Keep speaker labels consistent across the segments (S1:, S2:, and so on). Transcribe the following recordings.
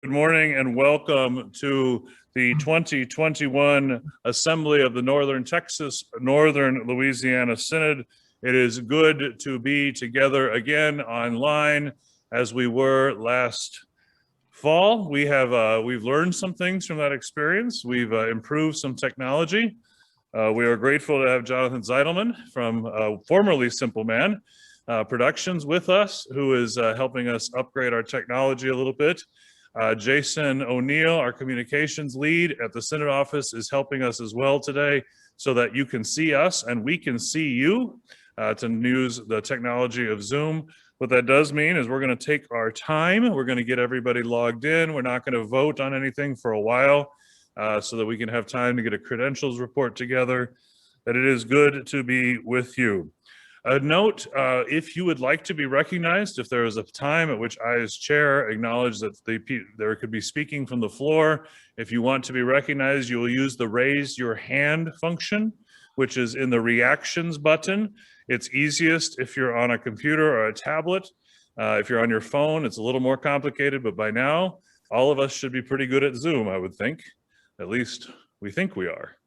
S1: Good morning and welcome to the 2021 Assembly of the Northern Louisiana Synod. It is good to be together again online as we were last fall. We've learned some things from that experience. We've improved some technology. We are grateful to have Jonathan Zeidelman from formerly Simple Man Productions with us, who is helping us upgrade our technology a little bit. Jason O'Neill, our communications lead at the Synod office, is helping us as well today so that you can see us and we can see you to use the technology of Zoom. What that does mean is we're going to take our time. We're going to get everybody logged in. We're not going to vote on anything for a while so that we can have time to get a credentials report together. That it is good to be with you. A note, if you would like to be recognized, if there is a time at which I as chair acknowledge that there could be speaking from the floor, if you want to be recognized, you will use the raise your hand function, which is in the reactions button. It's easiest if you're on a computer or a tablet. If you're on your phone, it's a little more complicated, but by now, all of us should be pretty good at Zoom, I would think. At least we think we are.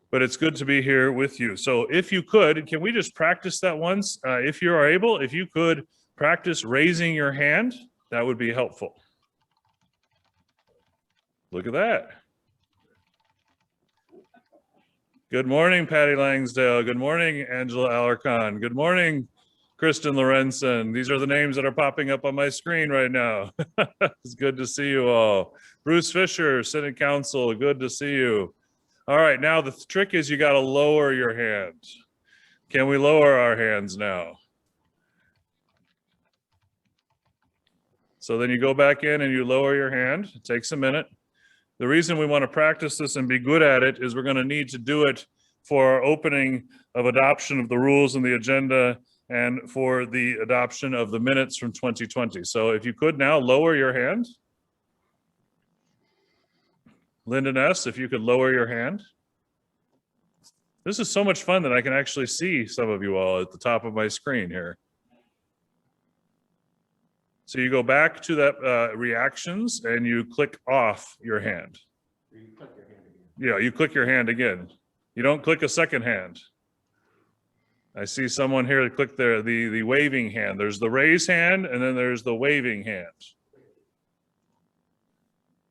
S1: But it's good to be here with you. So if you could, can we just practice that once? If you are able, if you could practice raising your hand, that would be helpful. Look at that. Good morning, Patty Langsdale. Good morning, Angela Alarcon. Good morning, Kristen Lorenzen. These are the names that are popping up on my screen right now. It's good to see you all. Bruce Fisher, Synod Council, good to see you. All right, now the trick is you got to lower your hand. Can we lower our hands now? So then you go back in and you lower your hand. It takes a minute. The reason we want to practice this and be good at it is we're going to need to do it for our opening of adoption of the rules and the agenda and for the adoption of the minutes from 2020. So if you could now lower your hand. Lyndon S., if you could lower your hand. This is so much fun that I can actually see some of you all at the top of my screen here. So you go back to that reactions and you click off your hand. You click your hand again. Yeah, you click your hand again. You don't click a second hand. I see someone here that clicked the waving hand. There's the raise hand and then there's the waving hand.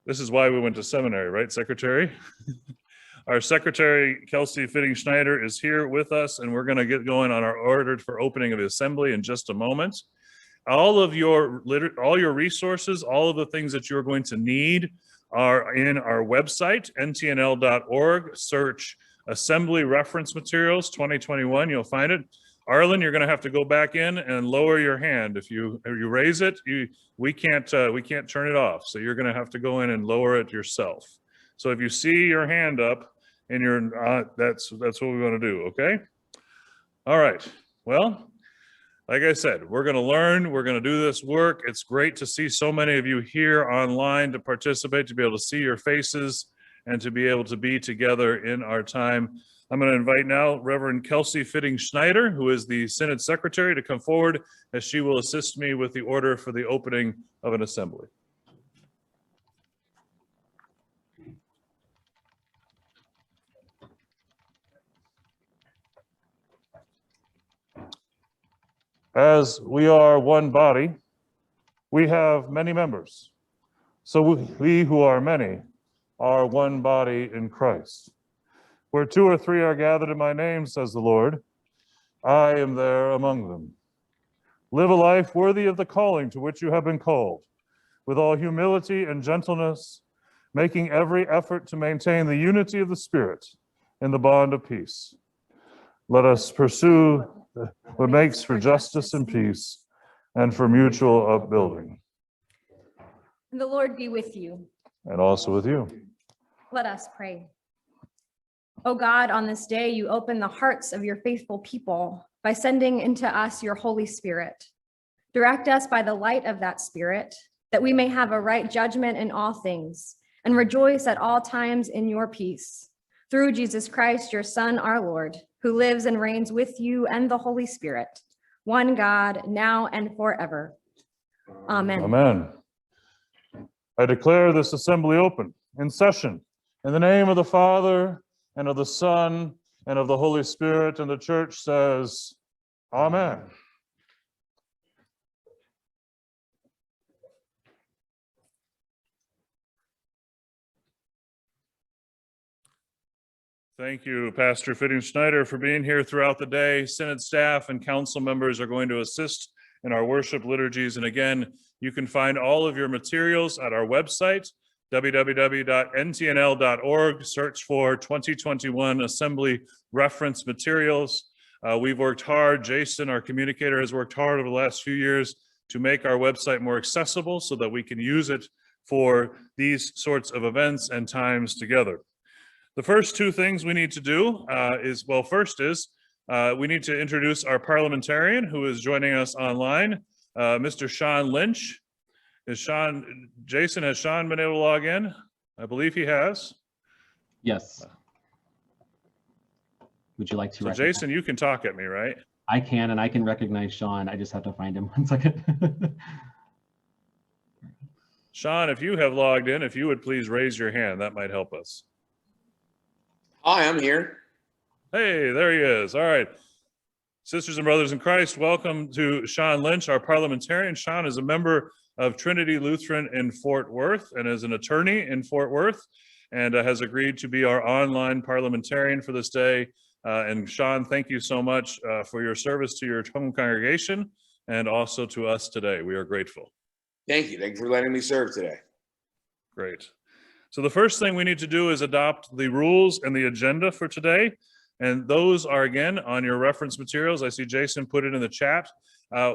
S1: This is why we went to seminary, right, Secretary? Our Secretary, Kelsey Fitting-Schneider, is here with us, and we're going to get going on our order for opening of the assembly in just a moment. All your resources, all of the things that you're going to need are in our website, ntnl.org. Search Assembly Reference Materials 2021. You'll find it. Arlen, you're going to have to go back in and lower your hand. If you raise it, we can't turn it off. So you're going to have to go in and lower it yourself. So if you see your hand up and that's what we want to do. Okay. All right. Well, like I said, we're going to learn. We're going to do this work. It's great to see so many of you here online to participate, to be able to see your faces and to be able to be together in our time. I'm going to invite now Reverend Kelsey Fitting-Schneider, who is the Synod Secretary, to come forward as she will assist me with the order for the opening of an assembly. As we are one body, we have many members. So we who are many are one body in Christ. Where two or three are gathered in my name, says the Lord, I am there among them. Live a life worthy of the calling to which you have been called, with all humility and gentleness, making every effort to maintain the unity of the Spirit in the bond of peace. Let us pursue what makes for justice and peace and for mutual upbuilding.
S2: And the Lord be with you.
S1: And also with you.
S2: Let us pray. O God, on this day, you open the hearts of your faithful people by sending into us your Holy Spirit. Direct us by the light of that Spirit, that we may have a right judgment in all things and rejoice at all times in your peace. Through Jesus Christ, your Son, our Lord, who lives and reigns with you and the Holy Spirit, one God, now and forever. Amen.
S1: Amen. I declare this assembly open, in session, in the name of the Father, and of the Son, and of the Holy Spirit, and the church says, Amen. Thank you, Pastor Fitting-Schneider, for being here throughout the day. Synod staff and council members are going to assist in our worship liturgies. And again, you can find all of your materials at our website, www.ntnl.org. Search for 2021 Assembly Reference Materials. We've worked hard. Jason, our communicator, has worked hard over the last few years to make our website more accessible so that we can use it for these sorts of events and times together. The first two things we need to do first is we need to introduce our parliamentarian who is joining us online, Mr. Sean Lynch. Jason, has Sean been able to log in? I believe he has.
S3: Yes. Would you like to?
S1: So Jason, you can talk at me, right?
S3: I can, and I can recognize Sean. I just have to find him. 1 second.
S1: Sean, if you have logged in, if you would please raise your hand, that might help us.
S4: Hi, I'm here.
S1: Hey, there he is. All right. Sisters and brothers in Christ, welcome to Sean Lynch, our parliamentarian. Sean is a member of Trinity Lutheran in Fort Worth and is an attorney in Fort Worth and has agreed to be our online parliamentarian for this day. And Sean, thank you so much for your service to your home congregation and also to us today. We are grateful.
S4: Thank you. Thank you for letting me serve today.
S1: Great. So the first thing we need to do is adopt the rules and the agenda for today. And those are, again, on your reference materials. I see Jason put it in the chat.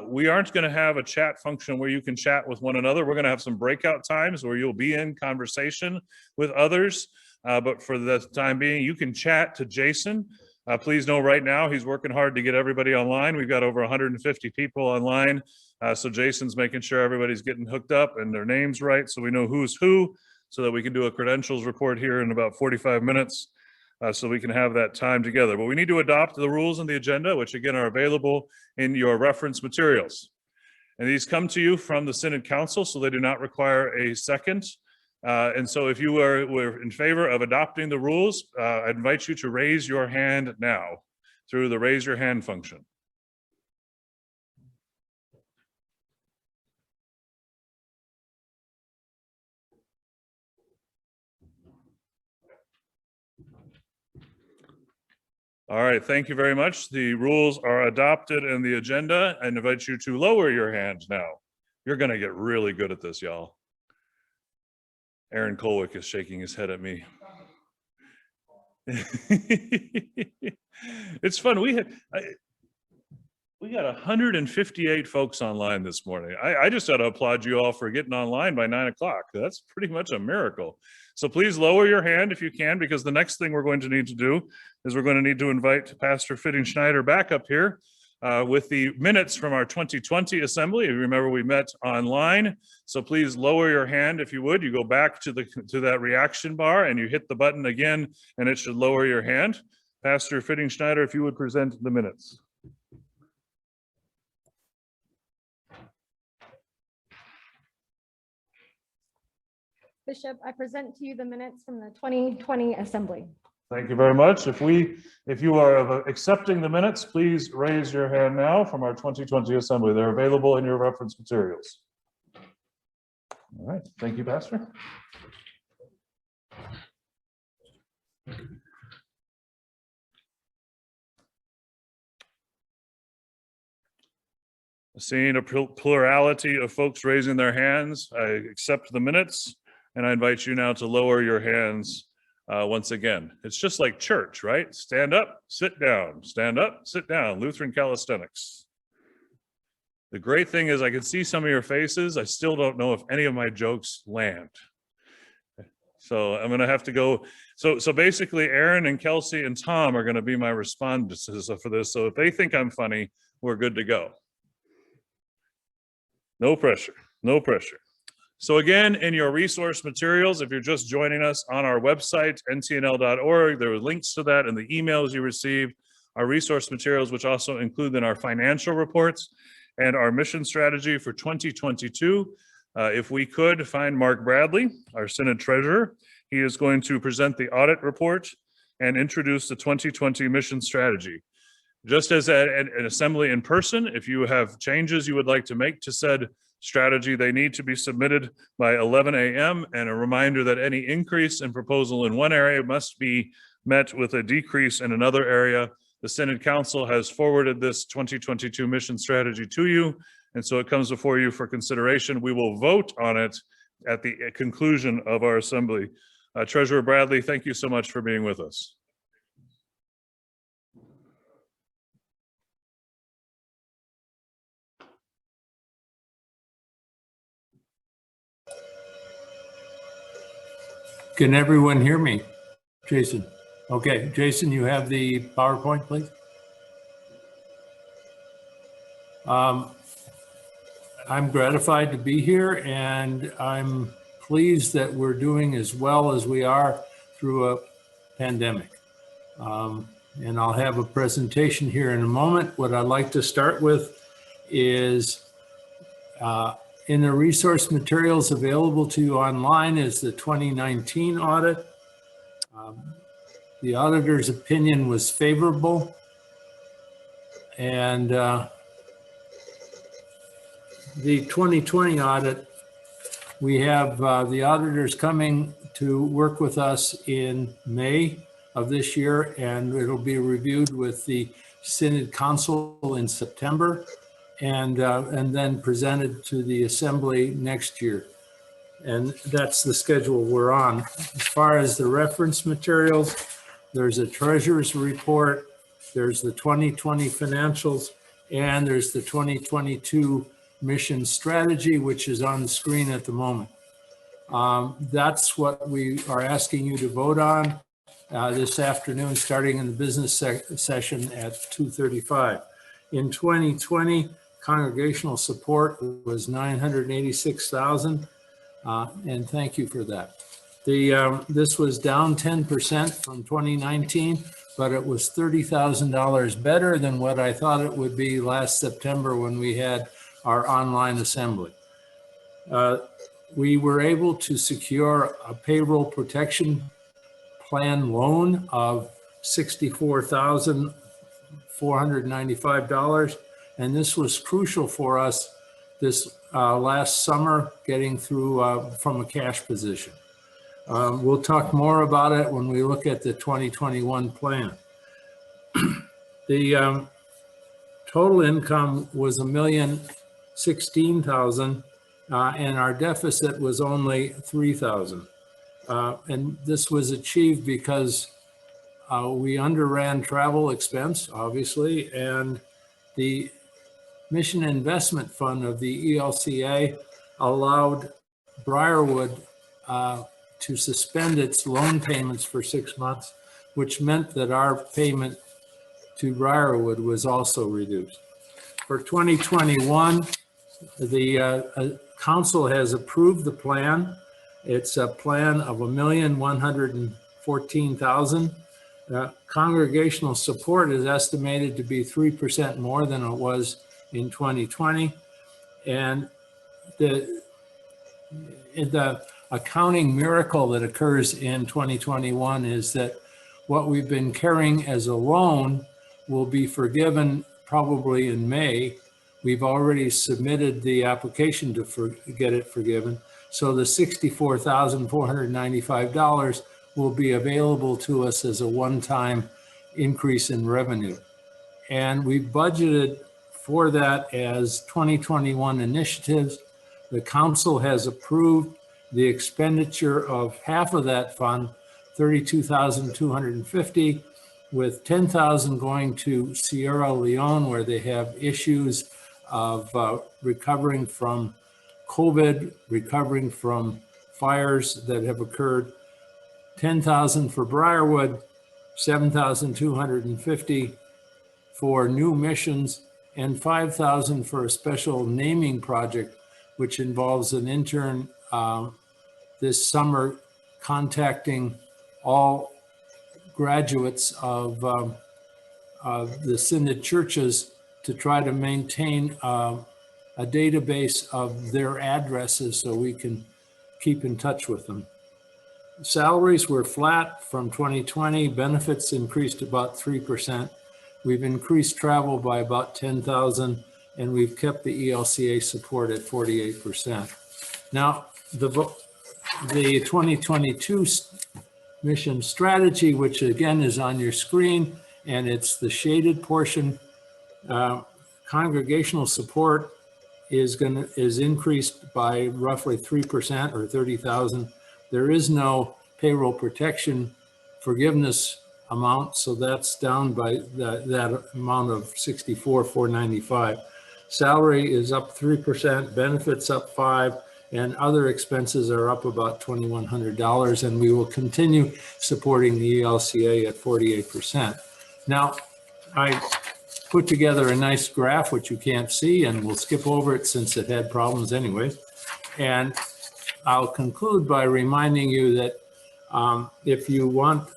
S1: We aren't going to have a chat function where you can chat with one another. We're going to have some breakout times where you'll be in conversation with others. But for the time being, you can chat to Jason. Please know right now he's working hard to get everybody online. We've got over 150 people online. So Jason's making sure everybody's getting hooked up and their names right so we know who's who, so that we can do a credentials report here in about 45 minutes so we can have that time together. But we need to adopt the rules and the agenda, which again are available in your reference materials. And these come to you from the Synod Council, so they do not require a second. And so if you were in favor of adopting the rules, I invite you to raise your hand now through the raise your hand function. All right, thank you very much. The rules are adopted in the agenda. I invite you to lower your hand now. You're going to get really good at this, y'all. Aaron Kolwick is shaking his head at me. It's fun. We got 158 folks online this morning. I just got to applaud you all for getting online by 9 o'clock. That's pretty much a miracle. So please lower your hand if you can, because the next thing we're going to need to do is we're going to need to invite Pastor Fitting-Schneider back up here with the minutes from our 2020 assembly. You remember we met online. So please lower your hand if you would. You go back to that reaction bar and you hit the button again, and it should lower your hand. Pastor Fitting-Schneider, if you would present the minutes.
S2: Bishop, I present to you the minutes from the 2020 assembly.
S1: Thank you very much. If you are accepting the minutes, please raise your hand now from our 2020 assembly. They're available in your reference materials. All right, thank you, Pastor. Seeing a plurality of folks raising their hands, I accept the minutes, and I invite you now to lower your hands once again. It's just like church, right? Stand up, sit down, stand up, sit down, Lutheran calisthenics. The great thing is I can see some of your faces. I still don't know if any of my jokes land. So I'm gonna have to go. So basically Aaron and Kelsey and Tom are gonna be my respondents for this. So if they think I'm funny, we're good to go. No pressure, no pressure. So again, in your resource materials, if you're just joining us on our website, ntnl.org, there are links to that in the emails you received, our resource materials, which also include in our financial reports and our mission strategy for 2022. If we could find Mark Bradley, our Synod Treasurer, he is going to present the audit report and introduce the 2020 mission strategy. Just as at an assembly in person, if you have changes you would like to make to said strategy, they need to be submitted by 11 a.m. And a reminder that any increase in proposal in one area must be met with a decrease in another area. The Synod Council has forwarded this 2022 mission strategy to you, and so it comes before you for consideration. We will vote on it at the conclusion of our assembly. Treasurer Bradley, thank you so much for being with us.
S5: Can everyone hear me? Jason. Okay, Jason, you have the PowerPoint, please. I'm gratified to be here, and I'm pleased that we're doing as well as we are through a pandemic. And I'll have a presentation here in a moment. What I'd like to start with is in the resource materials available to you online is the 2019 audit. The auditor's opinion was favorable, and the 2020 audit, we have the auditors coming to work with us in May of this year, and it'll be reviewed with the Synod Council in September, and then presented to the Assembly next year. And that's the schedule we're on. As far as the reference materials, there's a treasurer's report, there's the 2020 financials, and there's the 2022 mission strategy, which is on the screen at the moment. That's what we are asking you to vote on this afternoon, starting in the business session at 2:35. In 2020, congregational support was 986,000, and thank you for that. This was down 10% from 2019, but it was $30,000 better than what I thought it would be last September when we had our online assembly. We were able to secure a payroll protection plan loan of $64,495, and this was crucial for us this last summer, getting through from a cash position. We'll talk more about it when we look at the 2021 plan. The total income was $1,016,000, and our deficit was only $3,000. And this was achieved because we underran travel expense, obviously, and the Mission Investment Fund of the ELCA allowed Briarwood to suspend its loan payments for 6 months, which meant that our payment to Briarwood was also reduced. For 2021, the council has approved the plan. It's a plan of $1,114,000. Congregational support is estimated to be 3% more than it was in 2020. And the accounting miracle that occurs in 2021 is that what we've been carrying as a loan will be forgiven probably in May. We've already submitted the application to get it forgiven. So the $64,495 will be available to us as a one-time increase in revenue. And we budgeted for that as 2021 initiatives. The council has approved the expenditure of half of that fund, $32,250, with $10,000 going to Sierra Leone, where they have issues of recovering from COVID, recovering from fires that have occurred. $10,000 for Briarwood, $7,250 for new missions, and $5,000 for a special naming project, which involves an intern this summer contacting all graduates of the Synod churches to try to maintain a database of their addresses so we can keep in touch with them. Salaries were flat from 2020. Benefits increased about 3%. We've increased travel by about 10,000, and we've kept the ELCA support at 48%. Now, the 2022 mission strategy, which again is on your screen, and it's the shaded portion. Congregational support is increased by roughly 3% or 30,000. There is no payroll protection forgiveness amount, so that's down by that amount of 64,495. Salary is up 3%, benefits up 5%, and other expenses are up about $2,100, and we will continue supporting the ELCA at 48%. Now, I put together a nice graph, which you can't see, and we'll skip over it since it had problems anyway. And I'll conclude by reminding you that if you want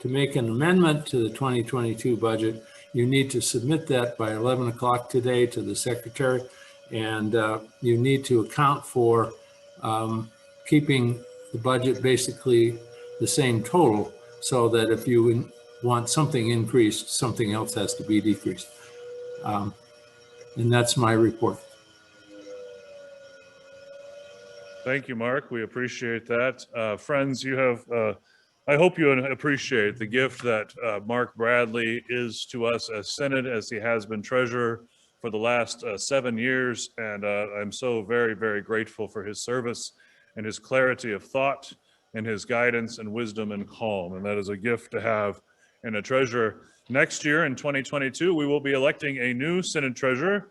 S5: to make an amendment to the 2022 budget, you need to submit that by 11 o'clock today to the secretary, and you need to account for keeping the budget basically the same total, so that if you want something increased, something else has to be decreased. And that's my report.
S1: Thank you, Mark. We appreciate that. Friends, you have, I hope you appreciate the gift that Mark Bradley is to us as Synod, as he has been treasurer for the last 7 years. And I'm so very, very grateful for his service and his clarity of thought and his guidance and wisdom and calm. And that is a gift to have in a treasurer. Next year in 2022, we will be electing a new Synod treasurer.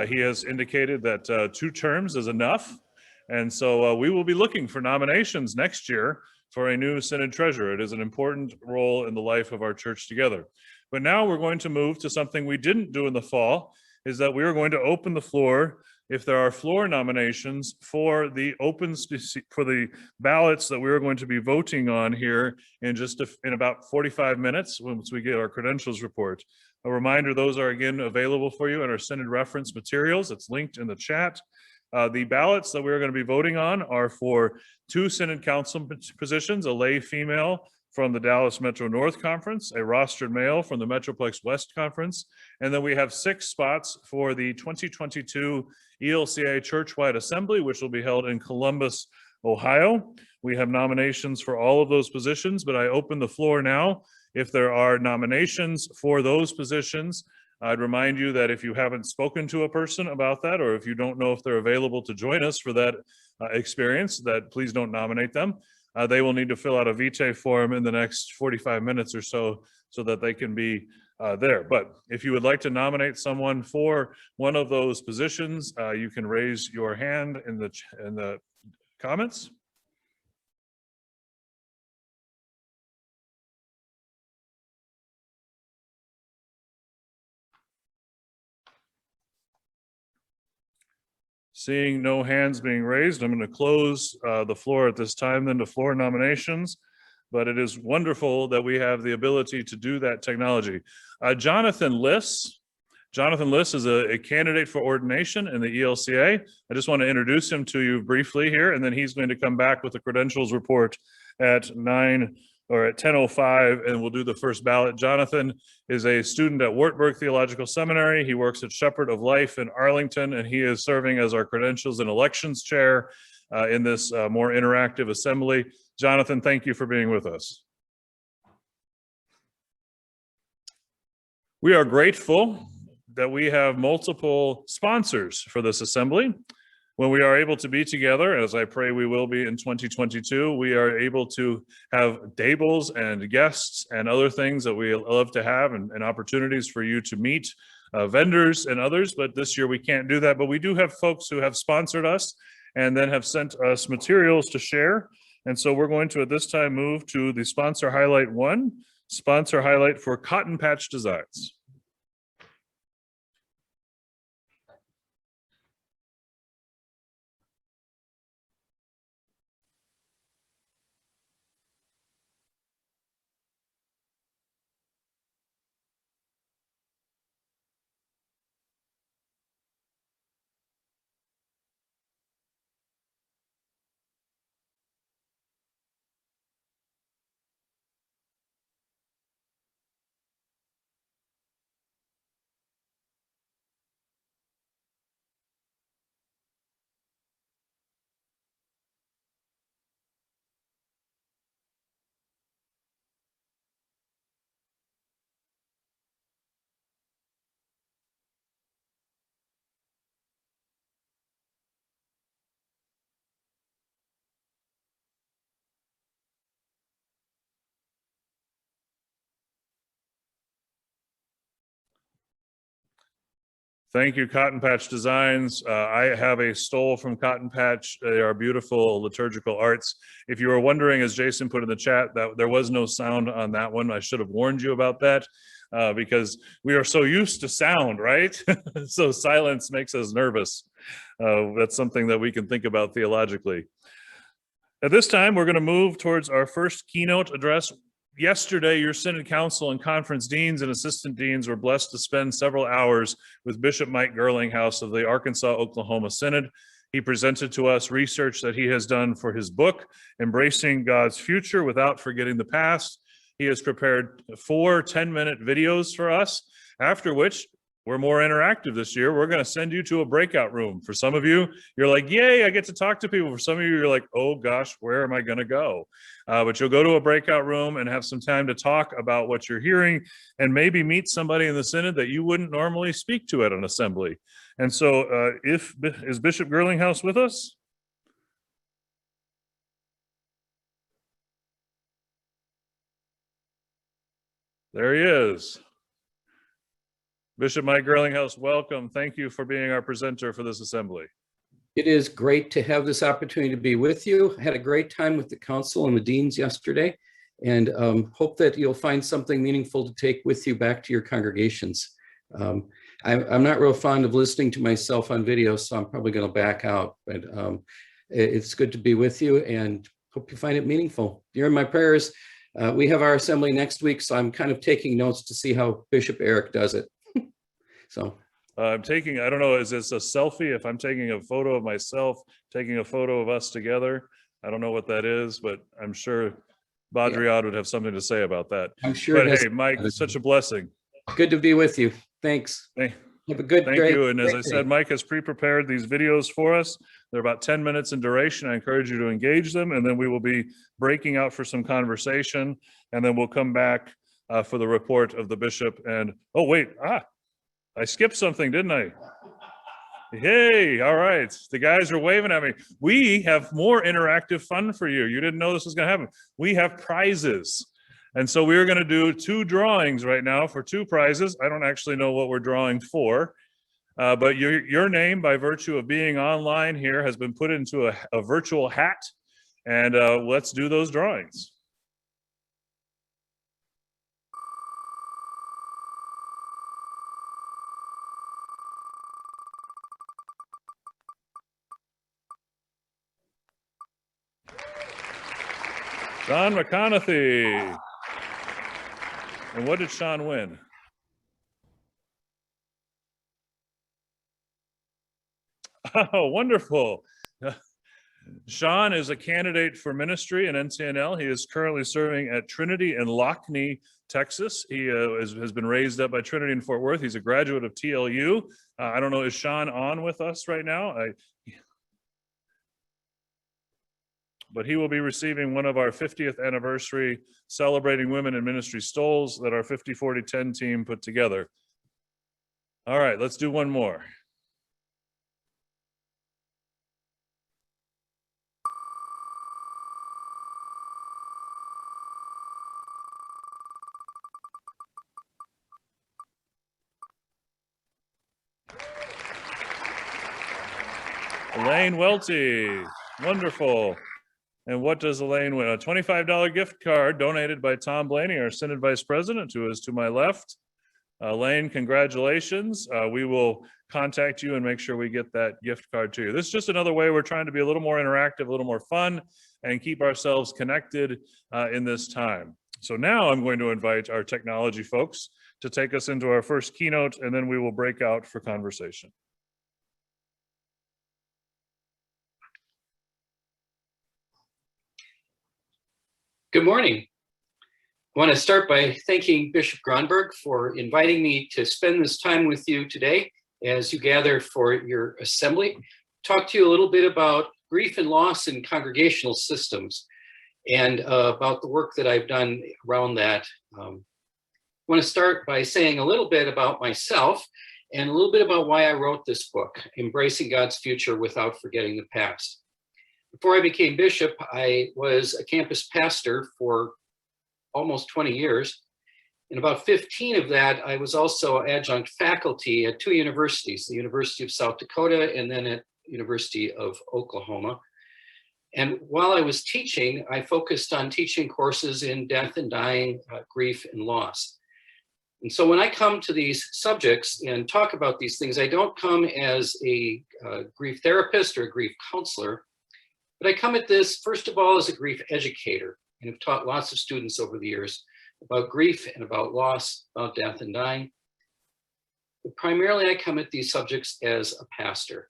S1: He has indicated that 2 terms is enough. And so we will be looking for nominations next year for a new Synod treasurer. It is an important role in the life of our church together. But now we're going to move to something we didn't do in the fall, is that we are going to open the floor if there are floor nominations for the for the ballots that we are going to be voting on here in in about 45 minutes once we get our credentials report. A reminder, those are again available for you in our Synod reference materials. It's linked in the chat. The ballots that we're going to be voting on are for 2 Synod council positions, a lay female from the Dallas Metro North Conference, a rostered male from the Metroplex West Conference, and then we have 6 spots for the 2022 ELCA Churchwide Assembly, which will be held in Columbus, Ohio. We have nominations for all of those positions, but I open the floor now. If there are nominations for those positions, I'd remind you that if you haven't spoken to a person about that, or if you don't know if they're available to join us for that experience, that please don't nominate them. They will need to fill out a vitae form in the next 45 minutes or so that they can be there. But if you would like to nominate someone for one of those positions, you can raise your hand in the comments. Seeing no hands being raised, I'm going to close the floor at this time then to floor nominations. But it is wonderful that we have the ability to do that technology. Jonathan Liss is a candidate for ordination in the ELCA. I just want to introduce him to you briefly here, and then he's going to come back with the credentials report at 10:05, and we'll do the first ballot. Jonathan is a student at Wartburg Theological Seminary. He works at Shepherd of Life in Arlington, and he is serving as our credentials and elections chair in this more interactive assembly. Jonathan, thank you for being with us. We are grateful that we have multiple sponsors for this assembly. When we are able to be together, as I pray we will be in 2022, we are able to have tables and guests and other things that we love to have, and opportunities for you to meet vendors and others. But this year we can't do that. But we do have folks who have sponsored us and then have sent us materials to share. And so we're going to at this time move to the sponsor highlight 1, sponsor highlight for Cotton Patch Designs. Thank you, Cotton Patch Designs. I have a stole from Cotton Patch. They are beautiful liturgical arts. If you were wondering, as Jason put in the chat, that there was no sound on that one. I should have warned you about that because we are so used to sound, right? So silence makes us nervous. That's something that we can think about theologically. At this time, we're going to move towards our first keynote address. Yesterday, your Synod Council and Conference Deans and Assistant Deans were blessed to spend several hours with Bishop Mike Gerlinghouse of the Arkansas-Oklahoma Synod. He presented to us research that he has done for his book, Embracing God's Future Without Forgetting the Past. He has prepared 4 10-minute videos for us, after which we're more interactive this year. We're going to send you to a breakout room. For some of you, you're like, yay, I get to talk to people. For some of you, you're like, oh gosh, where am I going to go? But you'll go to a breakout room and have some time to talk about what you're hearing and maybe meet somebody in the Synod that you wouldn't normally speak to at an assembly. And so is Bishop Gerlinghouse with us? There he is. Bishop Mike Gerlinghouse, welcome. Thank you for being our presenter for this assembly.
S6: It is great to have this opportunity to be with you. I had a great time with the council and the deans yesterday, and hope that you'll find something meaningful to take with you back to your congregations. I'm not real fond of listening to myself on video, so I'm probably going to back out, but it's good to be with you and hope you find it meaningful. You're in my prayers. We have our assembly next week, so I'm kind of taking notes to see how Bishop Eric does it. So
S1: I'm taking, I don't know, is this a selfie? If I'm taking a photo of myself, taking a photo of us together, I don't know what that is, but I'm sure Baudrillard would have something to say about that.
S6: I'm sure.
S1: But hey, Mike, it's such a blessing.
S6: Good to be with you. Thanks.
S1: Hey,
S6: Have a good
S1: thank
S6: great,
S1: you. And as
S6: great
S1: I said, Mike has pre-prepared these videos for us. They're about 10 minutes in duration. I encourage you to engage them, and then we will be breaking out for some conversation, and then we'll come back for the report of the bishop. And oh wait, I skipped something, didn't I? Hey, all right. The guys are waving at me. We have more interactive fun for you. You didn't know this was going to happen. We have prizes. And so we're going to do 2 drawings right now for 2 prizes. I don't actually know what we're drawing for, but your name, by virtue of being online here, has been put into a virtual hat. And let's do those drawings. Sean McConaughey. And what did Sean win? Oh, wonderful. Sean is a candidate for ministry in NCNL. He is currently serving at Trinity in Lockney, Texas. He has been raised up by Trinity in Fort Worth. He's a graduate of TLU. I don't know, is Sean on with us right now? But he will be receiving one of our 50th anniversary Celebrating Women in Ministry stoles that our 50-40-10 team put together. All right, let's do one more. Elaine Welty, wonderful. And what does Elaine win? A $25 gift card donated by Tom Blaney, our Synod Vice President, who is to my left. Elaine, congratulations. We will contact you and make sure we get that gift card to you. This is just another way we're trying to be a little more interactive, a little more fun, and keep ourselves connected in this time. So now I'm going to invite our technology folks to take us into our first keynote, and then we will break out for conversation.
S6: Good morning. I want to start by thanking Bishop Gronberg for inviting me to spend this time with you today as you gather for your assembly. Talk to you a little bit about grief and loss in congregational systems and about the work that I've done around that. I want to start by saying a little bit about myself and a little bit about why I wrote this book, Embracing God's Future Without Forgetting the Past. Before I became bishop, I was a campus pastor for almost 20 years. In about 15 of that, I was also adjunct faculty at 2 universities, the University of South Dakota and then at University of Oklahoma. And while I was teaching, I focused on teaching courses in death and dying, grief and loss. And so when I come to these subjects and talk about these things, I don't come as a grief therapist or a grief counselor, but I come at this, first of all, as a grief educator, and have taught lots of students over the years about grief and about loss, about death and dying. But primarily, I come at these subjects as a pastor,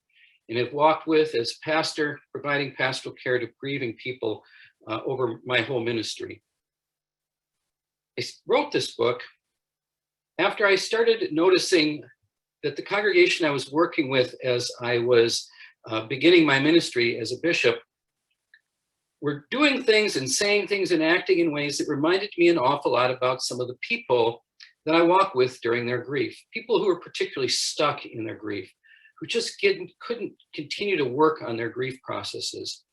S6: and have walked with, as a pastor, providing pastoral care to grieving people over my whole ministry. I wrote this book after I started noticing that the congregation I was working with as I was beginning my ministry as a bishop were doing things and saying things and acting in ways that reminded me an awful lot about some of the people that I walk with during their grief, people who were particularly stuck in their grief, who just couldn't continue to work on their grief processes.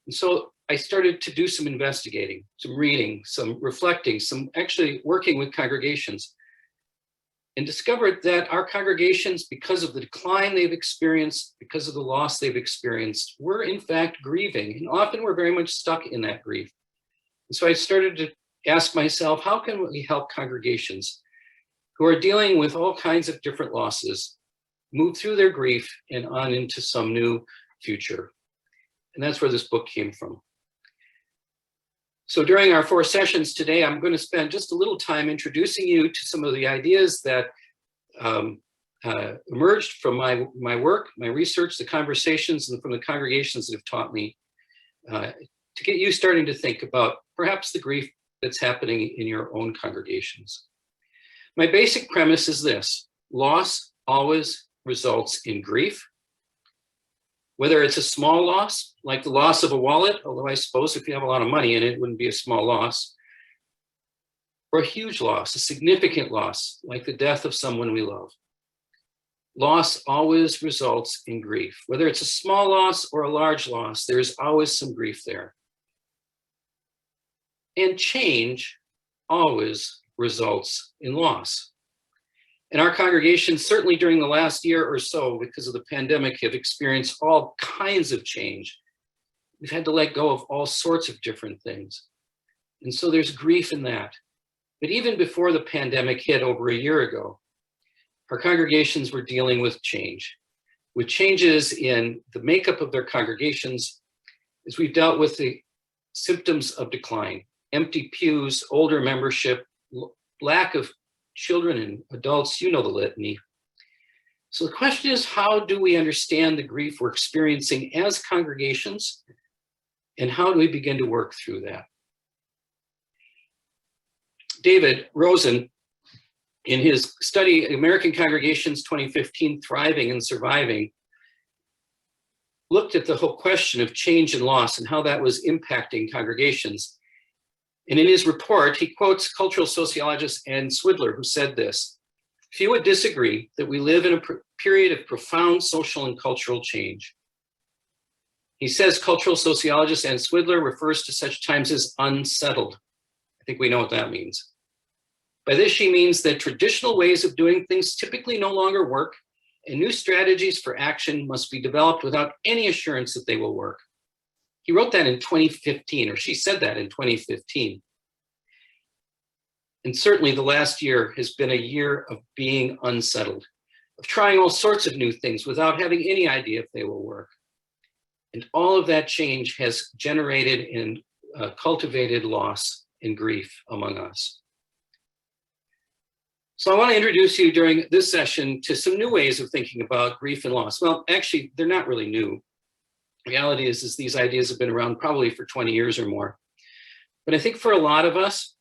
S6: And so I started to do some investigating, some reading, some reflecting, some actually working with congregations, and discovered that our congregations, because of the decline they've experienced, because of the loss they've experienced, were in fact grieving, and often we're very much stuck in that grief. And so I started to ask myself, how can we help congregations who are dealing with all kinds of different losses move through their grief and on into some new future? And that's where this book came from. So during our 4 sessions today, I'm going to spend just a little time introducing you to some of the ideas that emerged from my work, my research, the conversations, and from the congregations that have taught me to get you starting to think about perhaps the grief that's happening in your own congregations. My basic premise is this: loss always results in grief. Whether it's a small loss, like the loss of a wallet, although I suppose if you have a lot of money in it, it wouldn't be a small loss, or a huge loss, a significant loss, like the death of someone we love. Loss always results in grief. Whether it's a small loss or a large loss, there's always some grief there. And change always results in loss. And our congregations, certainly during the last year or so, because of the pandemic, have experienced all kinds of change. We've had to let go of all sorts of different things. And so there's grief in that. But even before the pandemic hit over a year ago, our congregations were dealing with changes in the makeup of their congregations as we've dealt with the symptoms of decline: empty pews, older membership, lack of children and adults, you know the litany. So the question is, how do we understand the grief we're experiencing as congregations, and how do we begin to work through that? David Rosen, in his study, American Congregations 2015, Thriving and Surviving, looked at the whole question of change and loss and how that was impacting congregations. And in his report, he quotes cultural sociologist Ann Swidler, who said this: "Few would disagree that we live in a period of profound social and cultural change." He says cultural sociologist Ann Swidler refers to such times as unsettled. I think we know what that means. By this, she means that traditional ways of doing things typically no longer work, and new strategies for action must be developed without any assurance that they will work. He wrote that in 2015, or she said that in 2015. And certainly the last year has been a year of being unsettled, of trying all sorts of new things without having any idea if they will work. And all of that change has generated and cultivated loss and grief among us. So I want to introduce you during this session to some new ways of thinking about grief and loss. Well, actually, they're not really new. Reality is these ideas have been around probably for 20 years or more. But I think for a lot of us,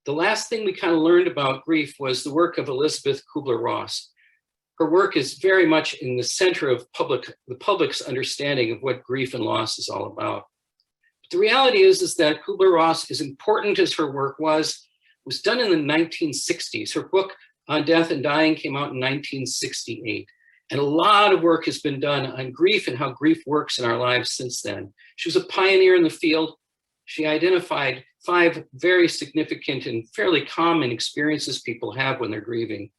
S6: the last thing we kind of learned about grief was the work of Elizabeth Kubler-Ross. Her work is very much in the center of the public's understanding of what grief and loss is all about. But the reality is that Kubler-Ross, as important as her work was done in the 1960s. Her book on death and dying came out in 1968. And a lot of work has been done on grief and how grief works in our lives since then. She was a pioneer in the field. She identified 5 very significant and fairly common experiences people have when they're grieving.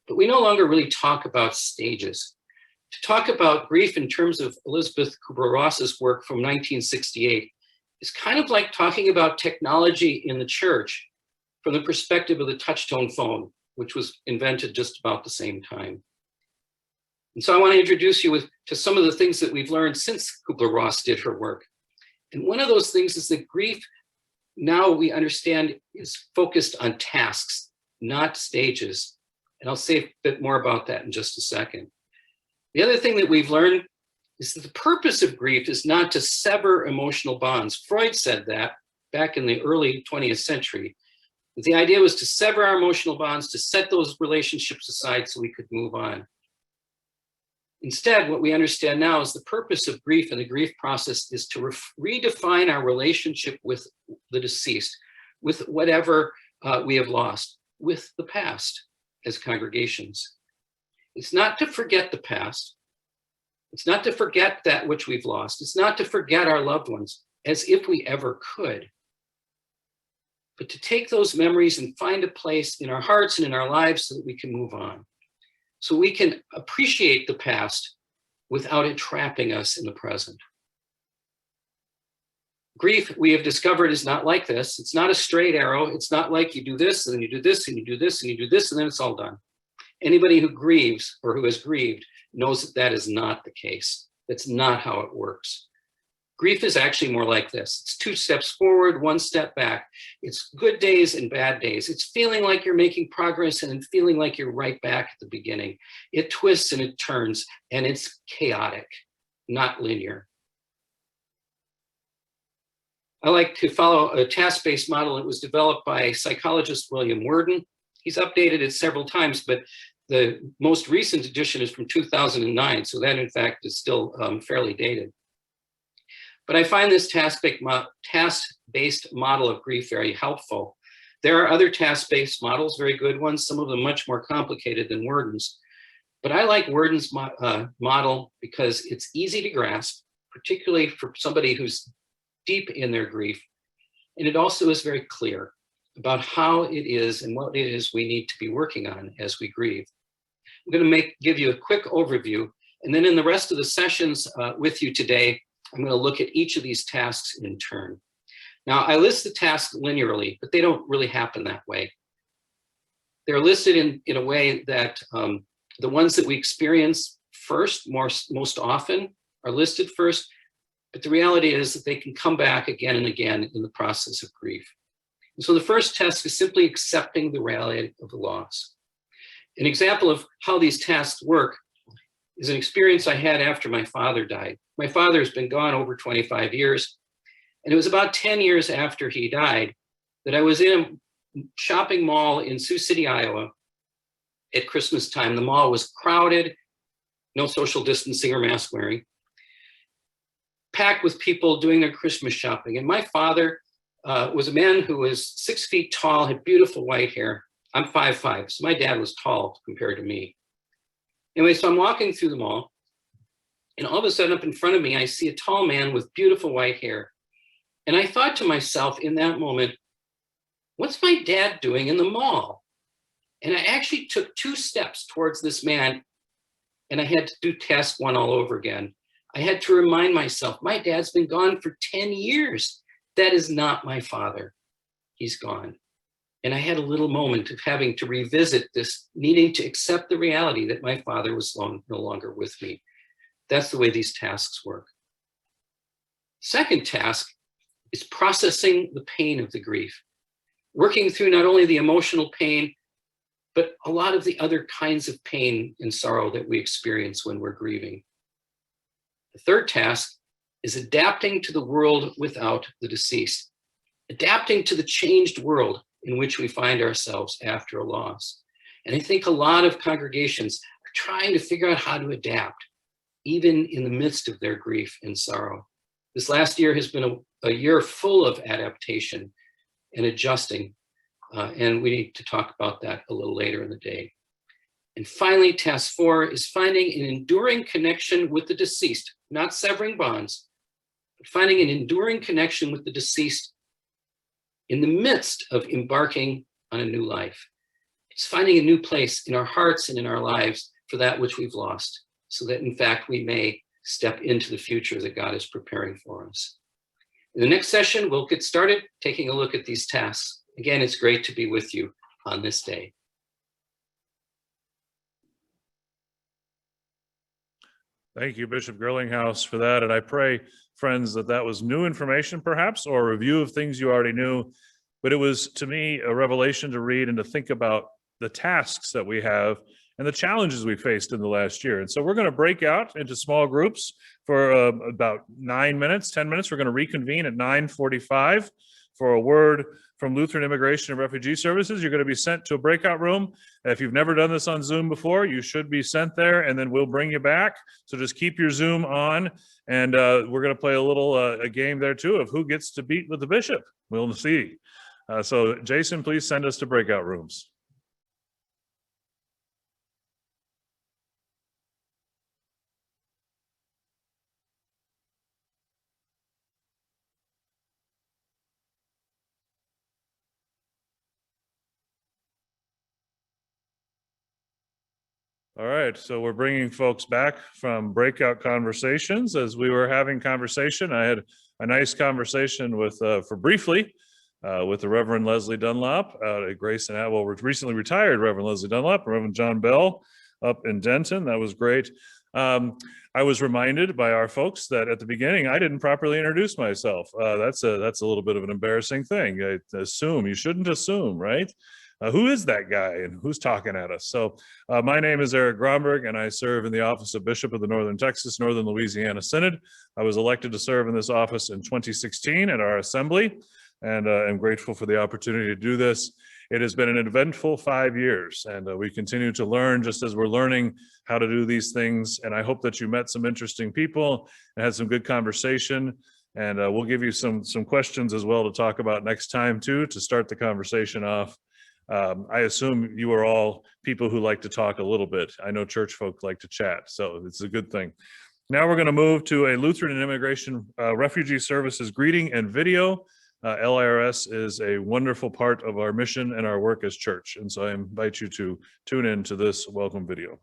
S6: But we no longer really talk about stages. To talk about grief in terms of Elizabeth Kubler-Ross's work from 1968 is kind of like talking about technology in the church from the perspective of the touch-tone phone, which was invented just about the same time. And so I want to introduce you to some of the things that we've learned since Kubler-Ross did her work. And one of those things is that grief, now we understand, is focused on tasks, not stages. And I'll say a bit more about that in just a second. The other thing that we've learned is that the purpose of grief is not to sever emotional bonds. Freud said that back in the early 20th century. The idea was to sever our emotional bonds, to set those relationships aside so we could move on. Instead, what we understand now is the purpose of grief and the grief process is to redefine our relationship with the deceased, with whatever we have lost, with the past as congregations. It's not to forget the past. It's not to forget that which we've lost. It's not to forget our loved ones, as if we ever could. But to take those memories and find a place in our hearts and in our lives so that we can move on. So we can appreciate the past without it trapping us in the present. Grief, we have discovered, is not like this. It's not a straight arrow. It's not like you do this, and then you do this, and you do this, and you do this, and then it's all done. Anybody who grieves or who has grieved knows that that is not the case. That's not how it works. Grief is actually more like this. It's 2 steps forward, 1 step back. It's good days and bad days. It's feeling like you're making progress and feeling like you're right back at the beginning. It twists and it turns, and it's chaotic, not linear. I like to follow a task-based model that was developed by psychologist William Worden. He's updated it several times, but the most recent edition is from 2009, so that in fact is still fairly dated. But I find this task-based model of grief very helpful. There are other task-based models, very good ones, some of them much more complicated than Worden's. But I like Worden's model because it's easy to grasp, particularly for somebody who's deep in their grief. And it also is very clear about how it is and what it is we need to be working on as we grieve. I'm going to give you a quick overview, and then in the rest of the sessions with you today, I'm going to look at each of these tasks in turn. Now, I list the tasks linearly, but they don't really happen that way. They're listed in a way that the ones that we experience first, most often, are listed first, but the reality is that they can come back again and again in the process of grief. And so the first task is simply accepting the reality of the loss. An example of how these tasks work is an experience I had after my father died. My father has been gone over 25 years, and it was about 10 years after he died that I was in a shopping mall in Sioux City, Iowa at Christmas time. The mall was crowded, no social distancing or mask wearing, packed with people doing their Christmas shopping. And my father was a man who was 6 feet tall, had beautiful white hair. I'm 5'5", so my dad was tall compared to me. Anyway, so I'm walking through the mall, and all of a sudden up in front of me, I see a tall man with beautiful white hair. And I thought to myself in that moment, what's my dad doing in the mall? And I actually took 2 steps towards this man, and I had to do task 1 all over again. I had to remind myself, my dad's been gone for 10 years. That is not my father. He's gone. And I had a little moment of having to revisit this, needing to accept the reality that my father was no longer with me. That's the way these tasks work. Second task is processing the pain of the grief, working through not only the emotional pain, but a lot of the other kinds of pain and sorrow that we experience when we're grieving. The third task is adapting to the world without the deceased, adapting to the changed world in which we find ourselves after a loss. And I think a lot of congregations are trying to figure out how to adapt, even in the midst of their grief and sorrow. This last year has been a year full of adaptation and adjusting, and we need to talk about that a little later in the day. And finally, task 4 is finding an enduring connection with the deceased, not severing bonds, but finding an enduring connection with the deceased in the midst of embarking on a new life. It's finding a new place in our hearts and in our lives for that which we've lost, so that in fact we may step into the future that God is preparing for us. In the next session, we'll get started taking a look at these tasks. Again, it's great to be with you on this day.
S1: Thank you, Bishop Girlinghouse, for that. And I pray, friends, that that was new information, perhaps, or a review of things you already knew. But it was, to me, a revelation to read and to think about the tasks that we have and the challenges we faced in the last year. And so we're going to break out into small groups for about 9 minutes, 10 minutes. We're going to reconvene at 9:45 for a word from Lutheran Immigration and Refugee Services. You're going to be sent to a breakout room. If you've never done this on Zoom before, you should be sent there, and then we'll bring you back. So just keep your Zoom on, and we're going to play a little a game there too of who gets to beat with the bishop. We'll see. So Jason, please send us to breakout rooms. All right, so we're bringing folks back from breakout conversations. As we were having conversation, I had a nice conversation with, for briefly, with the Reverend Leslie Dunlop out at Grace and Atwell, recently retired Reverend Leslie Dunlop, Reverend John Bell up in Denton. That was great. I was reminded by our folks that at the beginning, I didn't properly introduce myself. That's a little bit of an embarrassing thing. You shouldn't assume, right? Who is that guy and who's talking at us? So my name is Eric Gromberg, and I serve in the office of Bishop of the Northern Texas, Northern Louisiana Synod. I was elected to serve in this office in 2016 at our assembly, and I'm grateful for the opportunity to do this. It has been an eventful 5 years, and we continue to learn just as we're learning how to do these things. And I hope that you met some interesting people and had some good conversation. And we'll give you some questions as well to talk about next time too, to start the conversation off. I assume you are all people who like to talk a little bit. I know church folk like to chat, so it's a good thing. Now we're going to move to a Lutheran and Immigration Refugee Services greeting and video. LIRS is a wonderful part of our mission and our work as church, and so I invite you to tune in to this welcome video.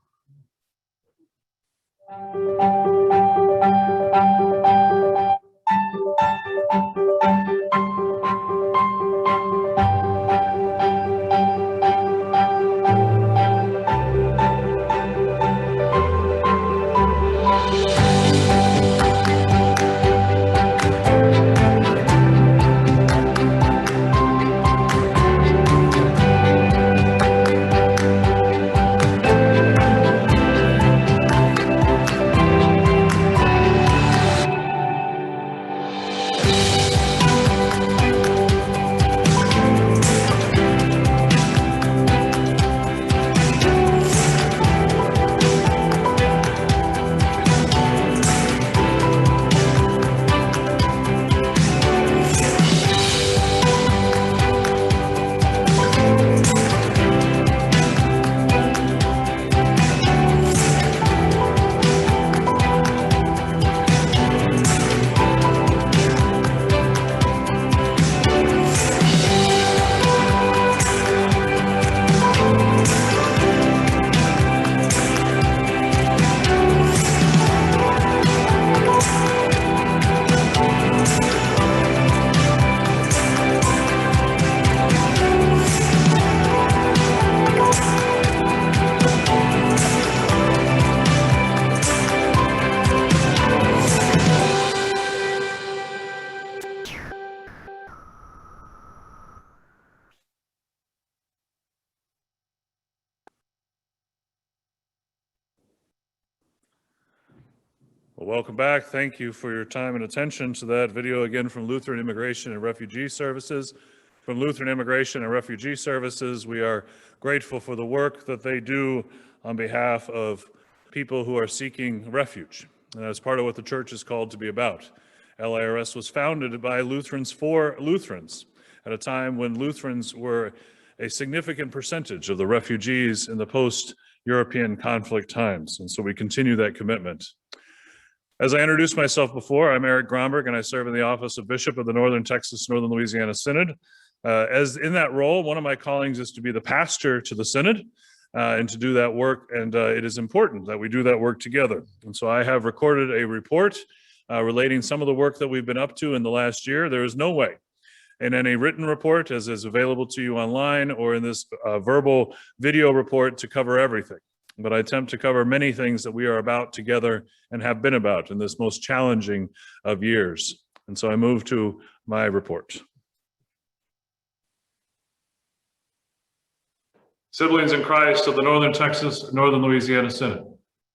S1: Well, welcome back. Thank you for your time and attention to that video again from Lutheran Immigration and Refugee Services. From Lutheran Immigration and Refugee Services, we are grateful for the work that they do on behalf of people who are seeking refuge. And that's part of what the church is called to be about. LIRS was founded by Lutherans for Lutherans at a time when Lutherans were a significant percentage of the refugees in the post-European conflict times. And so we continue that commitment. As I introduced myself before, I'm Eric Gromberg, and I serve in the office of Bishop of the Northern Texas, Northern Louisiana Synod. As in that role, one of my callings is to be the pastor to the Synod and to do that work. And it is important that we do that work together. And so I have recorded a report relating some of the work that we've been up to in the last year. There is no way in any written report, as is available to you online, or in this verbal video report, to cover everything. But I attempt to cover many things that we are about together and have been about in this most challenging of years. And so I move to my report. Siblings in Christ of the Northern Texas, Northern Louisiana Synod,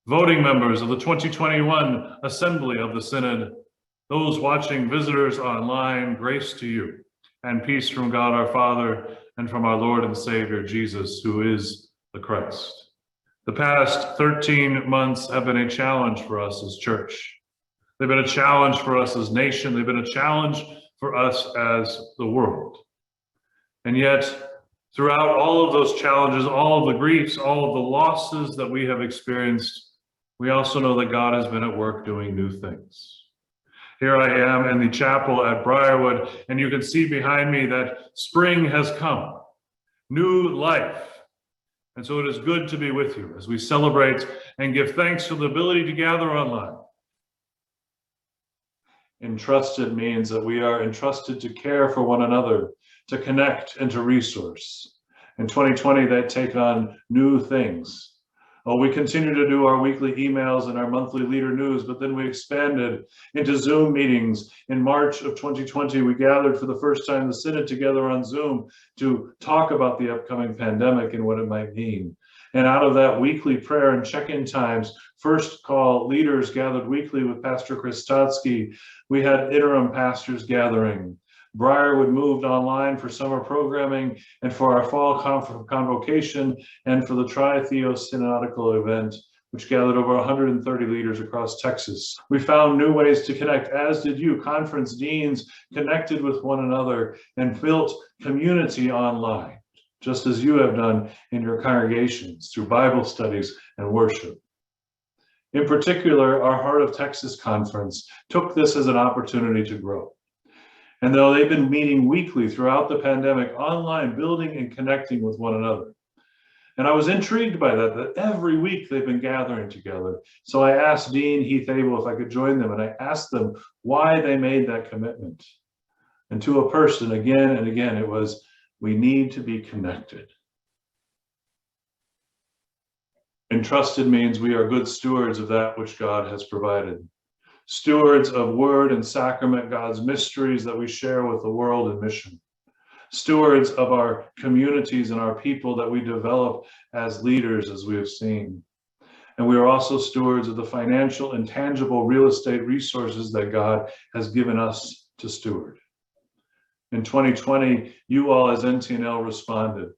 S1: voting members of the 2021 Assembly of the Synod, those watching, visitors online, grace to you and peace from God our Father and from our Lord and Savior Jesus, who is the Christ. The past 13 months have been a challenge for us as church. They've been a challenge for us as nation. They've been a challenge for us as the world. And yet, throughout all of those challenges, all of the griefs, all of the losses that we have experienced, we also know that God has been at work doing new things. Here I am in the chapel at Briarwood, and you can see behind me that spring has come, new life. And so it is good to be with you as we celebrate and give thanks for the ability to gather online. Entrusted means that we are entrusted to care for one another, to connect and to resource. In 2020, that take on new things. Oh, we continue to do our weekly emails and our monthly leader news, but then we expanded into Zoom meetings. In March of 2020, we gathered for the first time the Synod together on Zoom to talk about the upcoming pandemic and what it might mean. And out of that weekly prayer and check-in times, first call leaders gathered weekly with Pastor Chris Stotsky. We had interim pastors gathering. Briarwood moved online for summer programming and for our fall convocation and for the Tri-Theos Synodical event, which gathered over 130 leaders across Texas. We found new ways to connect, as did you. Conference deans connected with one another and built community online, just as you have done in your congregations through Bible studies and worship. In particular, our Heart of Texas conference took this as an opportunity to grow. And though they've been meeting weekly throughout the pandemic, online, building and connecting with one another. And I was intrigued by that every week they've been gathering together. So I asked Dean Heath Abel if I could join them, and I asked them why they made that commitment. And to a person, again and again, it was, we need to be connected. Entrusted means we are good stewards of that which God has provided. Stewards of word and sacrament, God's mysteries that we share with the world in mission. Stewards of our communities and our people that we develop as leaders, as we have seen. And we are also stewards of the financial and tangible real estate resources that God has given us to steward. In 2020, you all as NTNL responded.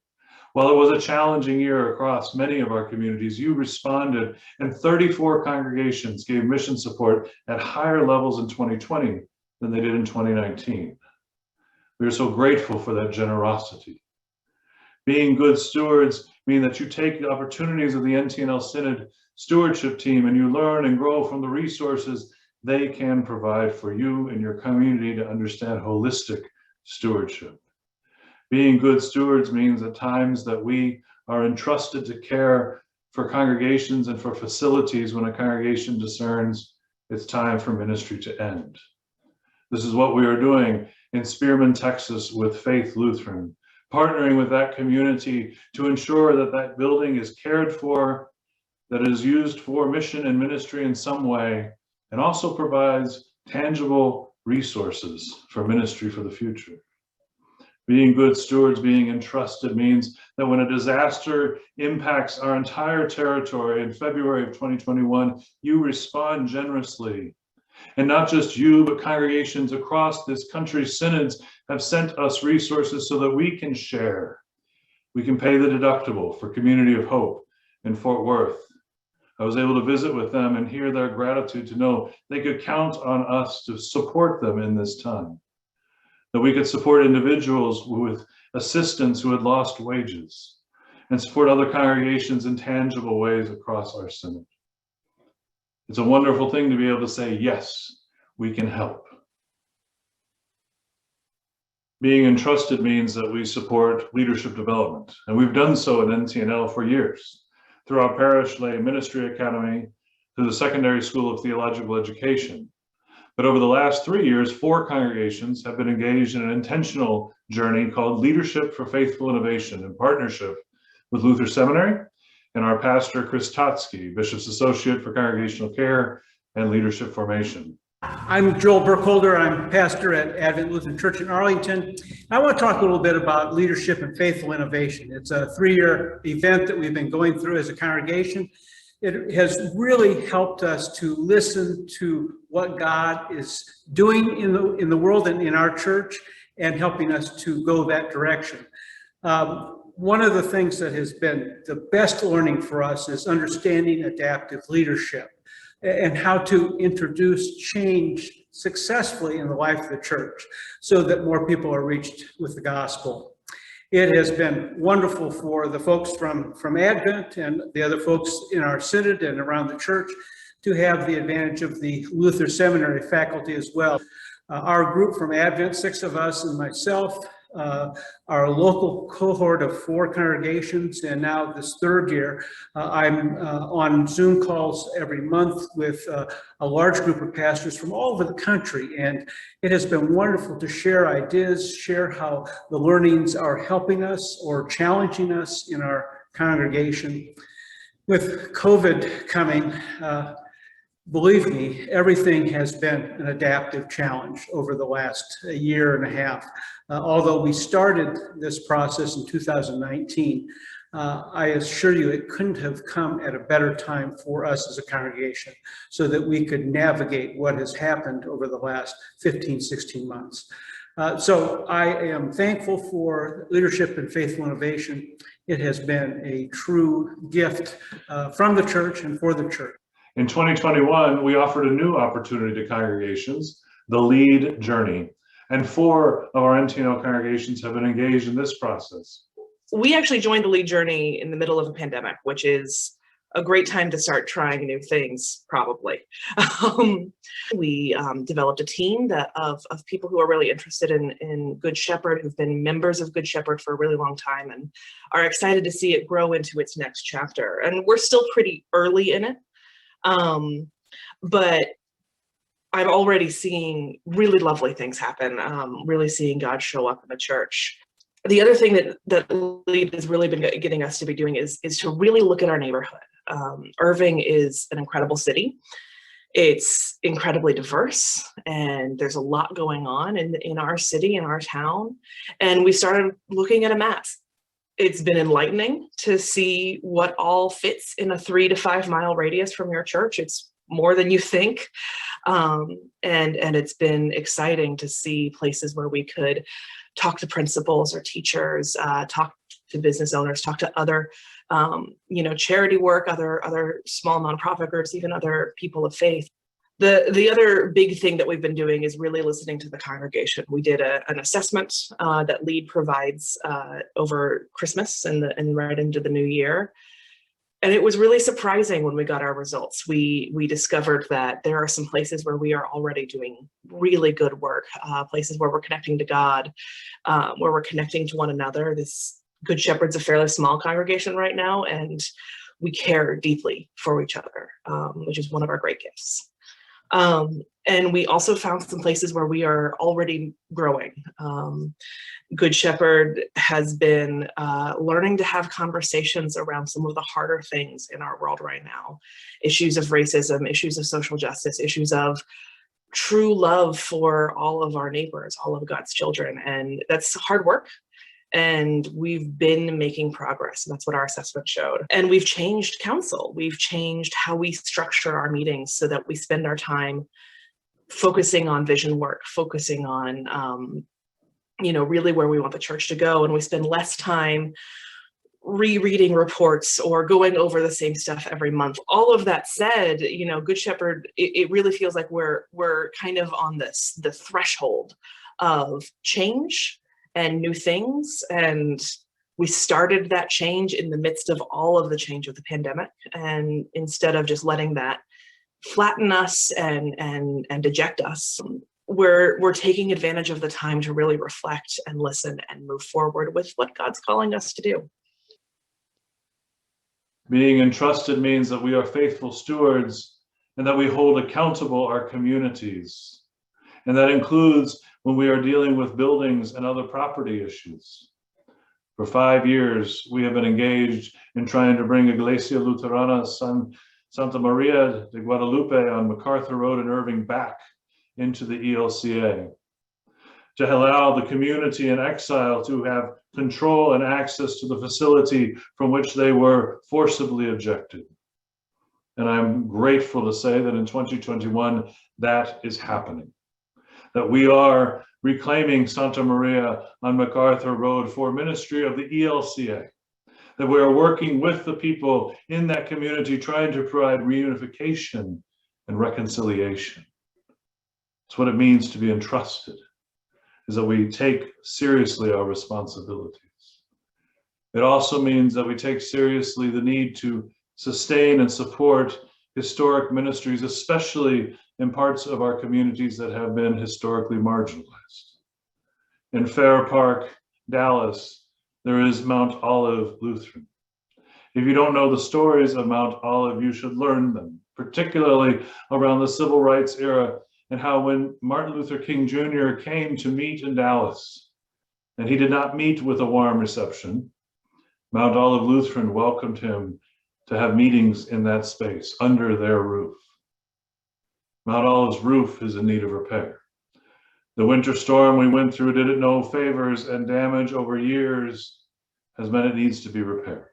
S1: While it was a challenging year across many of our communities, you responded, and 34 congregations gave mission support at higher levels in 2020 than they did in 2019. We are so grateful for that generosity. Being good stewards mean that you take the opportunities of the NTNL Synod stewardship team and you learn and grow from the resources they can provide for you and your community to understand holistic stewardship. Being good stewards means at times that we are entrusted to care for congregations and for facilities when a congregation discerns it's time for ministry to end. This is what we are doing in Spearman, Texas with Faith Lutheran, partnering with that community to ensure that that building is cared for, that it is used for mission and ministry in some way, and also provides tangible resources for ministry for the future. Being good stewards, being entrusted means that when a disaster impacts our entire territory in February of 2021, you respond generously. And not just you, but congregations across this country's synods have sent us resources so that we can share. We can pay the deductible for Community of Hope in Fort Worth. I was able to visit with them and hear their gratitude to know they could count on us to support them in this time. That we could support individuals with assistants who had lost wages and support other congregations in tangible ways across our synod. It's a wonderful thing to be able to say, yes, we can help. Being entrusted means that we support leadership development, and we've done so at NTNL for years through our Parish Lay Ministry Academy, through the Secondary School of Theological Education. But over the last 3 years, 4 congregations have been engaged in an intentional journey called Leadership for Faithful Innovation in partnership with Luther Seminary and our pastor, Chris Totsky, Bishop's Associate for Congregational Care and Leadership Formation.
S7: I'm Joel Burkholder. I'm pastor at Advent Lutheran Church in Arlington. I want to talk a little bit about leadership and faithful innovation. It's a 3-year event that we've been going through as a congregation. It has really helped us to listen to what God is doing in the world and in our church, and helping us to go that direction. One of the things that has been the best learning for us is understanding adaptive leadership and how to introduce change successfully in the life of the church so that more people are reached with the gospel. It has been wonderful for the folks from Advent and the other folks in our synod and around the church to have the advantage of the Luther Seminary faculty as well. Our group from Advent, 6 of us and myself, our local cohort of 4 congregations, and now this 3rd year, I'm on Zoom calls every month with a large group of pastors from all over the country, and it has been wonderful to share ideas, share how the learnings are helping us or challenging us in our congregation. With COVID coming, believe me, everything has been an adaptive challenge over the last year and a half. Although we started this process in 2019, I assure you it couldn't have come at a better time for us as a congregation so that we could navigate what has happened over the last 15, 16 months. So I am thankful for leadership and faithful innovation. It has been a true gift from the church and for the church.
S1: In 2021, we offered a new opportunity to congregations, the Lead Journey, and 4 of our NTNL congregations have been engaged in this process.
S8: We actually joined the Lead Journey in the middle of a pandemic, which is a great time to start trying new things, probably. We developed a team of people who are really interested in Good Shepherd, who've been members of Good Shepherd for a really long time and are excited to see it grow into its next chapter. And we're still pretty early in it. But I'm already seeing really lovely things happen, really seeing God show up in the church. The other thing that Lead has really been getting us to be doing is to really look at our neighborhood. Irving is an incredible city. It's incredibly diverse, and there's a lot going on in our city, in our town. And we started looking at a map. It's been enlightening to see what all fits in a 3 to 5 mile radius from your church. It's more than you think. And it's been exciting to see places where we could talk to principals or teachers, talk to business owners, talk to other, charity work, other small nonprofit groups, even other people of faith. The other big thing that we've been doing is really listening to the congregation. We did an assessment that Lead provides over Christmas and right into the new year. And it was really surprising when we got our results. We discovered that there are some places where we are already doing really good work, places where we're connecting to God, where we're connecting to one another. This Good Shepherd's a fairly small congregation right now, and we care deeply for each other, which is one of our great gifts. And we also found some places where we are already growing. Good Shepherd has been learning to have conversations around some of the harder things in our world right now. Issues of racism, issues of social justice, issues of true love for all of our neighbors, all of God's children. And that's hard work. And we've been making progress. And that's what our assessment showed. And we've changed council. We've changed how we structure our meetings so that we spend our time focusing on vision work, focusing on, really where we want the church to go. And we spend less time rereading reports or going over the same stuff every month. All of that said, Good Shepherd, it really feels like we're kind of on the threshold of change and new things. And we started that change in the midst of all of the change of the pandemic. And instead of just letting that flatten us and deject us, we're taking advantage of the time to really reflect and listen and move forward with what God's calling us to do.
S1: Being entrusted means that we are faithful stewards and that we hold accountable our communities. And that includes when we are dealing with buildings and other property issues. For 5 years, we have been engaged in trying to bring Iglesia Luterana Santa Maria de Guadalupe on MacArthur Road in Irving back into the ELCA, to allow the community in exile to have control and access to the facility from which they were forcibly ejected. And I'm grateful to say that in 2021, that is happening, that we are reclaiming Santa Maria on MacArthur Road for ministry of the ELCA, that we are working with the people in that community trying to provide reunification and reconciliation. It's what it means to be entrusted, is that we take seriously our responsibilities. It also means that we take seriously the need to sustain and support historic ministries, especially in parts of our communities that have been historically marginalized. In Fair Park, Dallas, there is Mount Olive Lutheran. If you don't know the stories of Mount Olive, you should learn them, particularly around the civil rights era and how when Martin Luther King Jr. came to meet in Dallas, and he did not meet with a warm reception, Mount Olive Lutheran welcomed him to have meetings in that space under their roof. Mount Olive's roof is in need of repair. The winter storm we went through did it no favors, and damage over years has meant it needs to be repaired.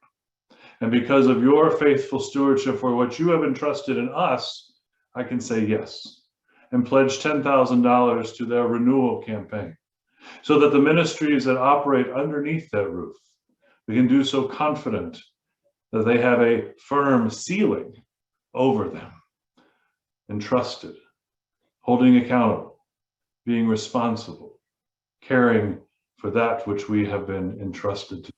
S1: And because of your faithful stewardship for what you have entrusted in us, I can say yes and pledge $10,000 to their renewal campaign so that the ministries that operate underneath that roof, we can do so confident that they have a firm ceiling over them, entrusted, holding accountable, being responsible, caring for that which we have been entrusted to.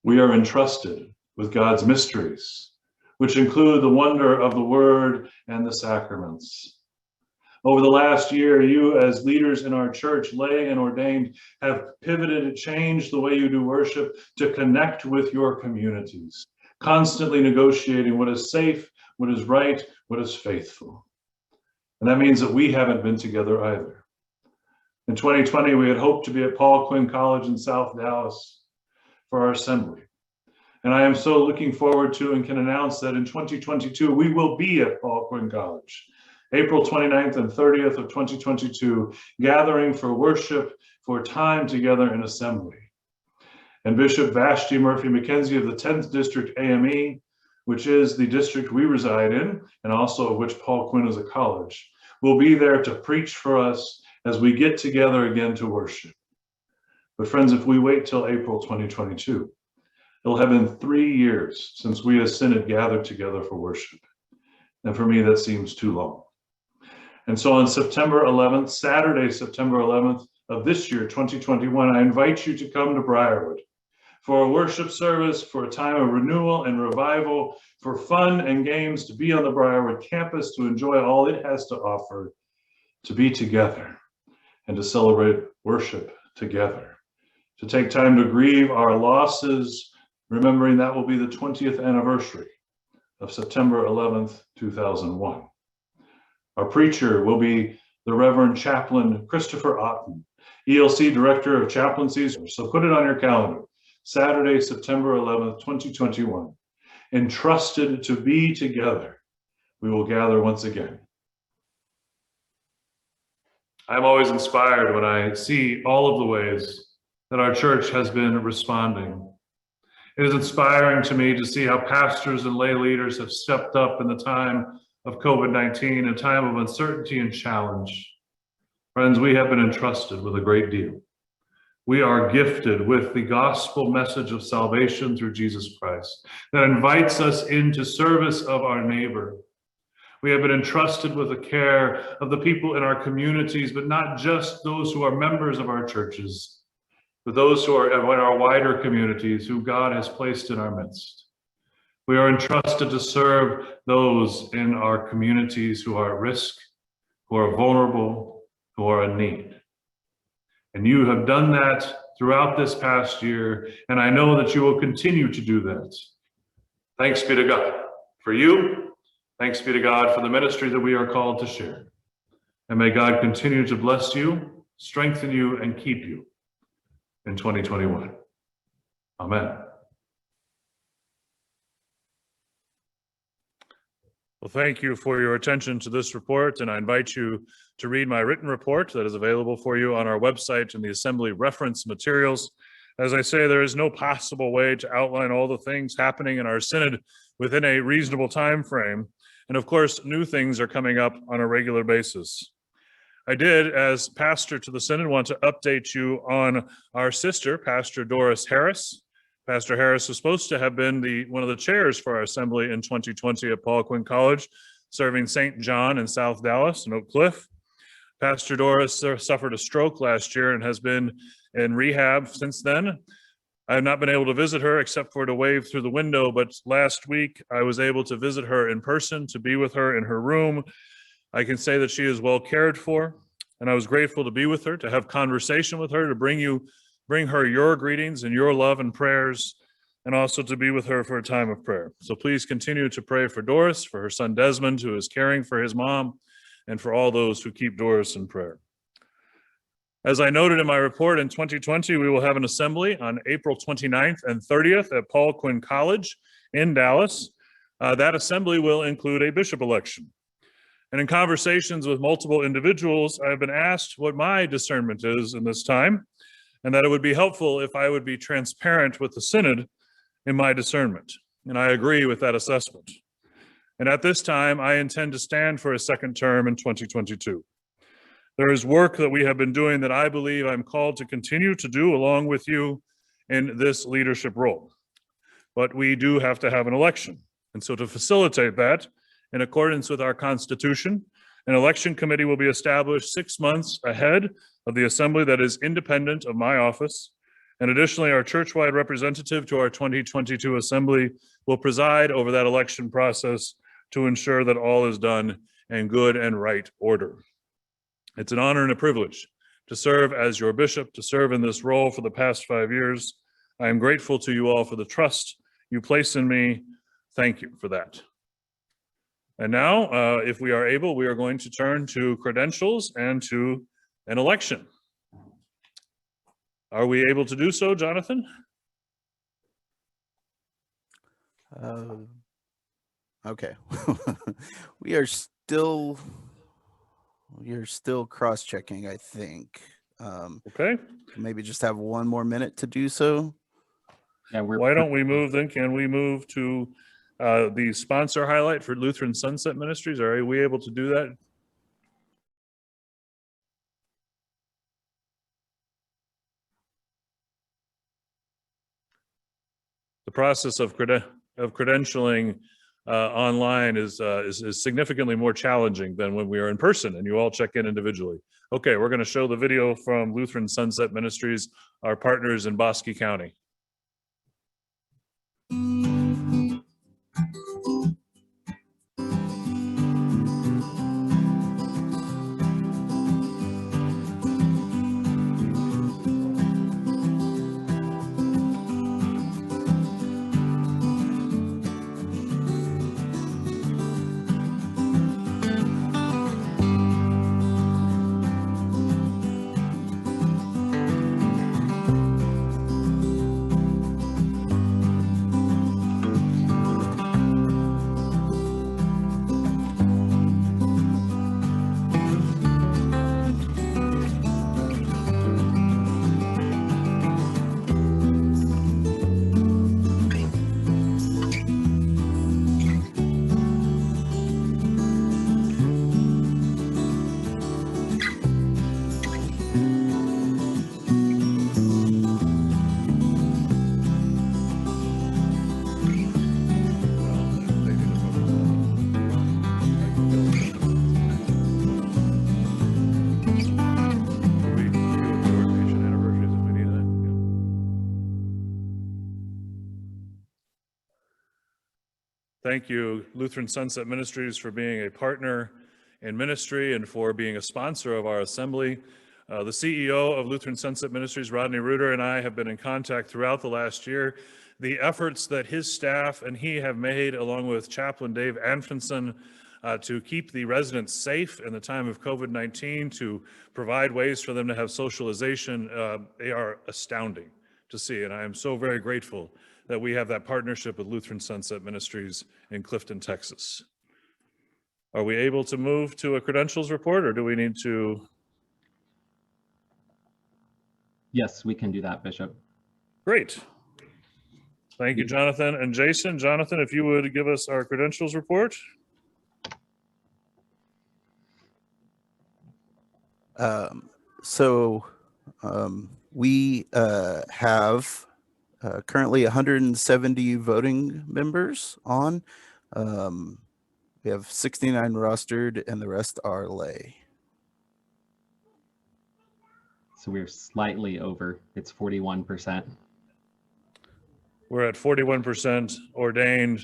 S1: We are entrusted with God's mysteries, which include the wonder of the Word and the sacraments. Over the last year, you as leaders in our church, lay and ordained, have pivoted and changed the way you do worship to connect with your communities, constantly negotiating what is safe, what is right, what is faithful. And that means that we haven't been together either. In 2020, we had hoped to be at Paul Quinn College in South Dallas for our assembly. And I am so looking forward to and can announce that in 2022, we will be at Paul Quinn College, April 29th and 30th of 2022, gathering for worship, for time together in assembly. And Bishop Vashti Murphy McKenzie of the 10th District AME, which is the district we reside in, and also of which Paul Quinn is a college, will be there to preach for us as we get together again to worship. But friends, if we wait till April 2022, it'll have been 3 years since we as Synod gathered together for worship. And for me, that seems too long. And so on September 11th, Saturday, September 11th of this year, 2021, I invite you to come to Briarwood for a worship service, for a time of renewal and revival, for fun and games, to be on the Briarwood campus, to enjoy all it has to offer, to be together and to celebrate worship together, to take time to grieve our losses, remembering that will be the 20th anniversary of September 11th, 2001. Our preacher will be the Reverend Chaplain Christopher Otten, ELC Director of Chaplaincies. So put it on your calendar, Saturday, September 11th, 2021. Entrusted to be together, we will gather once again. I'm always inspired when I see all of the ways that our church has been responding. It is inspiring to me to see how pastors and lay leaders have stepped up in the time of COVID-19, a time of uncertainty and challenge. Friends, we have been entrusted with a great deal. We are gifted with the gospel message of salvation through Jesus Christ that invites us into service of our neighbor. We have been entrusted with the care of the people in our communities, but not just those who are members of our churches, but those who are in our wider communities who God has placed in our midst. We are entrusted to serve those in our communities who are at risk, who are vulnerable, who are in need. And you have done that throughout this past year, and I know that you will continue to do that. Thanks be to God for you. Thanks be to God for the ministry that we are called to share. And may God continue to bless you, strengthen you, and keep you in 2021. Amen. Well, thank you for your attention to this report, and I invite you to read my written report that is available for you on our website in the Assembly reference materials. As I say, there is no possible way to outline all the things happening in our synod within a reasonable time frame. And of course, new things are coming up on a regular basis. I did, as pastor to the synod, want to update you on our sister, Pastor Doris Harris. Pastor Harris was supposed to have been one of the chairs for our assembly in 2020 at Paul Quinn College, serving St. John in South Dallas and Oak Cliff. Pastor Doris suffered a stroke last year and has been in rehab since then. I have not been able to visit her except for to wave through the window, but last week I was able to visit her in person, to be with her in her room. I can say that she is well cared for, and I was grateful to be with her, to have conversation with her, to bring her your greetings and your love and prayers, and also to be with her for a time of prayer. So please continue to pray for Doris, for her son Desmond, who is caring for his mom, and for all those who keep Doris in prayer. As I noted in my report, in 2020, we will have an assembly on April 29th and 30th at Paul Quinn College in Dallas. That assembly will include a bishop election. And in conversations with multiple individuals, I have been asked what my discernment is in this time, and that it would be helpful if I would be transparent with the synod in my discernment. And I agree with that assessment. And at this time, I intend to stand for a second term in 2022. There is work that we have been doing that I believe I'm called to continue to do along with you in this leadership role. But we do have to have an election. And so to facilitate that, in accordance with our Constitution, an election committee will be established 6 months ahead of the assembly that is independent of my office. And additionally, our church-wide representative to our 2022 assembly will preside over that election process to ensure that all is done in good and right order. It's an honor and a privilege to serve as your bishop, to serve in this role for the past 5 years. I am grateful to you all for the trust you place in me. Thank you for that. And now, if we are able, we are going to turn to credentials and to an election. Are we able to do so, Jonathan?
S9: Okay. we are still cross-checking, I think.
S1: Okay.
S9: Maybe just have 1 more minute to do so.
S3: Yeah,
S1: Why don't we move then? Can we move to the sponsor highlight for Lutheran Sunset Ministries? Are we able to do that? The process of credentialing online is significantly more challenging than when we are in person and you all check in individually. Okay, we're going to show the video from Lutheran Sunset Ministries, our partners in Bosque County. Thank you, Lutheran Sunset Ministries, for being a partner in ministry and for being a sponsor of our assembly. The CEO of Lutheran Sunset Ministries, Rodney Reuter, and I have been in contact throughout the last year. The efforts that his staff and he have made, along with Chaplain Dave Anfinson, to keep the residents safe in the time of COVID-19, to provide ways for them to have socialization, they are astounding to see. And I am so very grateful that we have that partnership with Lutheran Sunset Ministries in Clifton, Texas. Are we able to move to a credentials report, or do we need to?
S3: Yes, we can do that, Bishop.
S1: Great. Thank you, Jonathan and Jason. Jonathan, if you would give us our credentials report.
S9: We have currently 170 voting members on. We have 69 rostered and the rest are lay.
S3: So we're slightly over. It's 41%.
S1: We're at 41% ordained,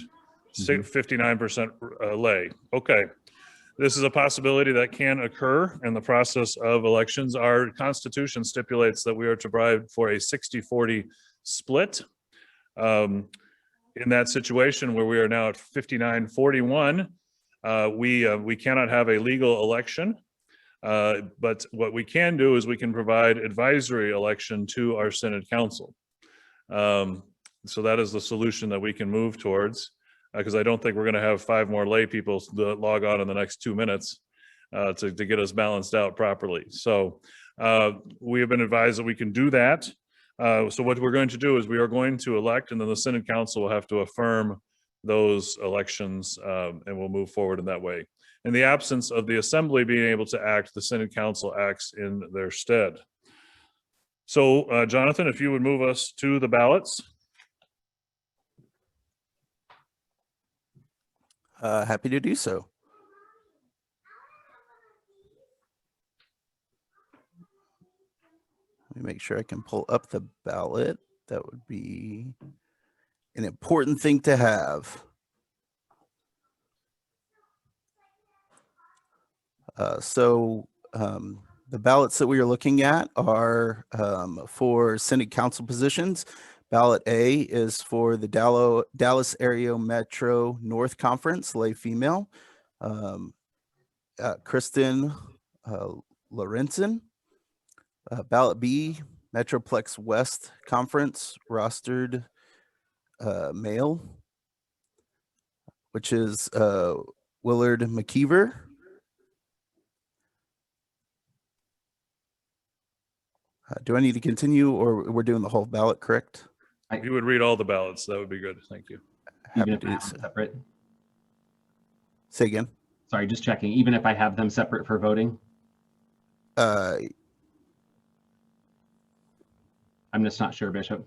S1: 59% lay. Okay. This is a possibility that can occur in the process of elections. Our Constitution stipulates that we are to provide for a 60-40 split. In that situation where we are now at 59-41, we cannot have a legal election. But what we can do is we can provide advisory election to our Synod Council. So that is the solution that we can move towards, because I don't think we're going to have 5 more lay people log on in the next 2 minutes to get us balanced out properly. So we have been advised that we can do that. So what we're going to do is we are going to elect, and then the Synod Council will have to affirm those elections, and we'll move forward in that way. In the absence of the Assembly being able to act, the Synod Council acts in their stead. So Jonathan, if you would move us to the ballots.
S9: Happy to do so. Let me make sure I can pull up the ballot. That would be an important thing to have. The ballots that we are looking at are for Synod Council positions. Ballot A is for the Dallas Area Metro North Conference, lay female, Kristen Lorenzen. Ballot B, Metroplex West Conference, rostered male, which is Willard McKeever. Do I need to continue, or we're doing the whole ballot, correct?
S1: If you would read all the ballots, that would be good. Thank you.
S3: Even
S9: Happy
S3: if
S9: to
S3: I
S9: do
S3: have
S9: so.
S3: them separate.
S9: Say again.
S3: Sorry, just checking. Even if I have them separate for voting, I'm just not sure, Bishop.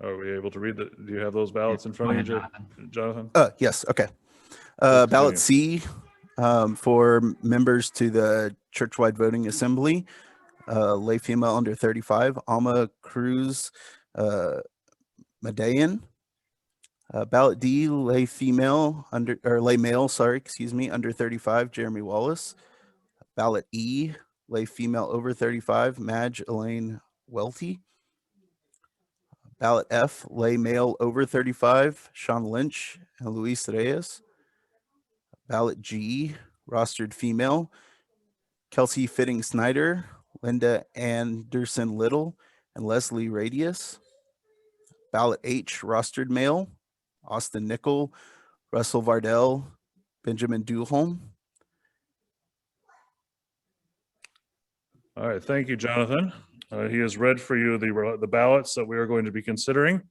S1: Are we able to read do you have those ballots in front of you, Jonathan?
S9: Yes, okay.
S1: Please
S9: Ballot
S1: continue.
S9: C for members to the Churchwide Voting Assembly, lay female under 35, Alma Cruz Medayan. Ballot D, lay female lay male, under 35, Jeremy Wallace. Ballot E, lay female over 35, Madge Elaine Welty. Ballot F, lay male over 35, Sean Lynch and Luis Reyes. Ballot G, rostered female, Kelsey Fitting Snyder, Linda Anderson Little, and Leslie Radius. Ballot H, rostered male, Austin Nickel, Russell Vardell, Benjamin Duholm.
S1: All right, thank you, Jonathan. He has read for you the ballots that we are going to be considering.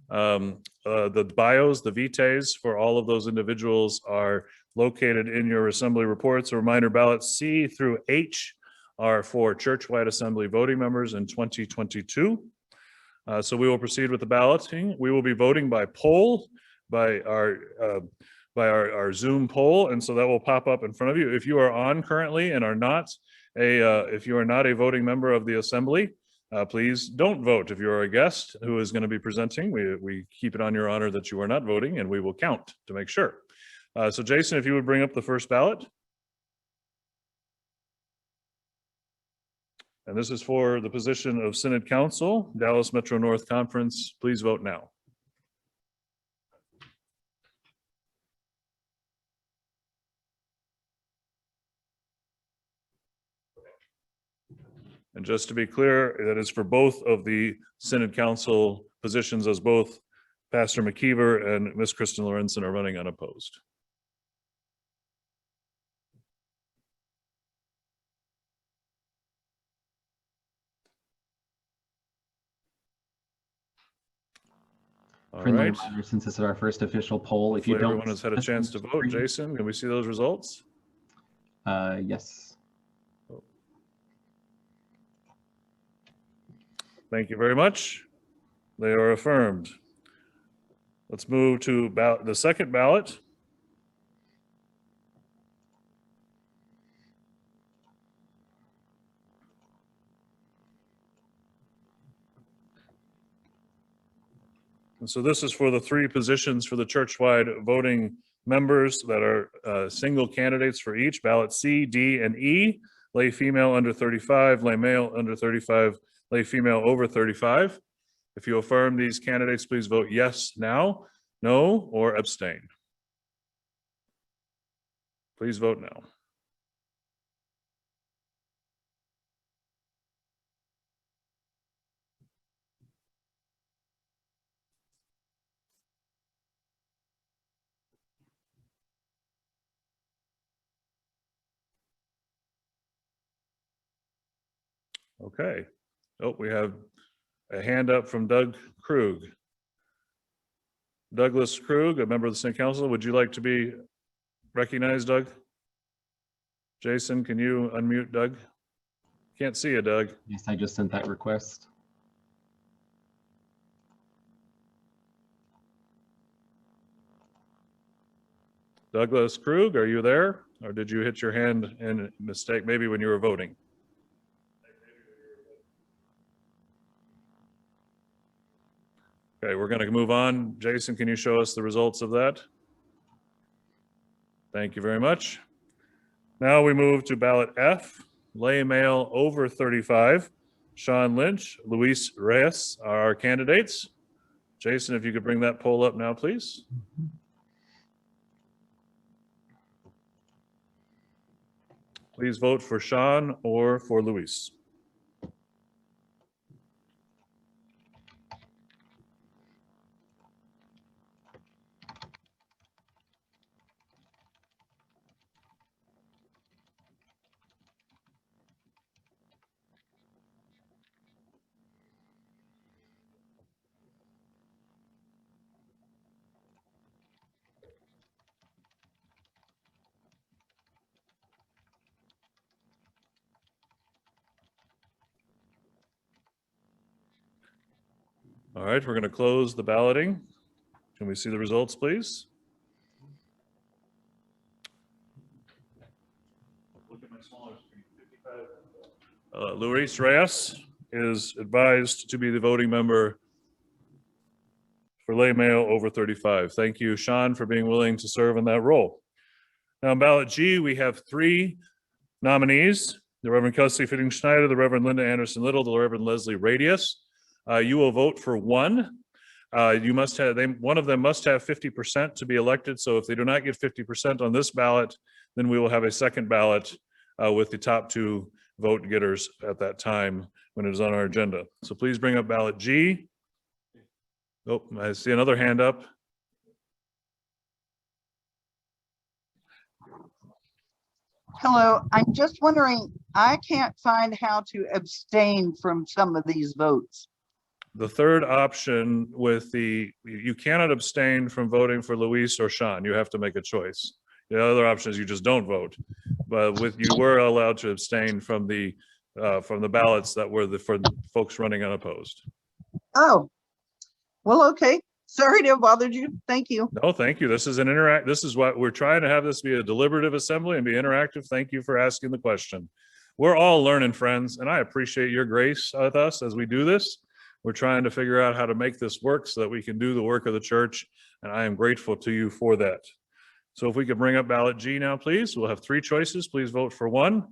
S1: The bios, the vitaes for all of those individuals are located in your assembly reports. A reminder, ballots C through H are for churchwide assembly voting members in 2022. So we will proceed with the balloting. We will be voting by poll, by our Zoom poll, and so that will pop up in front of you. If you are on currently and are not if you are not a voting member of the assembly, Please don't vote if you're a guest who is going to be presenting. We keep it on your honor that you are not voting, and we will count to make sure. So Jason, if you would bring up the first ballot. And this is for the position of Synod Council, Dallas Metro North Conference. Please vote now. And just to be clear, that is for both of the Synod Council positions, as both Pastor McKeever and Miss Kristen Lorenzen are running unopposed. All
S3: Friendly
S1: right.
S3: reminder, since this is our first official poll, if you
S1: Hopefully
S3: don't.
S1: everyone has had a chance to vote. Jason, can we see those results?
S3: Yes.
S1: Thank you very much. They are affirmed. Let's move to the second ballot. And so this is for the 3 positions for the church-wide voting members that are single candidates for each. Ballot C, D, and E, lay female under 35, lay male under 35, lay female over 35. If you affirm these candidates, please vote yes now, no, or abstain. Please vote now. Okay. Oh, we have a hand up from Doug Krug. Douglas Krug, a member of the Synod Council. Would you like to be recognized, Doug? Jason, can you unmute Doug? Can't see you, Doug.
S3: Yes, I just sent that request.
S1: Douglas Krug, are you there? Or did you hit your hand in mistake, maybe when you were voting? Okay, we're going to move on. Jason, can you show us the results of that? Thank you very much. Now we move to ballot F, lay male over 35. Sean Lynch, Luis Reyes are our candidates. Jason, if you could bring that poll up now, please. Please vote for Sean or for Luis. All right, we're going to close the balloting. Can we see the results, please? Look at my smaller screen. 55. Luis Reyes is advised to be the voting member for lay male over 35. Thank you, Sean, for being willing to serve in that role. Now, on ballot G, we have 3 nominees: the Reverend Kelsey Fitting Schneider, the Reverend Linda Anderson Little, the Reverend Leslie Radius. You will vote for one. You must have one of them must have 50% to be elected. So if they do not get 50% on this ballot, then we will have a second ballot with the top 2 vote getters at that time when it is on our agenda. So please bring up ballot G. Oh, I see another hand up.
S10: Hello, I'm just wondering, I can't find how to abstain from some of these votes.
S1: The third option with you cannot abstain from voting for Luis or Sean. You have to make a choice. The other option is you just don't vote. But you were allowed to abstain from the ballots that were for folks running unopposed.
S10: Oh, well, okay. Sorry to have bothered you. Thank you.
S1: No, thank you. This is this is what we're trying to have this be a deliberative assembly and be interactive. Thank you for asking the question. we're all learning, friends, and I appreciate your grace with us as we do this. We're trying to figure out how to make this work so that we can do the work of the church, and I am grateful to you for that. So if we could bring up ballot G now, please. We'll have 3 choices. Please vote for 1.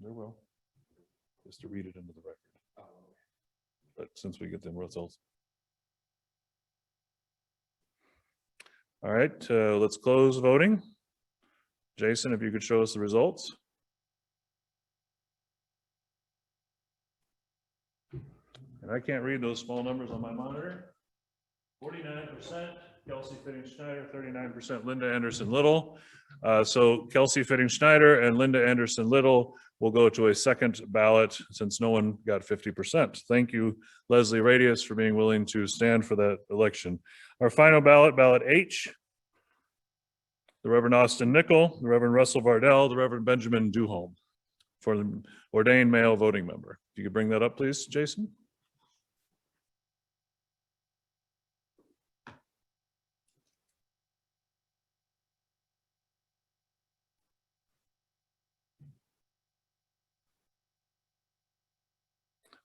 S1: There will. Just to read it into the record. But since we get the results. All right, let's close voting. Jason, if you could show us the results. And I can't read those small numbers on my monitor. 49% Kelsey Fitting-Schneider, 39% Linda Anderson-Little. So Kelsey Fitting-Schneider and Linda Anderson-Little will go to a second ballot since no one got 50%. Thank you, Leslie Radius, for being willing to stand for that election. Our final ballot, ballot H, the Reverend Austin Nickel, the Reverend Russell Vardell, the Reverend Benjamin Duholm for the ordained male voting member. If you could bring that up, please, Jason.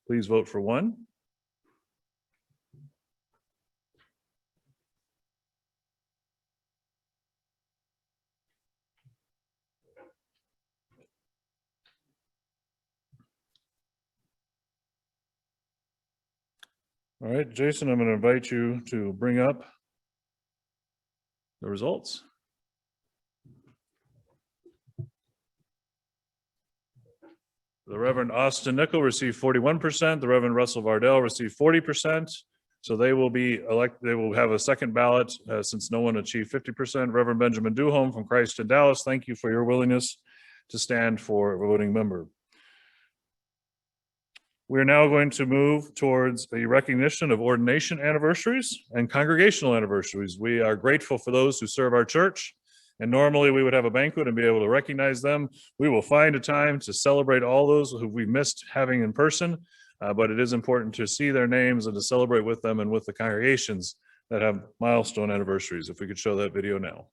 S1: Please vote for 1. All right, Jason, I'm going to invite you to bring up the results. The Reverend Austin Nickel received 41%. The Reverend Russell Vardell received 40%. So they will be elected. They will have a second ballot since no one achieved 50%. Reverend Benjamin Duholm from Christ in Dallas, thank you for your willingness to stand for a voting member. We are now going to move towards a recognition of ordination anniversaries and congregational anniversaries. We are grateful for those who serve our church. And normally we would have a banquet and be able to recognize them. We will find a time to celebrate all those who we missed having in person, but it is important to see their names and to celebrate with them and with the congregations that have milestone anniversaries. If we could show that video now.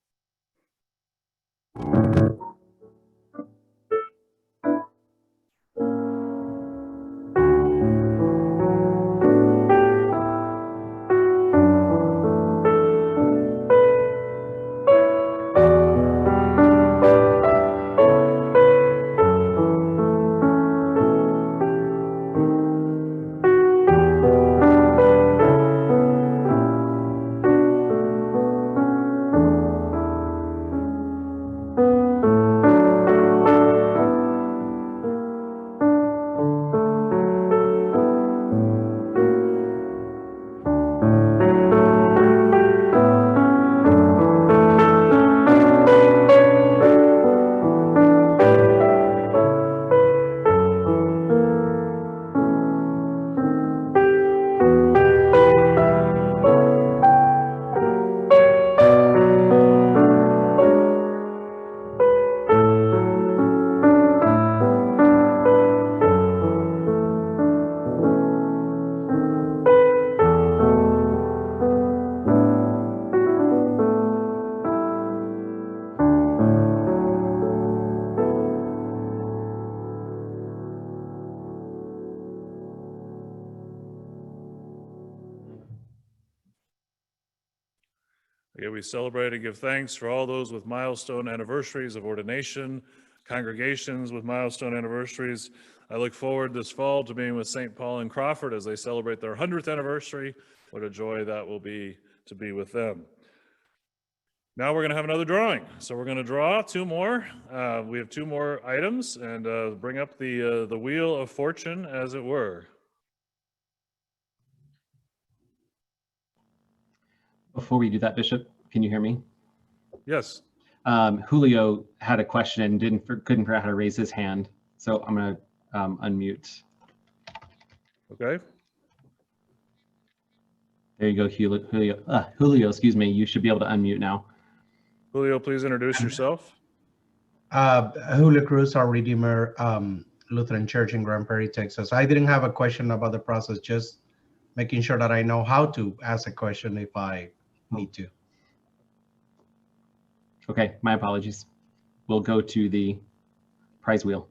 S1: Again, we celebrate and give thanks for all those with milestone anniversaries of ordination, congregations with milestone anniversaries. I look forward this fall to being with St. Paul and Crawford as they celebrate their 100th anniversary. What a joy that will be to be with them. Now we're going to have another drawing. So we're going to draw 2 more. We have 2 more items and bring up the wheel of fortune, as it were.
S3: Before we do that, Bishop, can you hear me?
S1: Yes.
S3: Julio had a question and couldn't figure out how to raise his hand. So I'm going to unmute.
S1: Okay.
S3: There you go, Julio, excuse me. You should be able to unmute now.
S1: Julio, please introduce yourself.
S11: Julio Cruz, our Redeemer. Lutheran Church in Grand Prairie, Texas. I didn't have a question about the process, just making sure that I know how to ask a question if I need to.
S3: Okay, my apologies. We'll go to the prize wheel.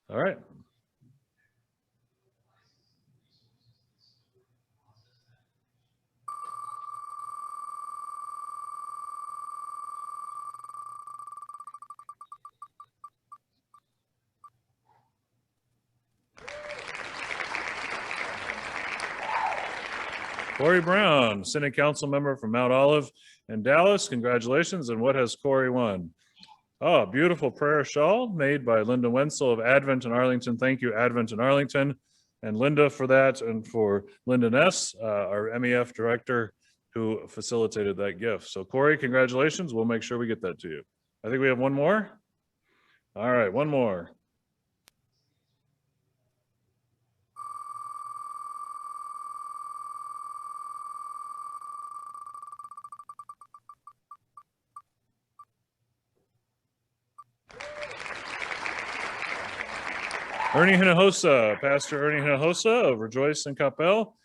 S1: All right. Corey Brown, Senate Council member from Mount Olive and Dallas. Congratulations. And what has Corey won? Oh, beautiful prayer shawl made by Linda Wenzel of Advent in Arlington. Thank you, Advent in Arlington, and Linda for that, and for Linda Ness, our MEF director, who facilitated that gift. So Corey, congratulations. We'll make sure we get that to you. I think we have one more. All right, one more. Ernie Hinojosa, Pastor Ernie Hinojosa of Rejoice in Capel.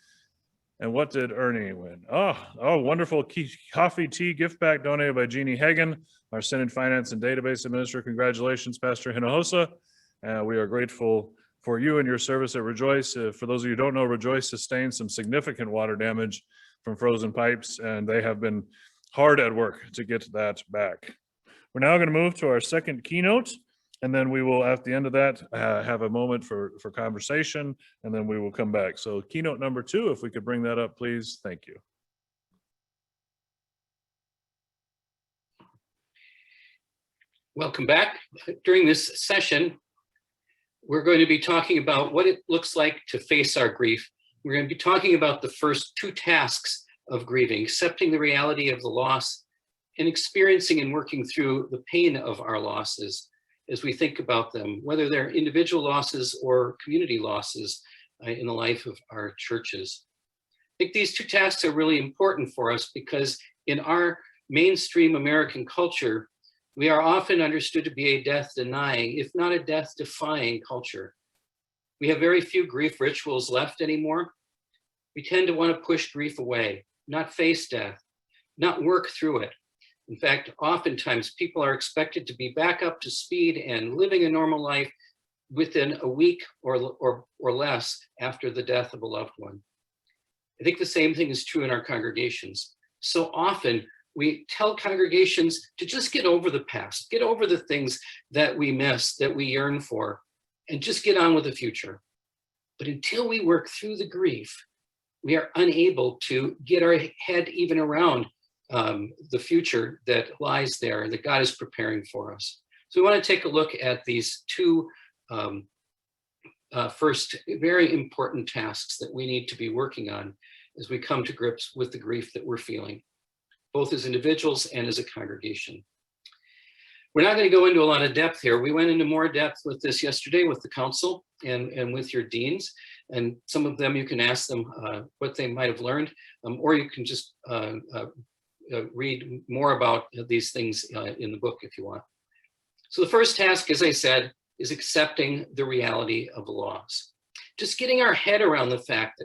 S1: And what did Ernie win? Oh, wonderful coffee tea gift bag donated by Jeannie Hagan, our Synod Finance and Database Administrator. Congratulations, Pastor Hinojosa. We are grateful for you and your service at Rejoice. For those of you who don't know, Rejoice sustained some significant water damage from frozen pipes, and they have been hard at work to get that back. We're now going to move to our second keynote. And then we will, at the end of that, have a moment for conversation, and then we will come back. So keynote number 2, if we could bring that up, please. Thank you.
S6: Welcome back. During this session, we're going to be talking about what it looks like to face our grief. We're going to be talking about the first 2 tasks of grieving: accepting the reality of the loss and experiencing and working through the pain of our losses as we think about them, whether they're individual losses or community losses in the life of our churches. I think these 2 tasks are really important for us because in our mainstream American culture, we are often understood to be a death-denying, if not a death-defying culture. We have very few grief rituals left anymore. We tend to want to push grief away, not face death, not work through it. In fact, oftentimes people are expected to be back up to speed and living a normal life within a week or less after the death of a loved one. I think the same thing is true in our congregations. So often we tell congregations to just get over the past, get over the things that we miss, that we yearn for, and just get on with the future. But until we work through the grief, we are unable to get our head even around the future that lies there, that God is preparing for us. So we want to take a look at these 2 first very important tasks that we need to be working on as we come to grips with the grief that we're feeling, both as individuals and as a congregation. We're not going to go into a lot of depth here. We went into more depth with this yesterday with the council and with your deans, and some of them you can ask them what they might have learned, or you can just read more about these things in the book if you want. So the first task, as I said, is accepting the reality of the loss. Just getting our head around the fact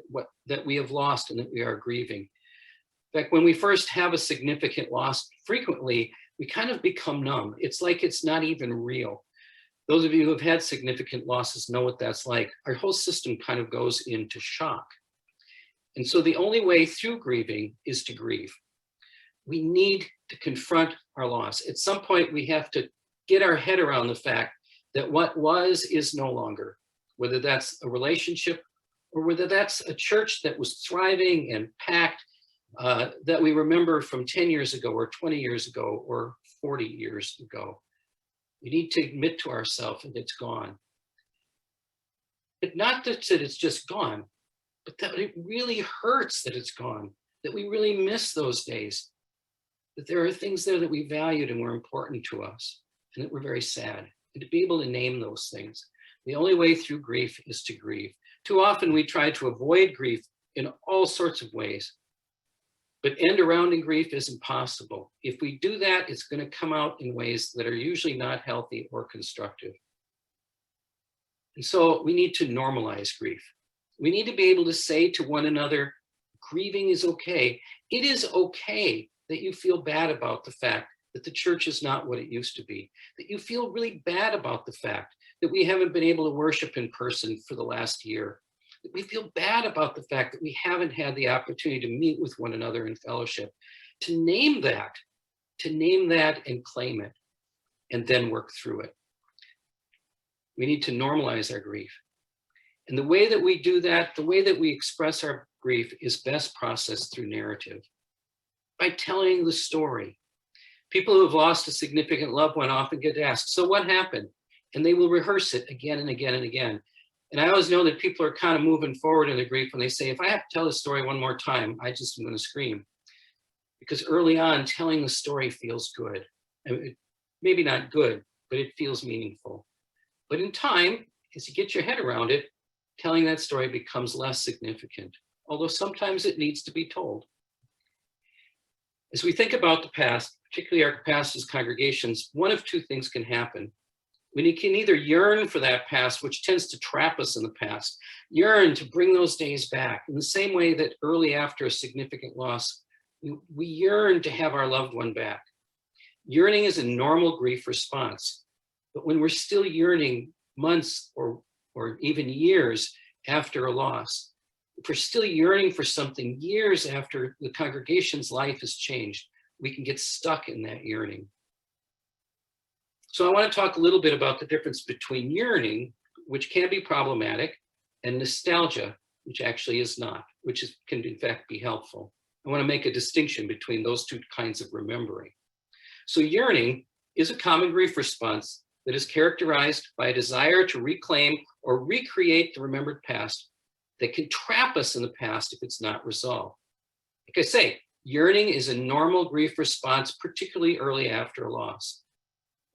S6: that we have lost and that we are grieving. In fact, when we first have a significant loss, frequently we kind of become numb. It's like it's not even real. Those of you who have had significant losses know what that's like. Our whole system kind of goes into shock. And so the only way through grieving is to grieve. We need to confront our loss. At some point, we have to get our head around the fact that what was is no longer, whether that's a relationship or whether that's a church that was thriving and packed that we remember from 10 years ago or 20 years ago or 40 years ago. We need to admit to ourselves that it's gone. But not that it's just gone, but that it really hurts that it's gone, that we really miss those days, that there are things there that we valued and were important to us, and that we're very sad. And to be able to name those things. The only way through grief is to grieve. Too often we try to avoid grief in all sorts of ways, but end around in grief is impossible. If we do that, it's going to come out in ways that are usually not healthy or constructive. And so we need to normalize grief. We need to be able to say to one another, grieving is okay. It is okay that you feel bad about the fact that the church is not what it used to be, that you feel really bad about the fact that we haven't been able to worship in person for the last year, that we feel bad about the fact that we haven't had the opportunity to meet with one another in fellowship. To name that and claim it, and then work through it. We need to normalize our grief. And the way that we do that, the way that we express our grief is best processed through narrative, by telling the story. People who have lost a significant loved one often get asked, so what happened? And they will rehearse it again and again and again. And I always know that people are kind of moving forward in their grief when they say, if I have to tell this story one more time, I just am going to scream. Because early on, telling the story feels good. I mean, maybe not good, but it feels meaningful. But in time, as you get your head around it, telling that story becomes less significant, although sometimes it needs to be told. As we think about the past, particularly our past as congregations, one of two things can happen. We can either yearn for that past, which tends to trap us in the past, yearn to bring those days back in the same way that early after a significant loss, we yearn to have our loved one back. Yearning is a normal grief response, but when we're still yearning months or even years after a loss, if we're still yearning for something years after the congregation's life has changed, we can get stuck in that yearning. So I want to talk a little bit about the difference between yearning, which can be problematic, and nostalgia, which actually is not, can in fact be helpful. I want to make a distinction between those two kinds of remembering. So yearning is a common grief response that is characterized by a desire to reclaim or recreate the remembered past that can trap us in the past if it's not resolved. Like I say, yearning is a normal grief response, particularly early after a loss.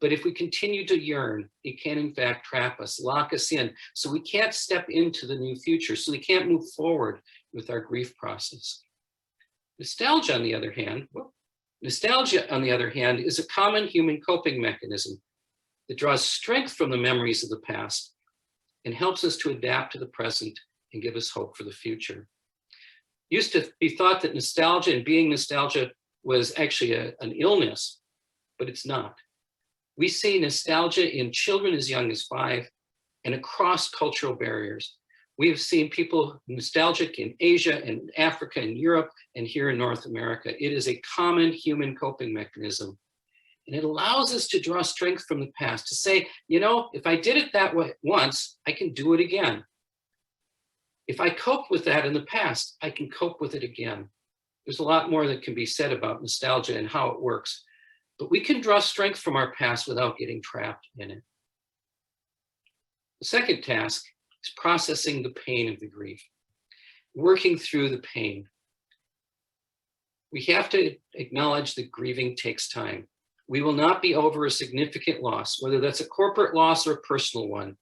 S6: But if we continue to yearn, it can in fact trap us, lock us in, so we can't step into the new future, so we can't move forward with our grief process. Nostalgia, on the other hand, is a common human coping mechanism that draws strength from the memories of the past and helps us to adapt to the present and give us hope for the future. It used to be thought that nostalgia and being nostalgia was actually an illness, but it's not. We see nostalgia in children as young as 5 and across cultural barriers. We have seen people nostalgic in Asia and Africa and Europe and here in North America. It is a common human coping mechanism. And it allows us to draw strength from the past, to say, you know, if I did it that way once, I can do it again. If I cope with that in the past, I can cope with it again. There's a lot more that can be said about nostalgia and how it works, but we can draw strength from our past without getting trapped in it. The second task is processing the pain of the grief, working through the pain. We have to acknowledge that grieving takes time. We will not be over a significant loss, whether that's a corporate loss or a personal one,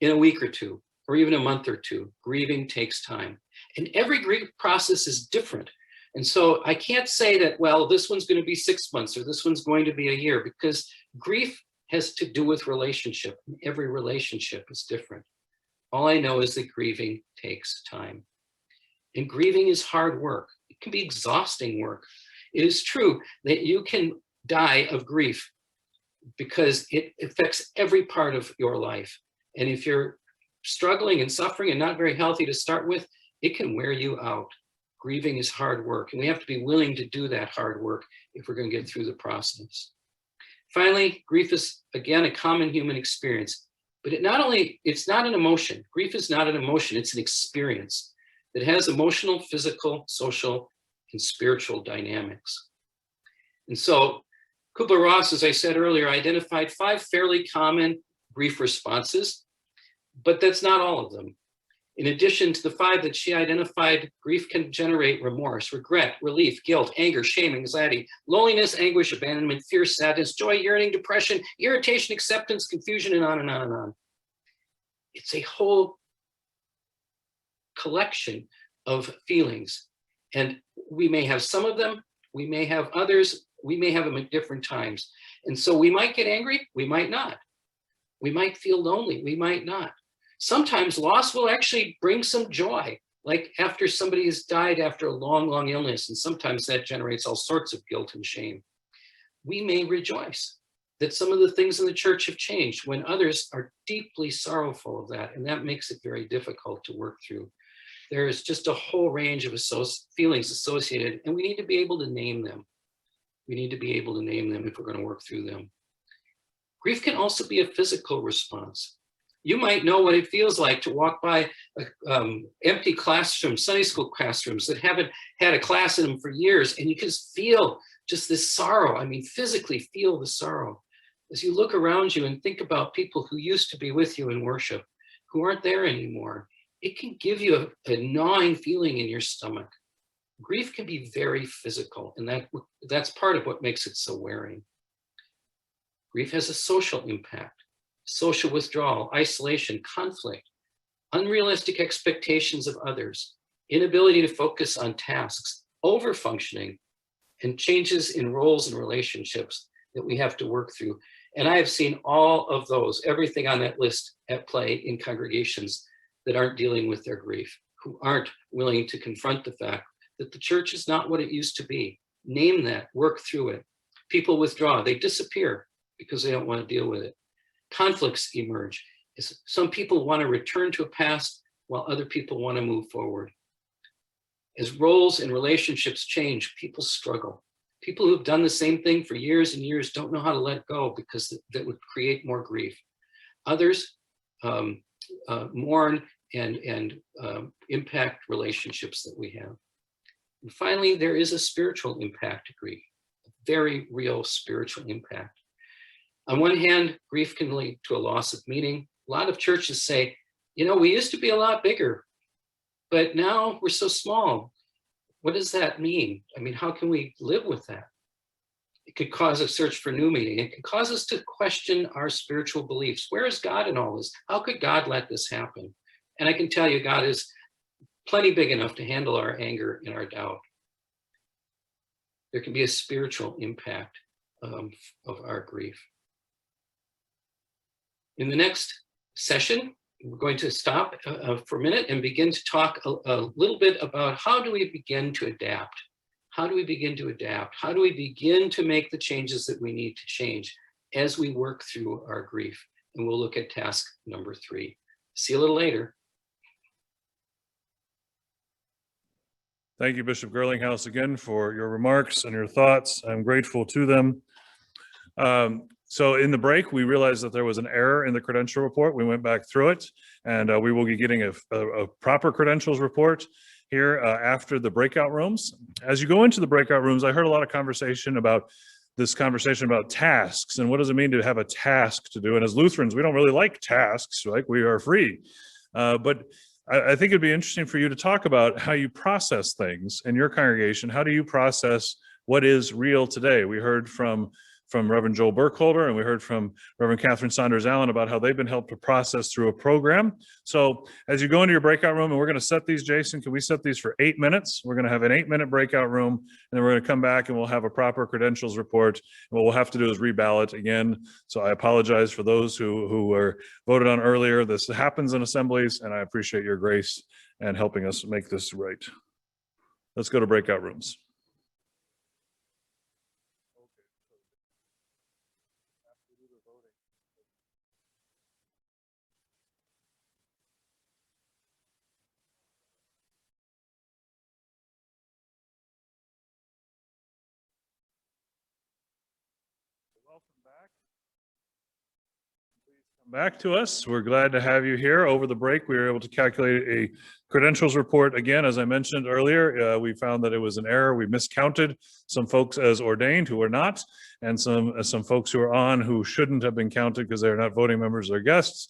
S6: in a week or two, or even a month or two. Grieving takes time. And every grief process is different. And so I can't say that, well, this one's going to be 6 months or this one's going to be a year, because grief has to do with relationship. And every relationship is different. All I know is that grieving takes time. And grieving is hard work. It can be exhausting work. It is true that you can die of grief because it affects every part of your life. And if you're struggling and suffering and not very healthy to start with, it can wear you out. Grieving is hard work, and we have to be willing to do that hard work if we're going to get through the process. Finally, grief is, again, a common human experience, but it's not an emotion. Grief is not an emotion, it's an experience that has emotional, physical, social, and spiritual dynamics. And so Kubler-Ross, as I said earlier, identified 5 fairly common grief responses, but that's not all of them. In addition to the 5 that she identified, grief can generate remorse, regret, relief, guilt, anger, shame, anxiety, loneliness, anguish, abandonment, fear, sadness, joy, yearning, depression, irritation, acceptance, confusion, and on and on and on. It's a whole collection of feelings. And we may have some of them, we may have others, we may have them at different times. And so we might get angry, we might not. We might feel lonely, we might not. Sometimes loss will actually bring some joy, like after somebody has died after a long, long illness, and sometimes that generates all sorts of guilt and shame. We may rejoice that some of the things in the church have changed when others are deeply sorrowful of that, and that makes it very difficult to work through. There is just a whole range of feelings associated, and we need to be able to name them. We need to be able to name them if we're going to work through them. Grief can also be a physical response. You might know what it feels like to walk by empty classrooms, Sunday school classrooms that haven't had a class in them for years, and you can just feel just this sorrow. I mean, physically feel the sorrow. As you look around you and think about people who used to be with you in worship, who aren't there anymore, it can give you a gnawing feeling in your stomach. Grief can be very physical, and that's part of what makes it so wearing. Grief has a social impact, social withdrawal, isolation, conflict, unrealistic expectations of others, inability to focus on tasks, overfunctioning, and changes in roles and relationships that we have to work through. And I have seen all of those, everything on that list at play in congregations that aren't dealing with their grief, who aren't willing to confront the fact that the church is not what it used to be. Name that, work through it. People withdraw, they disappear because they don't want to deal with it. Conflicts emerge. Some people want to return to a past while other people want to move forward. As roles and relationships change, people struggle. People who've done the same thing for years and years don't know how to let go because that would create more grief. Others mourn and impact relationships that we have. And finally, there is a spiritual impact to grief, a very real spiritual impact. On one hand, grief can lead to a loss of meaning. A lot of churches say, you know, we used to be a lot bigger, but now we're so small. What does that mean? I mean, how can we live with that? It could cause a search for new meaning. It could cause us to question our spiritual beliefs. Where is God in all this? How could God let this happen? And I can tell you, God is plenty big enough to handle our anger and our doubt. There can be a spiritual impact of our grief. In the next session, we're going to stop for a minute and begin to talk a little bit about how do we begin to adapt? How do we begin to adapt? How do we begin to make the changes that we need to change as we work through our grief? And we'll look at task number 3. See you a little later.
S1: Thank you, Bishop Gerlinghouse, again for your remarks and your thoughts. I'm grateful to them. So in the break, we realized that there was an error in the credential report. We went back through it, and we will be getting a proper credentials report here after the breakout rooms. As you go into the breakout rooms, I heard a lot of conversation about tasks and what does it mean to have a task to do. And as Lutherans, we don't really like tasks, like we are free. But I think it'd be interesting for you to talk about how you process things in your congregation. How do you process what is real today? We heard from Reverend Joel Burkholder, and we heard from Reverend Catherine Saunders Allen about how they've been helped to process through a program. So as you go into your breakout room, and we're going to set these, Jason, can we set these for 8 minutes? We're going to have an 8-minute breakout room, and then we're going to come back and we'll have a proper credentials report. And what we'll have to do is reballot again. So I apologize for those who were voted on earlier. This happens in assemblies, and I appreciate your grace and helping us make this right. Let's go to breakout rooms. Back to us. We're glad to have you here. Over the break, we were able to calculate a credentials report. Again, as I mentioned earlier, we found that it was an error. We miscounted some folks as ordained who are not, and some folks who are on who shouldn't have been counted because they're not voting members or guests.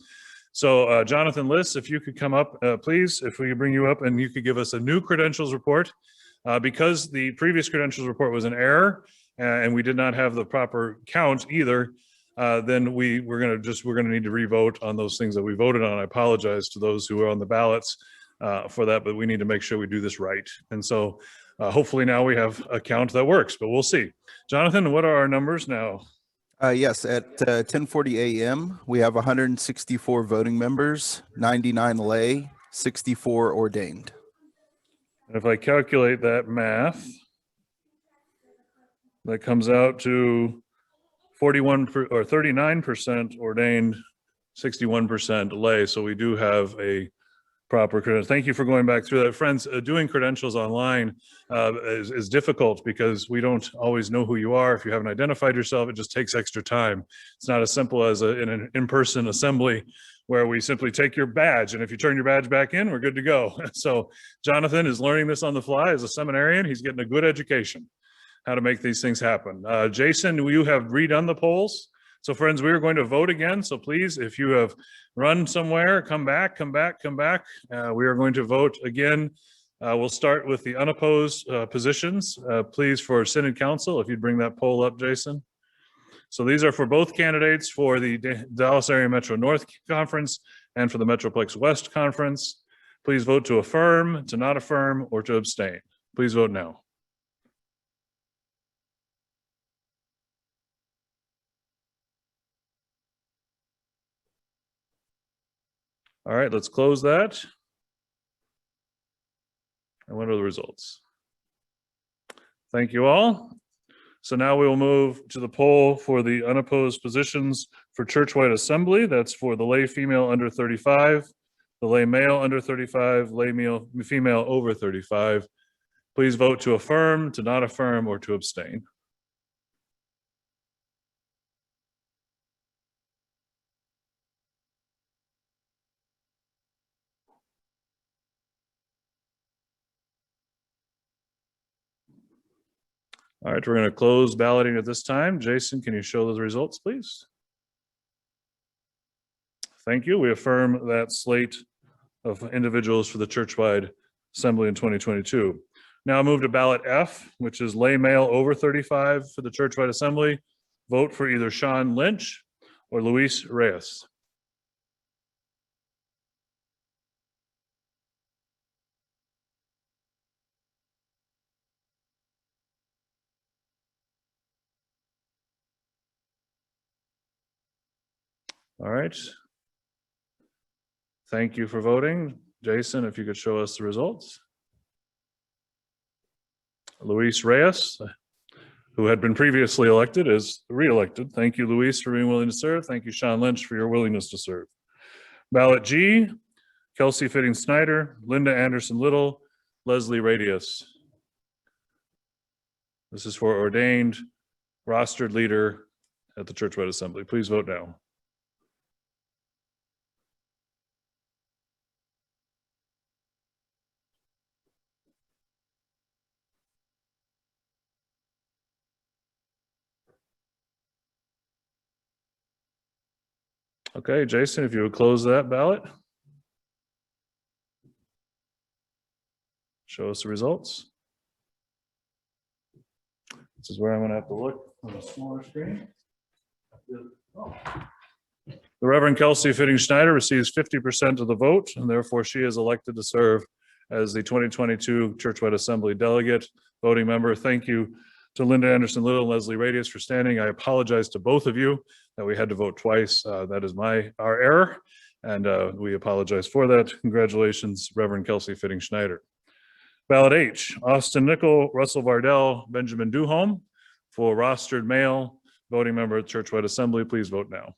S1: So Jonathan Liss, if you could come up, please, if we could bring you up and you could give us a new credentials report. Because the previous credentials report was an error and we did not have the proper count either, then we're going to need to revote on those things that we voted on. I apologize to those who are on the ballots for that, but we need to make sure we do this right. And so hopefully now we have a count that works, but we'll see. Jonathan, what are our numbers now?
S9: Yes, at 10:40 a.m., we have 164 voting members, 99 lay, 64 ordained.
S1: And if I calculate that math, that comes out to 39% ordained, 61% lay. So we do have a proper credential. Thank you for going back through that. Friends, doing credentials online is difficult because we don't always know who you are. If you haven't identified yourself, it just takes extra time. It's not as simple as an in-person assembly where we simply take your badge, and if you turn your badge back in, we're good to go. So Jonathan is learning this on the fly as a seminarian. He's getting a good education, how to make these things happen. Jason, you have redone the polls. So friends, we are going to vote again. So please, if you have run somewhere, come back. We are going to vote again. We'll start with the unopposed positions. Please, for Synod Council, if you'd bring that poll up, Jason. So these are for both candidates for the Dallas Area Metro North Conference and for the Metroplex West Conference. Please vote to affirm, to not affirm, or to abstain. Please vote now. All right, let's close that. And what are the results? Thank you all. So now we will move to the poll for the unopposed positions for churchwide assembly. That's for the lay female under 35, the lay male under 35, lay female over 35. Please vote to affirm, to not affirm, or to abstain. All right, we're going to close balloting at this time. Jason, can you show those results, please? Thank you. We affirm that slate of individuals for the churchwide assembly in 2022. Now move to ballot F, which is lay male over 35 for the churchwide assembly. Vote for either Sean Lynch or Luis Reyes. All right. Thank you for voting. Jason, if you could show us the results. Luis Reyes, who had been previously elected, is re-elected. Thank you, Luis, for being willing to serve. Thank you, Sean Lynch, for your willingness to serve. Ballot G, Kelsey Fitting Snyder, Linda Anderson Little, Leslie Radius. This is for ordained rostered leader at the churchwide assembly. Please vote now. Okay, Jason, if you would close that ballot. Show us the results. This is where I'm going to have to look on a smaller screen. The Reverend Kelsey Fitting Schneider receives 50% of the vote, and therefore she is elected to serve as the 2022 Churchwide Assembly delegate, voting member. Thank you to Linda Anderson Little and Leslie Radius for standing. I apologize to both of you that we had to vote twice. That is our error, and we apologize for that. Congratulations, Reverend Kelsey Fitting Schneider. Ballot H, Austin Nickel, Russell Vardell, Benjamin Duholm for rostered male, voting member at Churchwide Assembly. Please vote now.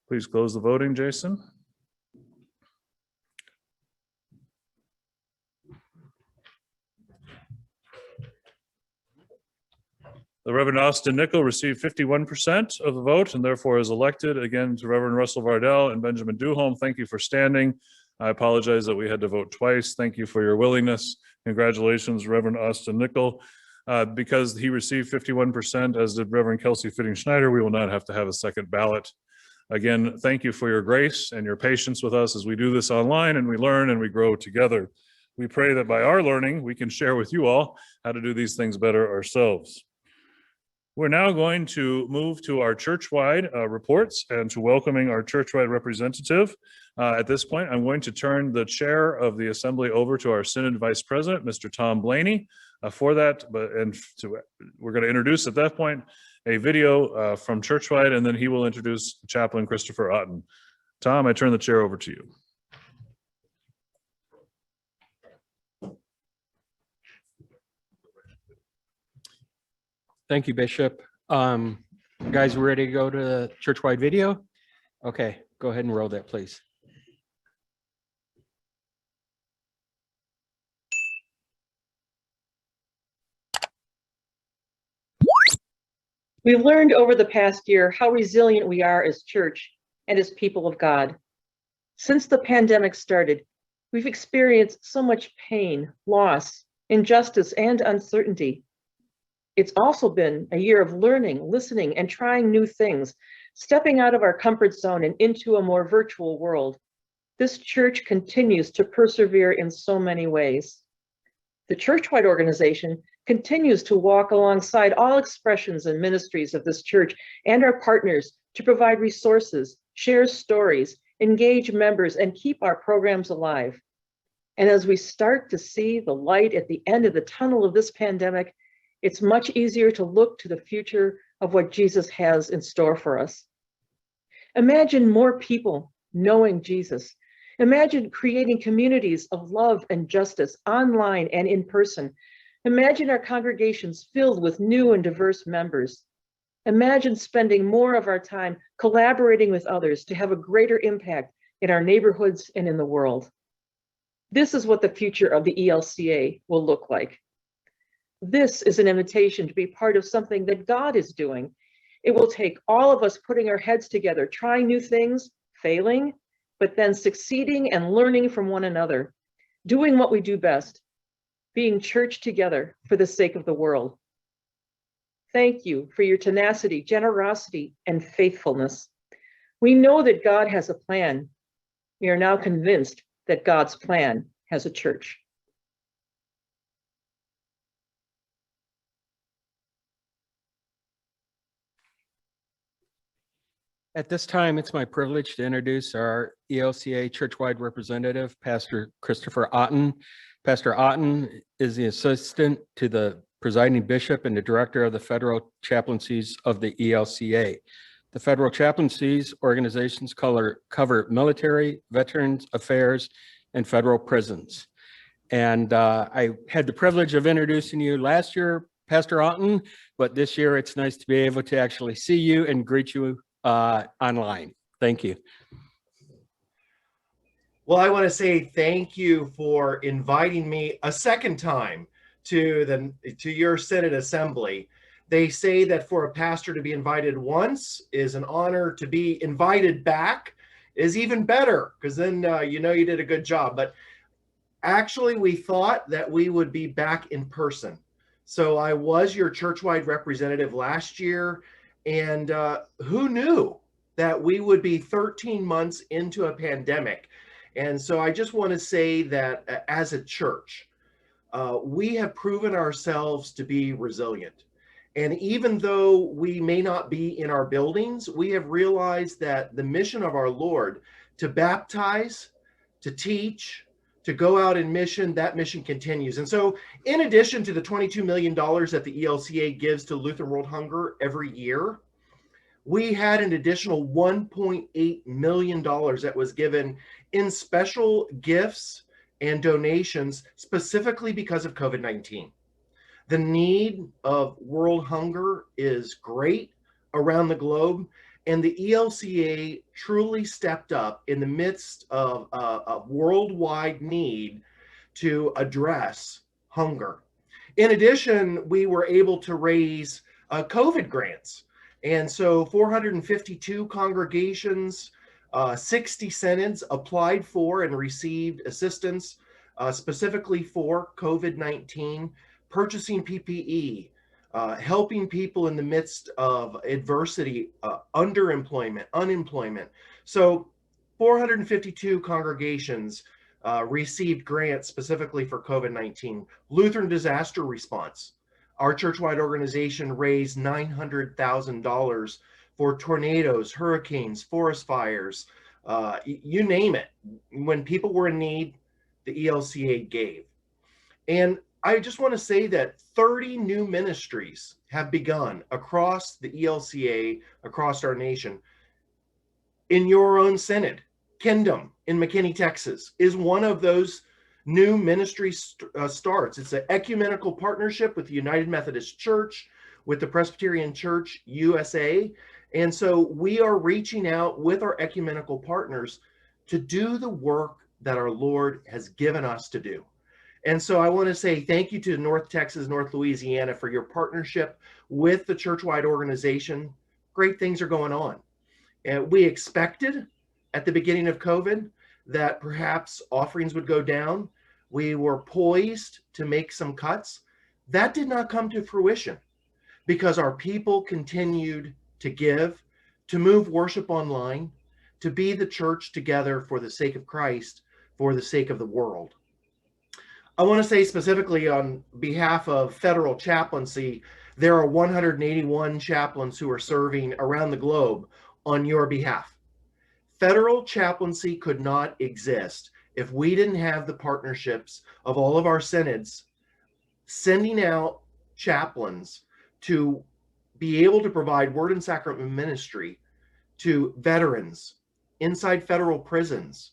S1: Please close the voting, Jason. The Reverend Austin Nickel received 51% of the vote and therefore is elected. Again, to Reverend Russell Vardell and Benjamin Duholm, thank you for standing. I apologize that we had to vote twice. Thank you for your willingness. Congratulations, Reverend Austin Nickel. Because he received 51%, as did Reverend Kelsey Fitting Schneider, we will not have to have a second ballot. Again, thank you for your grace and your patience with us as we do this online and we learn and we grow together. We pray that by our learning, we can share with you all how to do these things better ourselves. We're now going to move to our churchwide reports and to welcoming our churchwide representative. At this point, I'm going to turn the chair of the assembly over to our Synod Vice President, Mr. Tom Blaney. We're going to introduce at that point a video from churchwide, and then he will introduce Chaplain Christopher Otten. Tom, I turn the chair over to you.
S12: Thank you, Bishop. Guys, we're ready to go to the churchwide video? Okay, go ahead and roll that, please.
S13: We've learned over the past year how resilient we are as church and as people of God. Since the pandemic started, we've experienced so much pain, loss, injustice, and uncertainty. It's also been a year of learning, listening, and trying new things, stepping out of our comfort zone and into a more virtual world. This church continues to persevere in so many ways. The churchwide organization continues to walk alongside all expressions and ministries of this church and our partners to provide resources, share stories, engage members, and keep our programs alive. And as we start to see the light at the end of the tunnel of this pandemic, it's much easier to look to the future of what Jesus has in store for us. Imagine more people knowing Jesus. Imagine creating communities of love and justice online and in person. Imagine our congregations filled with new and diverse members. Imagine spending more of our time collaborating with others to have a greater impact in our neighborhoods and in the world. This is what the future of the ELCA will look like. This is an invitation to be part of something that God is doing. It will take all of us putting our heads together, trying new things, failing, but then succeeding and learning from one another, doing what we do best, being church together for the sake of the world. Thank you for your tenacity, generosity, and faithfulness. We know that God has a plan. We are now convinced that God's plan has a church.
S12: At this time, it's my privilege to introduce our ELCA churchwide representative, Pastor Christopher Otten. Pastor Otten is the assistant to the presiding bishop and the director of the federal chaplaincies of the ELCA. The federal chaplaincies organizations cover military, veterans affairs, and federal prisons. And I had the privilege of introducing you last year, Pastor Otten, but this year it's nice to be able to actually see you and greet you online. Thank you.
S14: Well, I want to say thank you for inviting me a second time to your Synod assembly. They say that for a pastor to be invited once is an honor. To be invited back is even better, because then you know you did a good job. But actually, we thought that we would be back in person. So I was your churchwide representative last year. And who knew that we would be 13 months into a pandemic? And so I just want to say that as a church, we have proven ourselves to be resilient. And even though we may not be in our buildings, we have realized that the mission of our Lord to baptize, to teach, to go out in mission, that mission continues. And so in addition to the $22 million that the ELCA gives to Lutheran World Hunger every year, we had an additional $1.8 million that was given in special gifts and donations specifically because of COVID-19. The need of world hunger is great around the globe, and the ELCA truly stepped up in the midst of a worldwide need to address hunger. In addition, we were able to raise COVID grants. And so 452 congregations, 60 synods applied for and received assistance specifically for COVID-19, purchasing PPE, helping people in the midst of adversity, underemployment, unemployment. So 452 congregations received grants specifically for COVID-19. Lutheran disaster response Our churchwide organization raised $900,000 for tornadoes, hurricanes, forest fires, you name it. When people were in need, the ELCA gave. And I just want to say that 30 new ministries have begun across the ELCA, across our nation. In your own synod, Kingdom in McKinney, Texas, is one of those new ministry starts. It's an ecumenical partnership with the United Methodist Church, with the Presbyterian Church USA. And so we are reaching out with our ecumenical partners to do the work that our Lord has given us to do. And so I want to say thank you to North Texas, North Louisiana for your partnership with the churchwide organization. Great things are going on. And we expected at the beginning of COVID that perhaps offerings would go down. We were poised to make some cuts. That did not come to fruition because our people continued to give, to move worship online, to be the church together for the sake of Christ, for the sake of the world. I want to say specifically on behalf of federal chaplaincy, there are 181 chaplains who are serving around the globe on your behalf. Federal chaplaincy could not exist if we didn't have the partnerships of all of our synods sending out chaplains to be able to provide word and sacrament ministry to veterans inside federal prisons.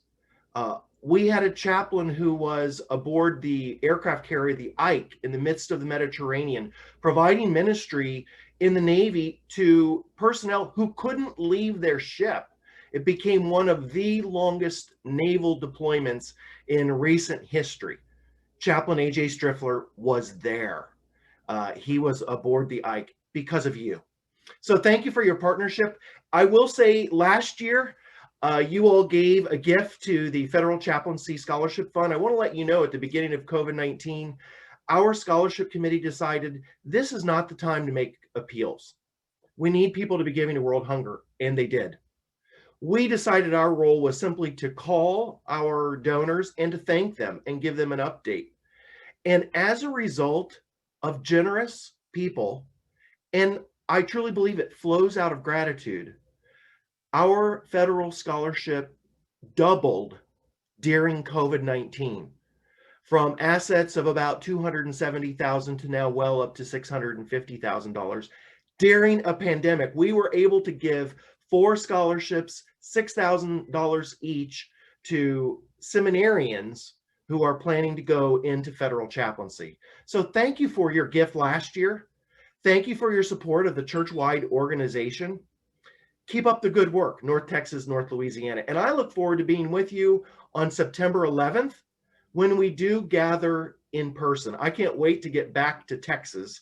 S14: We had a chaplain who was aboard the aircraft carrier, the Ike, in the midst of the Mediterranean, providing ministry in the Navy to personnel who couldn't leave their ship. It became one of the longest naval deployments in recent history. Chaplain A.J. Striffler was there. He was aboard the Ike because of you. So thank you for your partnership. I will say last year, you all gave a gift to the Federal Chaplaincy Scholarship Fund. I want to let you know at the beginning of COVID-19, our scholarship committee decided this is not the time to make appeals. We need people to be giving to World Hunger, and they did. We decided our role was simply to call our donors and to thank them and give them an update. And as a result of generous people, and I truly believe it flows out of gratitude, our federal scholarship doubled during COVID-19 from assets of about $270,000 to now well up to $650,000. During a pandemic, we were able to give 4 scholarships, $6,000 each to seminarians who are planning to go into federal chaplaincy. So thank you for your gift last year. Thank you for your support of the church-wide organization. Keep up the good work, North Texas, North Louisiana. And I look forward to being with you on September 11th when we do gather in person. I can't wait to get back to Texas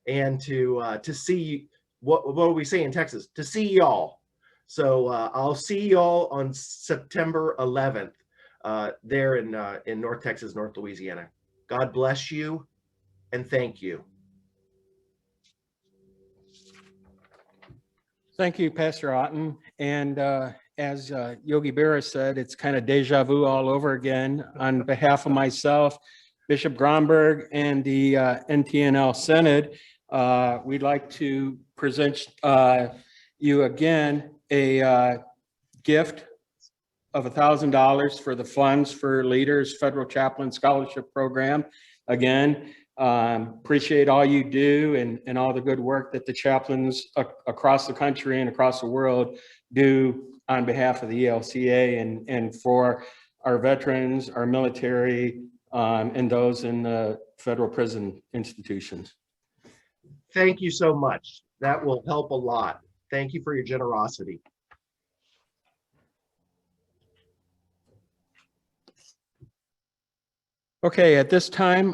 S14: and to see, what do we say in Texas? To see y'all. So I'll see y'all on September 11th there in North Texas, North Louisiana. God bless you and thank you.
S12: Thank you, Pastor Otten. And as Yogi Berra said, it's kind of deja vu all over again. On behalf of myself, Bishop Gronberg, and the NTNL Synod, we'd like to present you again a gift of $1,000 for the Funds for Leaders Federal Chaplain Scholarship Program. Again, appreciate all you do and all the good work that the chaplains across the country and across the world do on behalf of the ELCA and for our veterans, our military, and those in the federal prison institutions.
S14: Thank you so much. That will help a lot. Thank you for your generosity.
S12: Okay, at this time,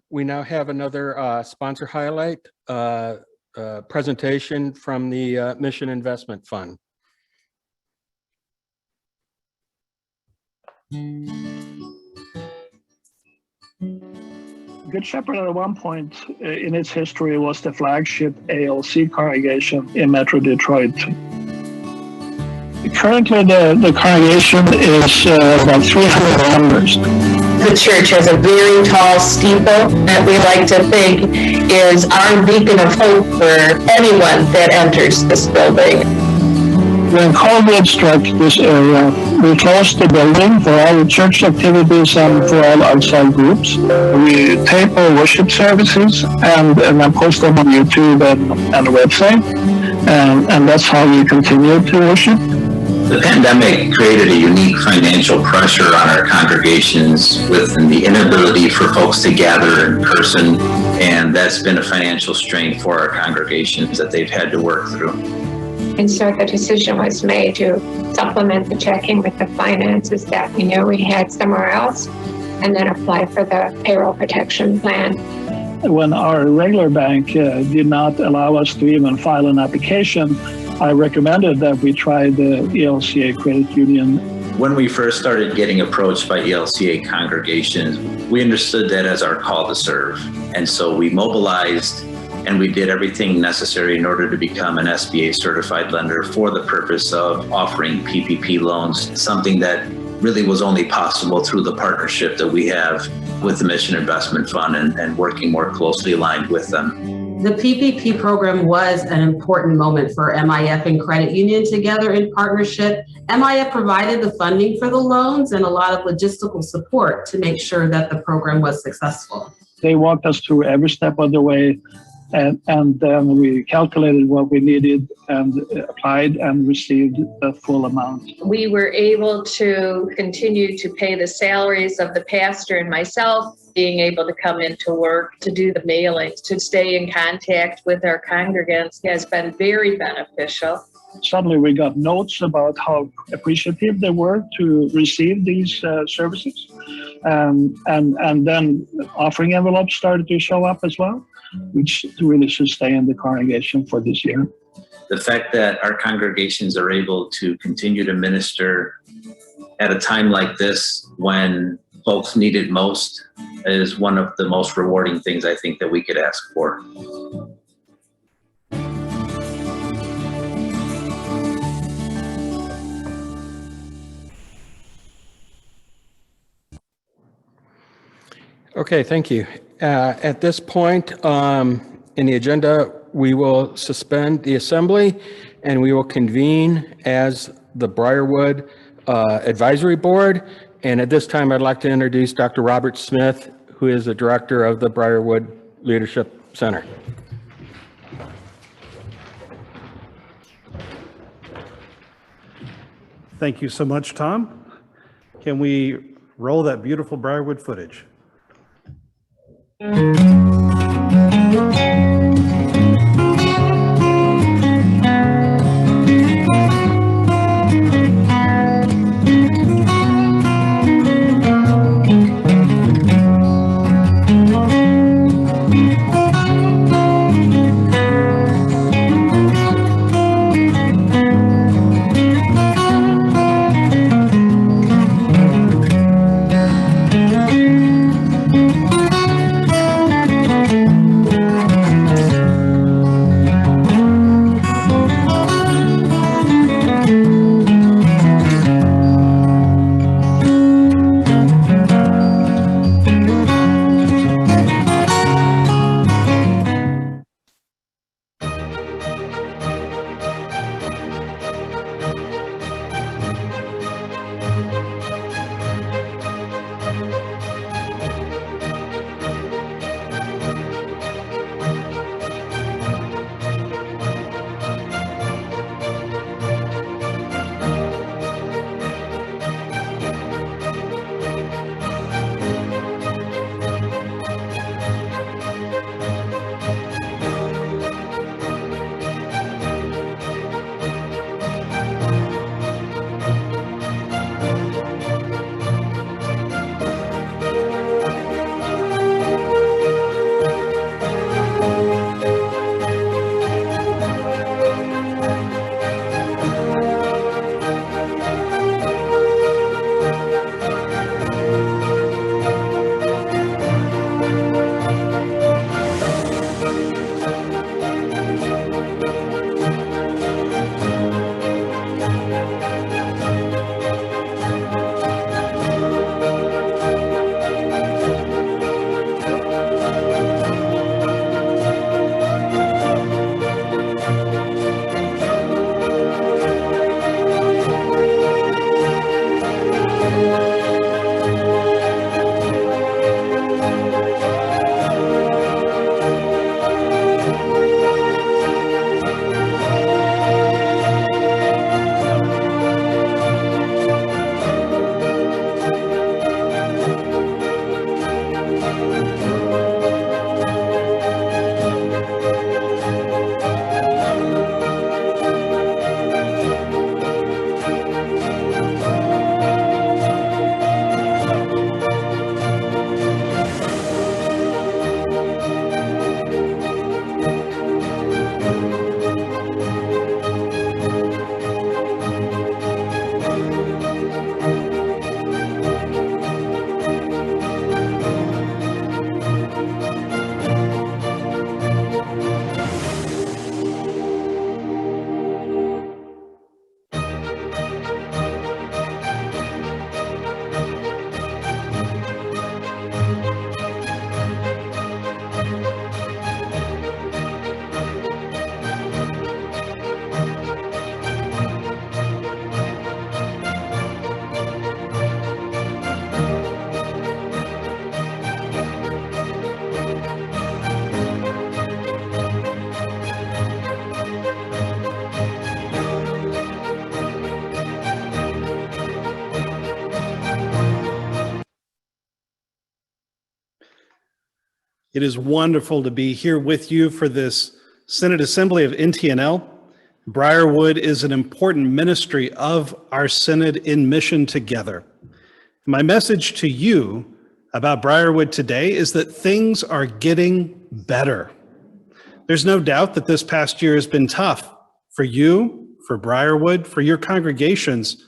S12: we now have another sponsor highlight presentation from the Mission Investment Fund.
S15: Good Shepherd at one point in its history was the flagship ALC congregation in Metro Detroit. Currently, the congregation is about 300 members.
S16: the church has a very tall steeple that we like to think is our beacon of hope for anyone that enters this building.
S15: When COVID struck this area, we closed the building for all the church activities and for all outside groups. We tape our worship services and then post them on YouTube and the website. And that's how we continue to worship.
S17: The pandemic created a unique financial pressure on our congregations with the inability for folks to gather in person, and that's been a financial strain for our congregations that they've had to work through.
S18: And so the decision was made to supplement the checking with the finances that we knew we had somewhere else, and then apply for the payroll protection plan.
S15: When our regular bank did not allow us to even file an application, I recommended that we try the ELCA credit union.
S17: When we first started getting approached by ELCA congregations, we understood that as our call to serve. And so we mobilized and we did everything necessary in order to become an SBA certified lender for the purpose of offering PPP loans, something that really was only possible through the partnership that we have with the Mission Investment Fund and working more closely aligned with them.
S19: The PPP program was an important moment for MIF and credit union together in partnership. MIF provided the funding for the loans and a lot of logistical support to make sure that the program was successful.
S15: They walked us through every step of the way, and then we calculated what we needed and applied and received the full amount.
S18: We were able to continue to pay the salaries of the pastor and myself, being able to come into work, to do the mailings, to stay in contact with our congregants has been very beneficial.
S15: Suddenly we got notes about how appreciative they were to receive these services. And then offering envelopes started to show up as well, which really sustained the congregation for this year.
S17: The fact that our congregations are able to continue to minister at a time like this when folks need it most is one of the most rewarding things I think that we could ask for.
S12: Okay, thank you. At this point in the agenda, we will suspend the assembly and we will convene as the Briarwood Advisory Board. And at this time, I'd like to introduce Dr. Robert Smith, who is the director of the Briarwood Leadership Center.
S20: Thank you so much, Tom. Can we roll that beautiful Briarwood footage? It is wonderful to be here with you for this Synod Assembly of NTNL. Briarwood is an important ministry of our Synod in mission together. My message to you about Briarwood today is that things are getting better. There's no doubt that this past year has been tough for you, for Briarwood, for your congregations,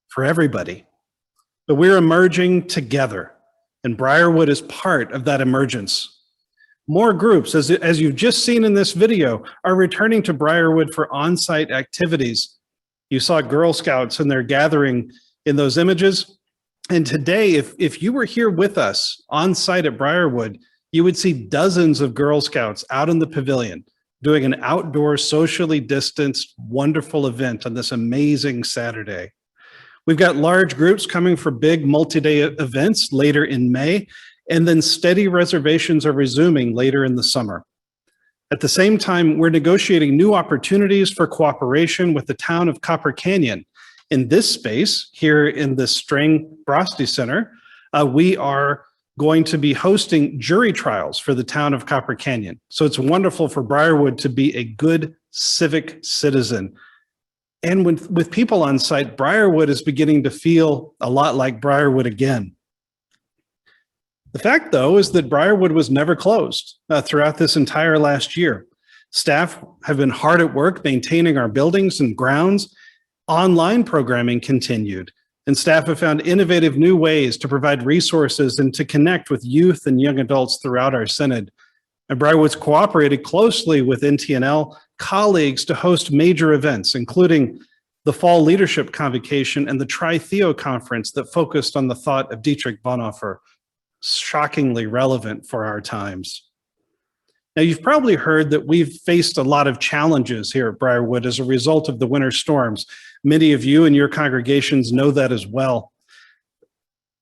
S20: for everybody. But we're emerging together, and Briarwood is part of that emergence. More groups, as you've just seen in this video, are returning to Briarwood for on-site activities. You saw Girl Scouts and their gathering in those images. And today, if you were here with us on-site at Briarwood, you would see dozens of Girl Scouts out in the pavilion doing an outdoor, socially distanced, wonderful event on this amazing Saturday. We've got large groups coming for big multi-day events later in May, and then steady reservations are resuming later in the summer. At the same time, we're negotiating new opportunities for cooperation with the town of Copper Canyon. In this space, here in the Strang Brosty Center, we are going to be hosting jury trials for the town of Copper Canyon. So it's wonderful for Briarwood to be a good civic citizen. And with people on site, Briarwood is beginning to feel a lot like Briarwood again. The fact, though, is that Briarwood was never closed throughout this entire last year. Staff have been hard at work maintaining our buildings and grounds. Online programming continued, and staff have found innovative new ways to provide resources and to connect with youth and young adults throughout our Synod. And Briarwood's cooperated closely with NTNL colleagues to host major events, including the Fall Leadership Convocation and the Tri-Theo Conference that focused on the thought of Dietrich Bonhoeffer, shockingly relevant for our times. Now, you've probably heard that we've faced a lot of challenges here at Briarwood as a result of the winter storms. Many of you and your congregations know that as well.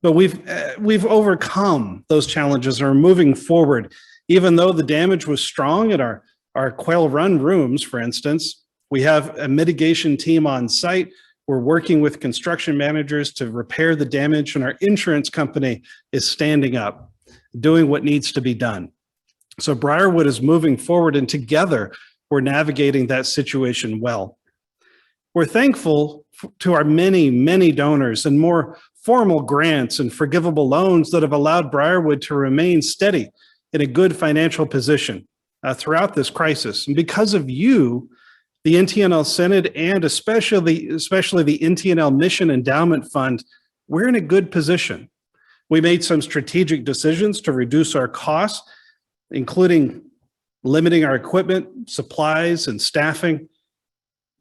S20: But we've overcome those challenges and are moving forward. Even though the damage was strong at our Quail Run rooms, for instance, we have a mitigation team on site. We're working with construction managers to repair the damage, and our insurance company is standing up, doing what needs to be done. So Briarwood is moving forward, and together we're navigating that situation well. We're thankful to our many, many donors and more formal grants and forgivable loans that have allowed Briarwood to remain steady in a good financial position throughout this crisis. And because of you, the NTNL Synod and especially the NTNL Mission Endowment Fund, we're in a good position. We made some strategic decisions to reduce our costs, including limiting our equipment, supplies, and staffing.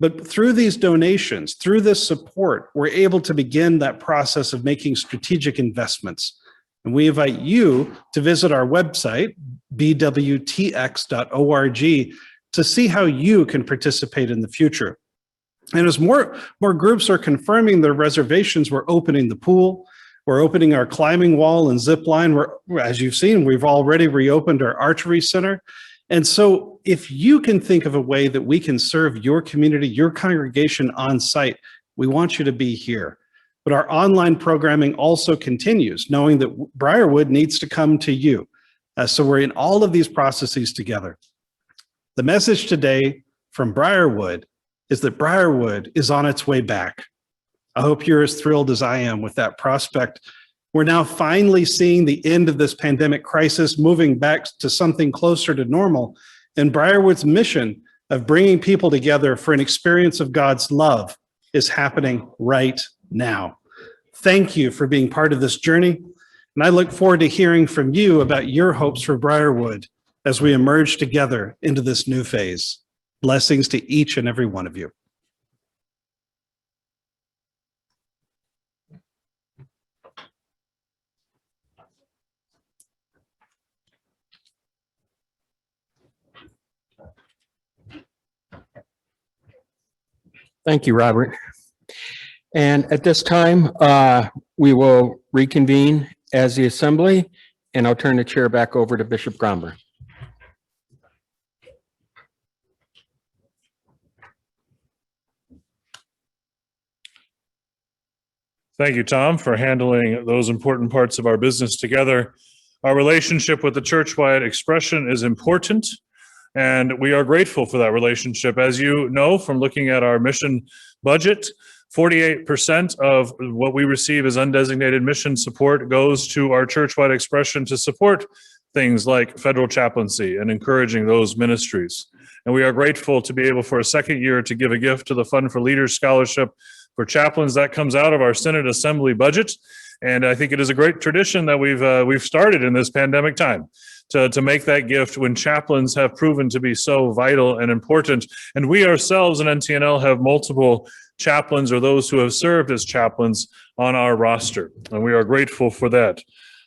S20: But through these donations, through this support, we're able to begin that process of making strategic investments. And we invite you to visit our website, bwtx.org, to see how you can participate in the future. And as more groups are confirming their reservations, we're opening the pool, we're opening our climbing wall and zip line. As you've seen, we've already reopened our archery center. And so if you can think of a way that we can serve your community, your congregation on site, we want you to be here. But our online programming also continues, knowing that Briarwood needs to come to you. So we're in all of these processes together. The message today from Briarwood is that Briarwood is on its way back. I hope you're as thrilled as I am with that prospect. We're now finally seeing the end of this pandemic crisis, moving back to something closer to normal. And Briarwood's mission of bringing people together for an experience of God's love is happening right now. Thank you for being part of this journey, and I look forward to hearing from you about your hopes for Briarwood as we emerge together into this new phase. Blessings to each and every one of you.
S12: Thank you, Robert. And at this time, we will reconvene as the assembly, and I'll turn the chair back over to Bishop Gronberg.
S1: Thank you, Tom, for handling those important parts of our business together. Our relationship with the church-wide expression is important, and we are grateful for that relationship. As you know from looking at our mission budget, 48% of what we receive as undesignated mission support goes to our church-wide expression to support things like federal chaplaincy and encouraging those ministries. And we are grateful to be able for a second year to give a gift to the Fund for Leaders Scholarship for chaplains. That comes out of our Synod Assembly budget. And I think it is a great tradition that we've started in this pandemic time to make that gift when chaplains have proven to be so vital and important. And we ourselves in NTNL have multiple chaplains or those who have served as chaplains on our roster. And we are grateful for that.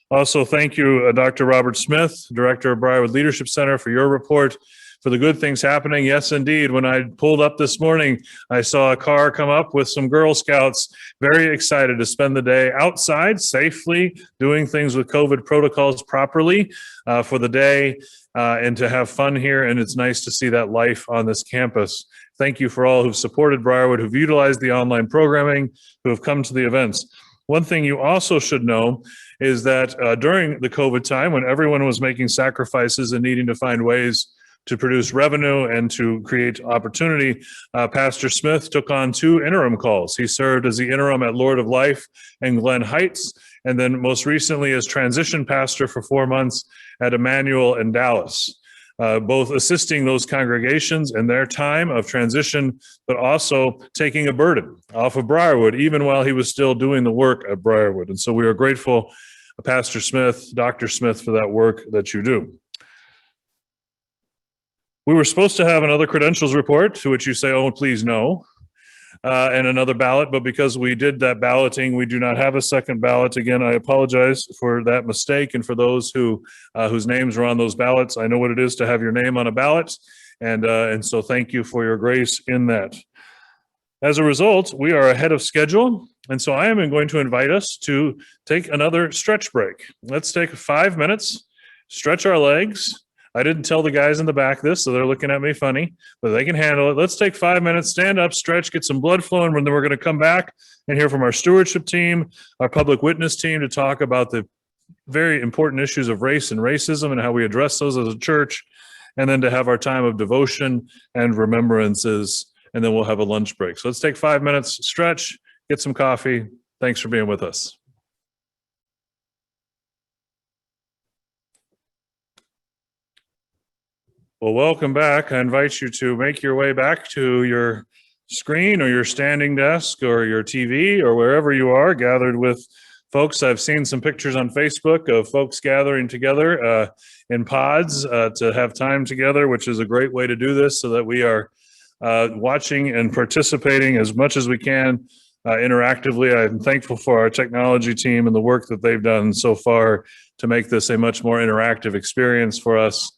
S1: Also, thank you, Dr. Robert Smith, Director of Briarwood Leadership Center, for your report, for the good things happening. Yes, indeed. When I pulled up this morning, I saw a car come up with some Girl Scouts, very excited to spend the day outside safely, doing things with COVID protocols properly for the day and to have fun here. And it's nice to see that life on this campus. Thank you for all who've supported Briarwood, who've utilized the online programming, who have come to the events. One thing you also should know is that during the COVID time, when everyone was making sacrifices and needing to find ways to produce revenue and to create opportunity, Pastor Smith took on 2 interim calls. He served as the interim at Lord of Life and Glen Heights, and then most recently as transition pastor for 4 months at Emmanuel in Dallas, both assisting those congregations in their time of transition, but also taking a burden off of Briarwood, even while he was still doing the work at Briarwood. And so we are grateful, Pastor Smith, Dr. Smith, for that work that you do. We were supposed to have another credentials report, to which you say, oh, please no, and another ballot, but because we did that balloting, we do not have a second ballot. Again, I apologize for that mistake, and for those whose names are on those ballots. I know what it is to have your name on a ballot, and so thank you for your grace in that. As a result, we are ahead of schedule, and so I am going to invite us to take another stretch break. Let's take 5 minutes, stretch our legs. I didn't tell the guys in the back this, so they're looking at me funny, but they can handle it. Let's take 5 minutes, stand up, stretch, get some blood flowing, and then we're going to come back and hear from our stewardship team, our public witness team, to talk about the very important issues of race and racism and how we address those as a church, and then to have our time of devotion and remembrances, and then we'll have a lunch break. So let's take 5 minutes, stretch, get some coffee. Thanks for being with us. Well, welcome back. I invite you to make your way back to your screen or your standing desk or your TV or wherever you are gathered with folks. I've seen some pictures on Facebook of folks gathering together in pods to have time together, which is a great way to do this so that we are watching and participating as much as we can interactively. I'm thankful for our technology team and the work that they've done so far to make this a much more interactive experience for us.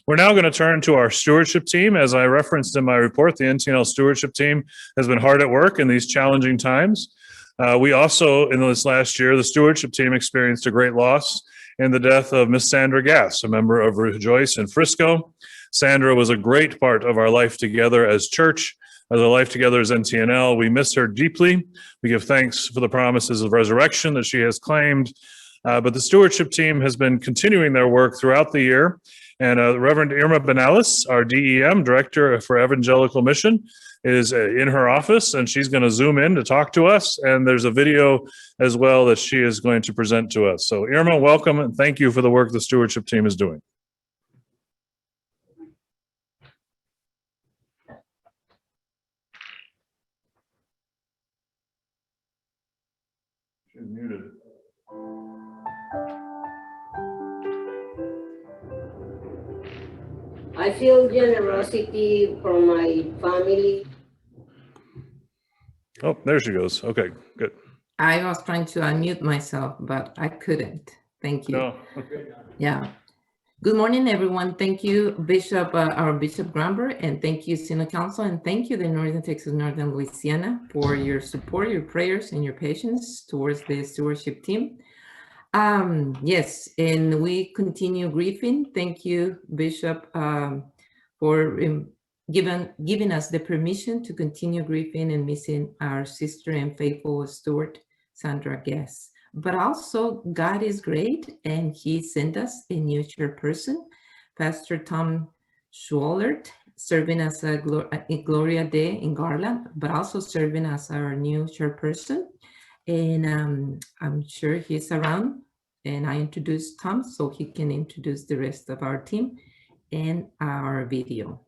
S1: We're now going to turn to our stewardship team. As I referenced in my report, the NTNL stewardship team has been hard at work in these challenging times. We also, in this last year, the stewardship team experienced a great loss in the death of Miss Sandra Gass, a member of Rejoice in Frisco. Sandra was a great part of our life together as church, as our life together as NTNL. We miss her deeply. We give thanks for the promises of resurrection that she has claimed. But the stewardship team has been continuing their work throughout the year. And Reverend Irma Benalis, our DEM, Director for Evangelical Mission, is in her office, and she's going to zoom in to talk to us. And there's a video as well that she is going to present to us. So Irma, welcome, and thank you for the work the stewardship team is doing. She's muted.
S21: I feel generosity from my family.
S1: Oh, there she goes. Okay, good.
S22: I was trying to unmute myself, but I couldn't. Thank you.
S1: No.
S22: Yeah. Good morning, everyone. Thank you, Bishop, our Bishop Granberg, and thank you, Synod Council, and thank you, the Northern Texas, Northern Louisiana, for your support, your prayers, and your patience towards the stewardship team. Yes, and we continue grieving. Thank you, Bishop, for giving us the permission to continue grieving and missing our sister and faithful steward, Sandra Guess. But also, God is great, and He sent us a new chairperson, Pastor Tom Schwallert, serving as a Gloria Day in Garland, but also serving as our new chairperson. And I'm sure he's around, and I introduced Tom so he can introduce the rest of our team and our video.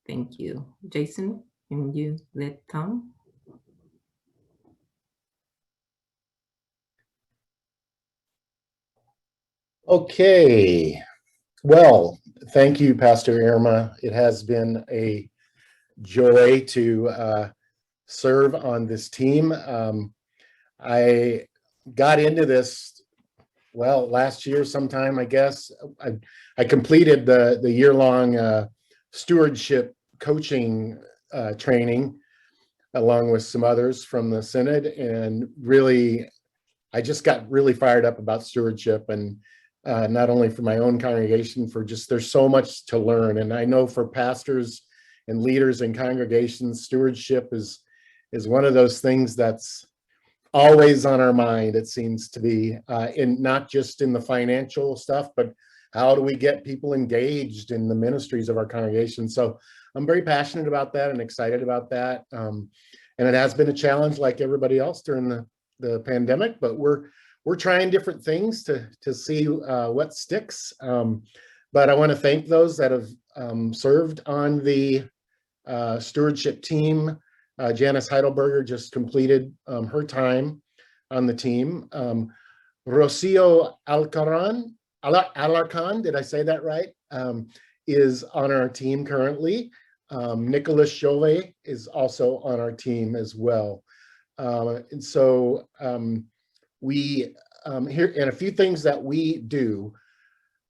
S22: Thank you. Jason, can you let Tom?
S23: Okay, well, thank you, Pastor Irma. It has been a joy to serve on this team. I got into this, well, last year sometime, I guess. I completed the year-long stewardship coaching training along with some others from the Synod, and really, I just got really fired up about stewardship, and not only for my own congregation, for just there's so much to learn. And I know for pastors and leaders in congregations, stewardship is one of those things that's always on our mind, it seems to be, in not just in the financial stuff, but how do we get people engaged in the ministries of our congregation? So I'm very passionate about that and excited about that. And it has been a challenge like everybody else during the pandemic, but we're trying different things to see what sticks. But I want to thank those that have served on the stewardship team. Janice Heidelberger just completed her time on the team. Rocio Alarcon, did I say that right? Is on our team currently. Nicholas Chauvet is also on our team as well. And so we here, and a few things that we do.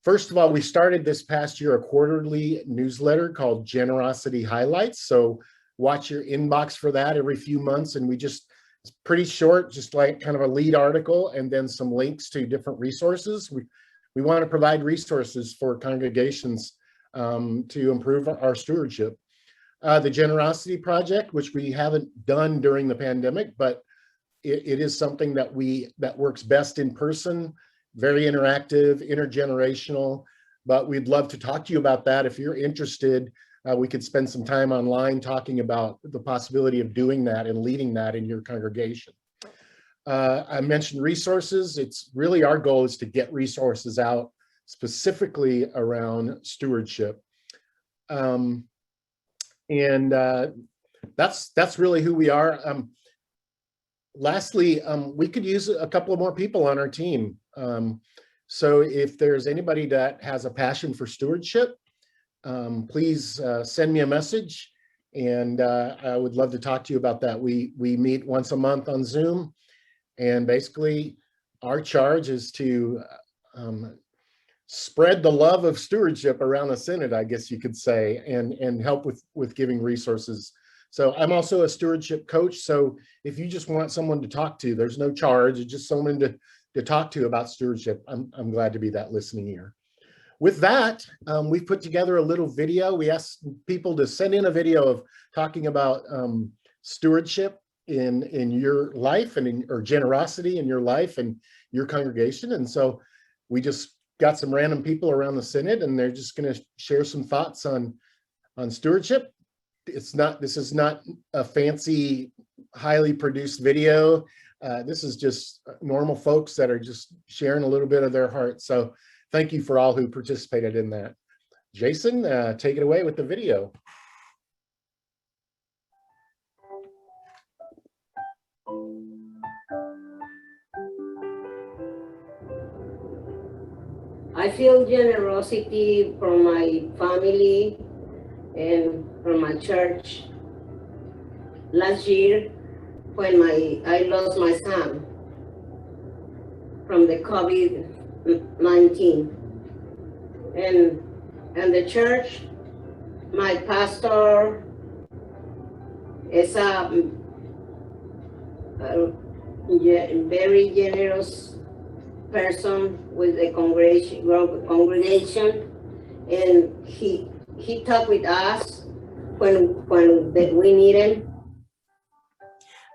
S23: First of all, we started this past year a quarterly newsletter called Generosity Highlights. So watch your inbox for that every few months. And it's pretty short, just like kind of a lead article and then some links to different resources. We want to provide resources for congregations to improve our stewardship. The Generosity Project, which we haven't done during the pandemic, but it is something that works best in person, very interactive, intergenerational, but we'd love to talk to you about that. If you're interested, we could spend some time online talking about the possibility of doing that and leading that in your congregation. I mentioned resources. It's really our goal is to get resources out specifically around stewardship. And that's really who we are. Lastly, we could use a couple of more people on our team. So if there's anybody that has a passion for stewardship, please send me a message, and I would love to talk to you about that. We meet once a month on Zoom, and basically our charge is to spread the love of stewardship around the Synod, I guess you could say, and help with giving resources. So I'm also a stewardship coach. So if you just want someone to talk to, there's no charge. It's just someone to talk to about stewardship. I'm glad to be that listening ear. With that, we've put together a little video. We asked people to send in a video of talking about stewardship in your life or generosity in your life and your congregation. And so we just got some random people around the Synod, and they're just going to share some thoughts on stewardship. This is not a fancy, highly produced video. This is just normal folks that are just sharing a little bit of their heart. So thank you for all who participated in that. Jason, take it away with the video.
S21: I feel generosity from my family and from my church. Last year, when I lost my son from the COVID-19, and the church, my pastor is a very generous person with the congregation, and he talked with us when we need him.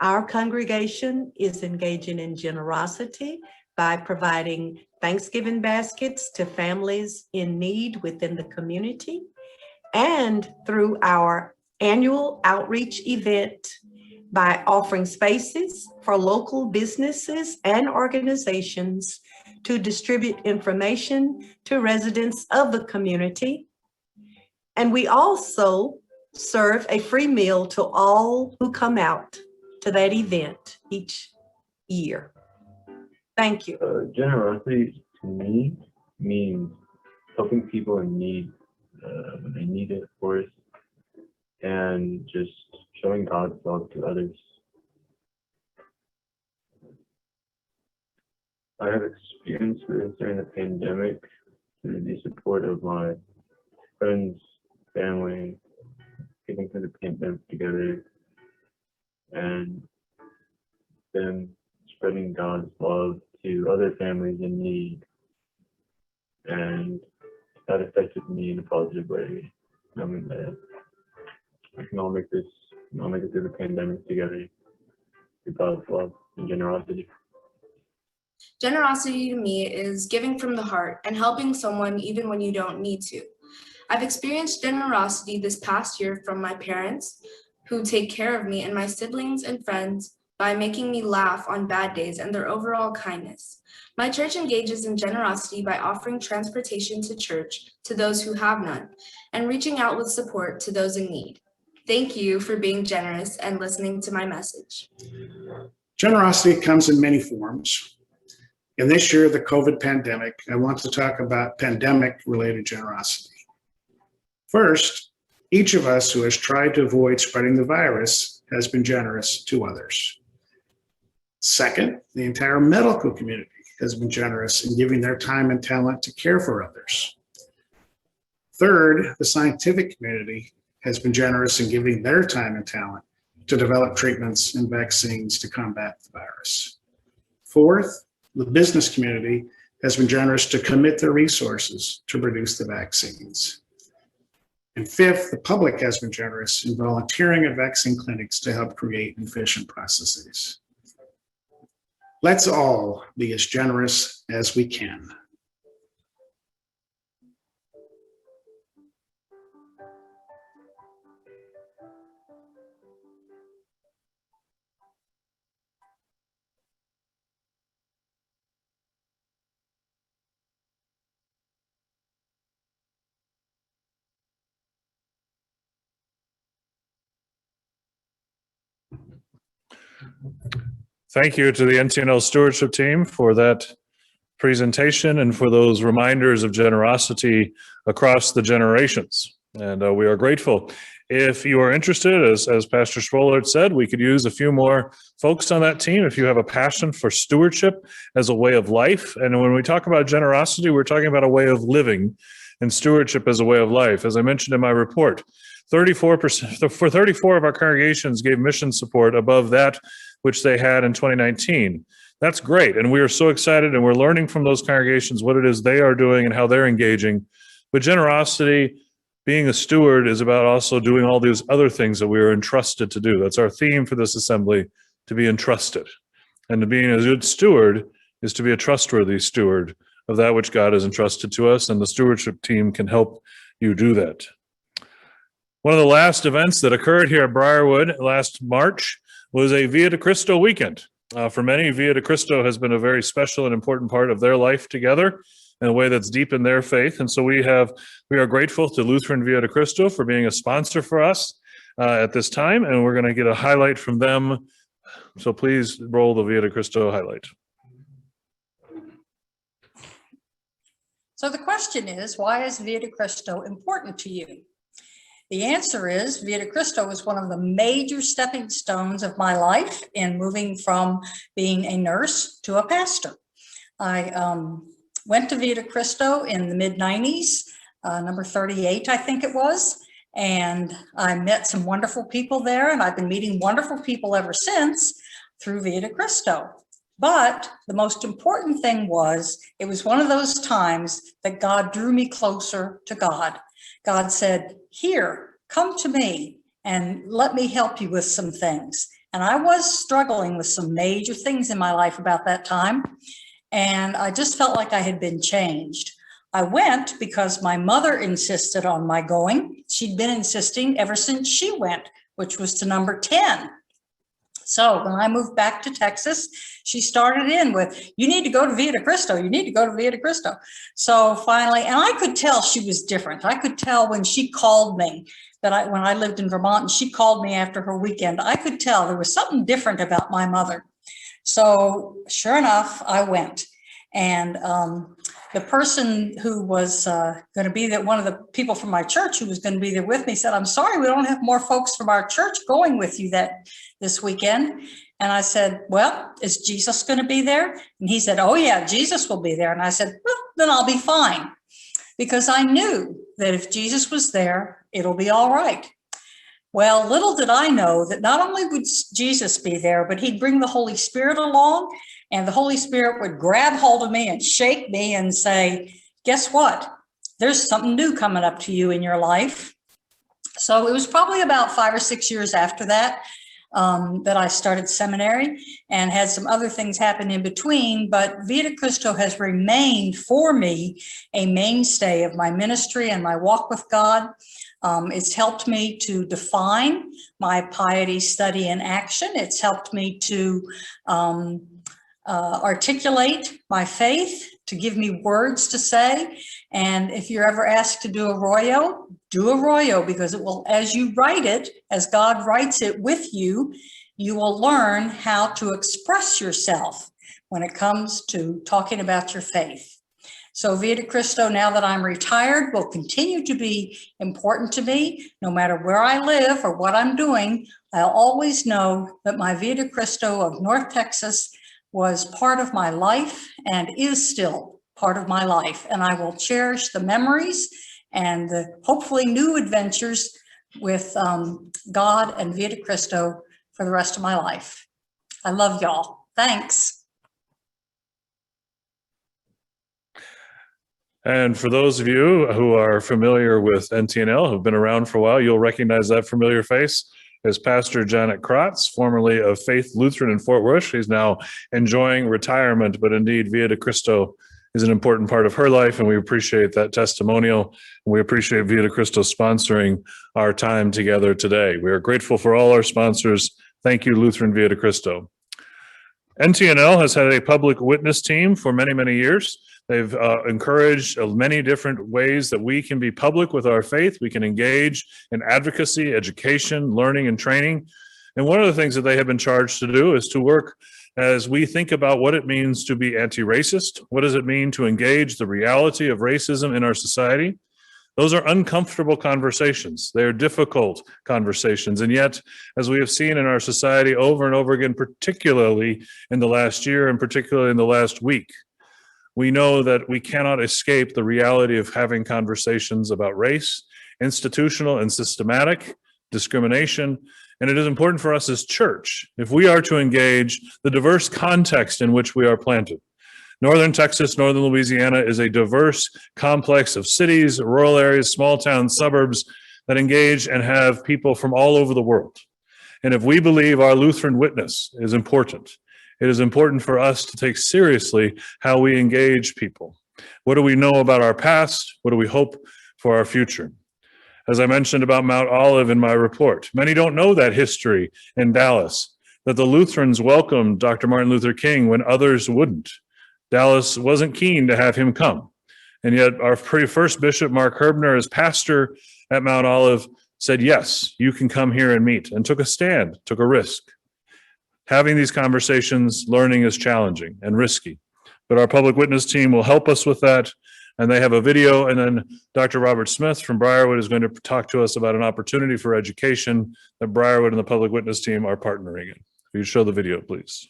S2: Our congregation is engaging in generosity by providing Thanksgiving baskets to families in need within the community, and through our annual outreach event by offering spaces for local businesses and organizations to distribute information to residents of the community. And we also serve a free meal to all who come out to that event each year. Thank you.
S4: Generosity to me means helping people in need when they need it, of course, and just showing God's love to others. I have experienced this during the pandemic through the support of my friends, family, getting through the pandemic together, and then spreading God's love to other families in need. And that affected me in a positive way, knowing that we can all make it through the pandemic together through God's love and generosity.
S5: Generosity to me is giving from the heart and helping someone even when you don't need to. I've experienced generosity this past year from my parents, who take care of me, and my siblings and friends by making me laugh on bad days and their overall kindness. My church engages in generosity by offering transportation to church to those who have none, and reaching out with support to those in need. Thank you for being generous and listening to my message.
S20: Generosity comes in many forms. In this year of the COVID pandemic, I want to talk about pandemic-related generosity. First, each of us who has tried to avoid spreading the virus has been generous to others. Second, the entire medical community has been generous in giving their time and talent to care for others. Third, the scientific community has been generous in giving their time and talent to develop treatments and vaccines to combat the virus. Fourth, the business community has been generous to commit their resources to produce the vaccines. And fifth, the public has been generous in volunteering at vaccine clinics to help create efficient processes. Let's all be as generous as we can.
S1: Thank you to the NTNL stewardship team for that presentation and for those reminders of generosity across the generations. And we are grateful. If you are interested, as Pastor Schwollert said, we could use a few more folks on that team if you have a passion for stewardship as a way of life. And when we talk about generosity, we're talking about a way of living, and stewardship as a way of life. As I mentioned in my report, 34% of our congregations gave mission support above that which they had in 2019. That's great. And we are so excited, and we're learning from those congregations what it is they are doing and how they're engaging. But generosity, being a steward, is about also doing all these other things that we are entrusted to do. That's our theme for this assembly, to be entrusted. And to being a good steward is to be a trustworthy steward of that which God has entrusted to us, and the stewardship team can help you do that. One of the last events that occurred here at Briarwood last March was a Via de Cristo weekend. For many, Via de Cristo has been a very special and important part of their life together in a way that's deep in their faith. And so we are grateful to Lutheran Via de Cristo for being a sponsor for us at this time, and we're going to get a highlight from them. So please roll the Via de Cristo highlight.
S7: So the question is, why is Via de Cristo important to you? The answer is Via de Cristo is one of the major stepping stones of my life in moving from being a nurse to a pastor. I went to Via de Cristo in the mid-90s, number 38, I think it was. And I met some wonderful people there, and I've been meeting wonderful people ever since through Via de Cristo. But the most important thing was, it was one of those times that God drew me closer to God. God said, here, come to me and let me help you with some things. And I was struggling with some major things in my life about that time. And I just felt like I had been changed. I went because my mother insisted on my going. She'd been insisting ever since she went, which was to number 10. So when I moved back to Texas, she started in with, you need to go to Via de Cristo. You need to go to Via de Cristo. So finally, and I could tell she was different. I could tell when she called me that when I lived in Vermont and she called me after her weekend, I could tell there was something different about my mother. So sure enough, I went. And the person who was going to be there, one of the people from my church who was going to be there with me said, I'm sorry, we don't have more folks from our church going with you this weekend. And I said, well, is Jesus going to be there? And he said, oh yeah, Jesus will be there. And I said, well, then I'll be fine. Because I knew that if Jesus was there, it'll be all right. Well, little did I know that not only would Jesus be there, but he'd bring the Holy Spirit along, and the Holy Spirit would grab hold of me and shake me and say, guess what? There's something new coming up to you in your life. So it was probably about 5 or 6 years after that that I started seminary and had some other things happen in between, but Via de Cristo has remained for me a mainstay of my ministry and my walk with God. It's helped me to define my piety, study, and action. It's helped me to articulate my faith, to give me words to say. And if you're ever asked to do a rollo, because it will, as you write it, as God writes it with you, you will learn how to express yourself when it comes to talking about your faith. So Via de Cristo, now that I'm retired, will continue to be important to me. No matter where I live or what I'm doing, I'll always know that my Via de Cristo of North Texas was part of my life and is still part of my life. And I will cherish the memories and the hopefully new adventures with God and Via de Cristo for the rest of my life. I love y'all. Thanks.
S1: And for those of you who are familiar with NTNL, who've been around for a while, you'll recognize that familiar face as Pastor Janet Kratz, formerly of Faith Lutheran in Fort Worth. She's now enjoying retirement, but indeed Via de Cristo is an important part of her life, and we appreciate that testimonial. And we appreciate Via de Cristo sponsoring our time together today. We are grateful for all our sponsors. Thank you, Lutheran Via de Cristo. NTNL has had a public witness team for many, many years. They've encouraged many different ways that we can be public with our faith. We can engage in advocacy, education, learning, and training. And one of the things that they have been charged to do is to work as we think about what it means to be anti-racist. What does it mean to engage the reality of racism in our society? Those are uncomfortable conversations. They're difficult conversations. And yet, as we have seen in our society over and over again, particularly in the last year and particularly in the last week, we know that we cannot escape the reality of having conversations about race, institutional and systematic discrimination. And it is important for us as church, if we are to engage the diverse context in which we are planted. Northern Texas, northern Louisiana is a diverse complex of cities, rural areas, small towns, suburbs that engage and have people from all over the world. And if we believe our Lutheran witness is important, it is important for us to take seriously how we engage people. What do we know about our past? What do we hope for our future? As I mentioned about Mount Olive in my report, many don't know that history in Dallas, that the Lutherans welcomed Dr. Martin Luther King when others wouldn't. Dallas wasn't keen to have him come. And yet our first bishop, Mark Herbner, as pastor at Mount Olive, said, yes, you can come here and meet, and took a stand, took a risk. Having these conversations, learning is challenging and risky, but our public witness team will help us with that. And they have a video, and then Dr. Robert Smith from Briarwood is going to talk to us about an opportunity for education that Briarwood and the Public Witness team are partnering in. If you show the video, please.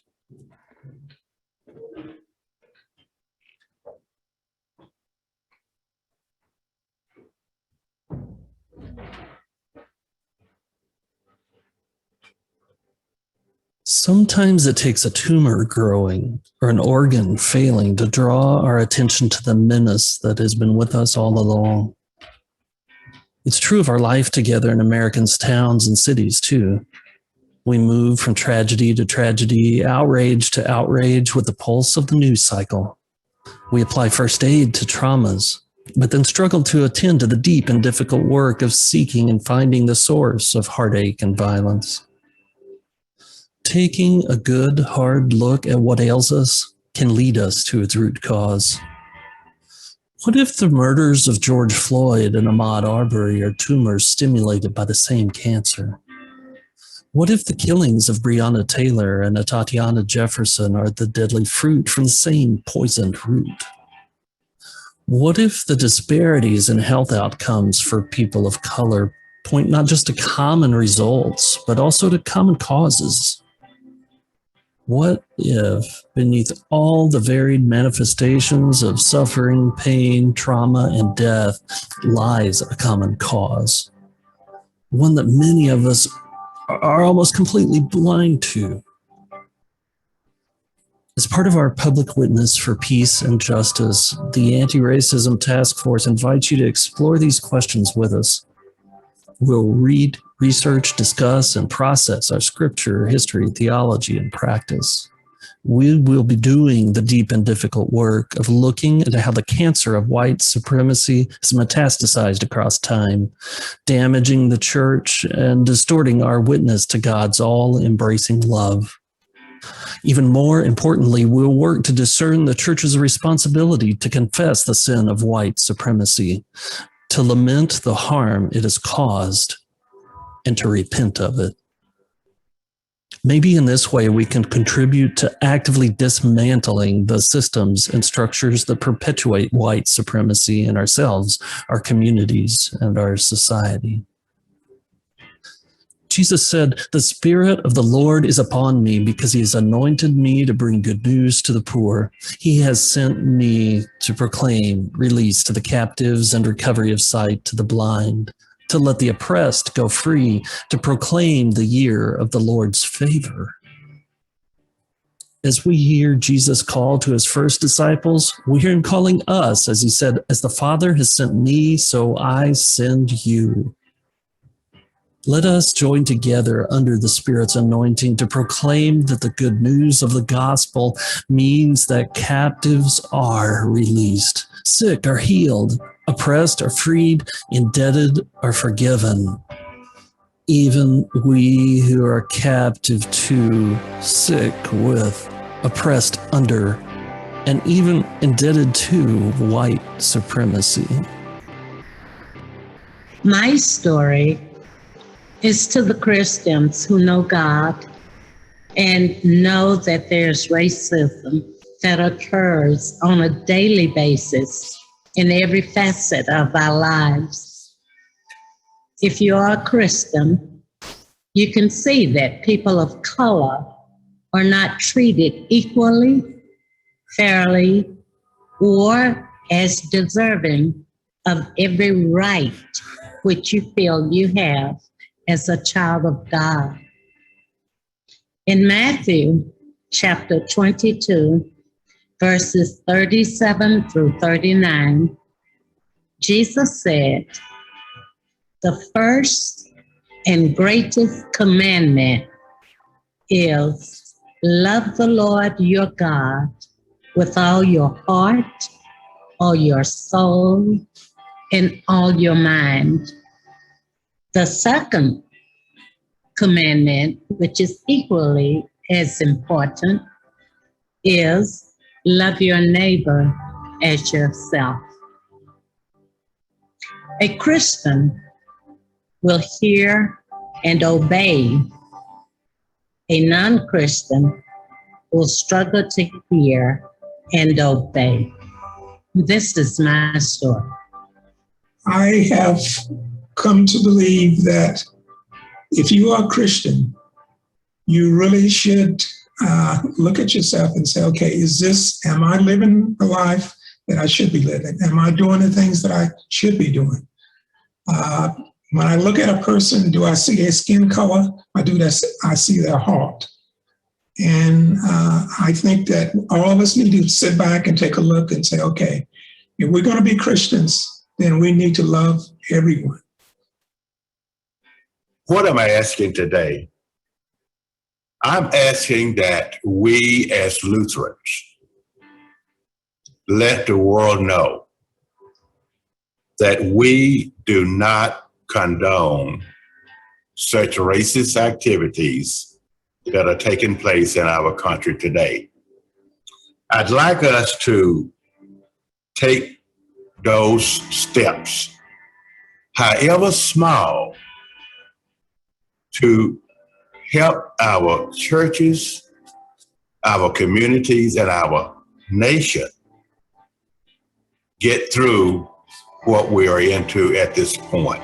S8: Sometimes it takes a tumor growing or an organ failing to draw our attention to the menace that has been with us all along. It's true of our life together in Americans' towns and cities, too. We move from tragedy to tragedy, outrage to outrage with the pulse of the news cycle. We apply first aid to traumas, but then struggle to attend to the deep and difficult work of seeking and finding the source of heartache and violence. Taking a good, hard look at what ails us can lead us to its root cause. What if the murders of George Floyd and Ahmaud Arbery are tumors stimulated by the same cancer? What if the killings of Breonna Taylor and Tatiana Jefferson are the deadly fruit from the same poisoned root? What if the disparities in health outcomes for people of color point not just to common results, but also to common causes? What if, beneath all the varied manifestations of suffering, pain, trauma, and death, lies a common cause? One that many of us are almost completely blind to. As part of our public witness for peace and justice, the Anti-Racism Task Force invites you to explore these questions with us. We'll read, research, discuss, and process our scripture, history, theology, and practice. We will be doing the deep and difficult work of looking at how the cancer of white supremacy has metastasized across time, damaging the church and distorting our witness to God's all-embracing love. Even more importantly, we'll work to discern the church's responsibility to confess the sin of white supremacy, to lament the harm it has caused, and to repent of it. Maybe in this way we can contribute to actively dismantling the systems and structures that perpetuate white supremacy in ourselves, our communities, and our society. Jesus said, "The Spirit of the Lord is upon me because he has anointed me to bring good news to the poor. He has sent me to proclaim release to the captives and recovery of sight to the blind, to let the oppressed go free, to proclaim the year of the Lord's favor." As we hear Jesus call to his first disciples, we hear him calling us, as he said, "As the Father has sent me, so I send you." Let us join together under the Spirit's anointing to proclaim that the good news of the gospel means that captives are released, sick are healed, oppressed are freed, indebted are forgiven. Even we who are captive to, sick with, oppressed under, and even indebted to white supremacy.
S10: My story is to the Christians who know God and know that there's racism that occurs on a daily basis in every facet of our lives. If you are a Christian, you can see that people of color are not treated equally, fairly, or as deserving of every right which you feel you have as a child of God. In Matthew chapter 22, verses 37 through 39, Jesus said, "The first and greatest commandment is love the Lord your God with all your heart, all your soul, and all your mind. The second commandment, which is equally as important, is love your neighbor as yourself." A Christian will hear and obey. A non-Christian will struggle to hear and obey. This is my story.
S3: I have come to believe that if you are a Christian, you really should look at yourself and say, okay, am I living the life that I should be living? Am I doing the things that I should be doing? When I look at a person, do I see their skin color? I see their heart. And I think that all of us need to sit back and take a look and say, okay, if we're going to be Christians, then we need to love everyone.
S6: What am I asking today? I'm asking that we as Lutherans let the world know that we do not condone such racist activities that are taking place in our country today. I'd like us to take those steps, however small, to help our churches, our communities, and our nation get through what we are into at this point.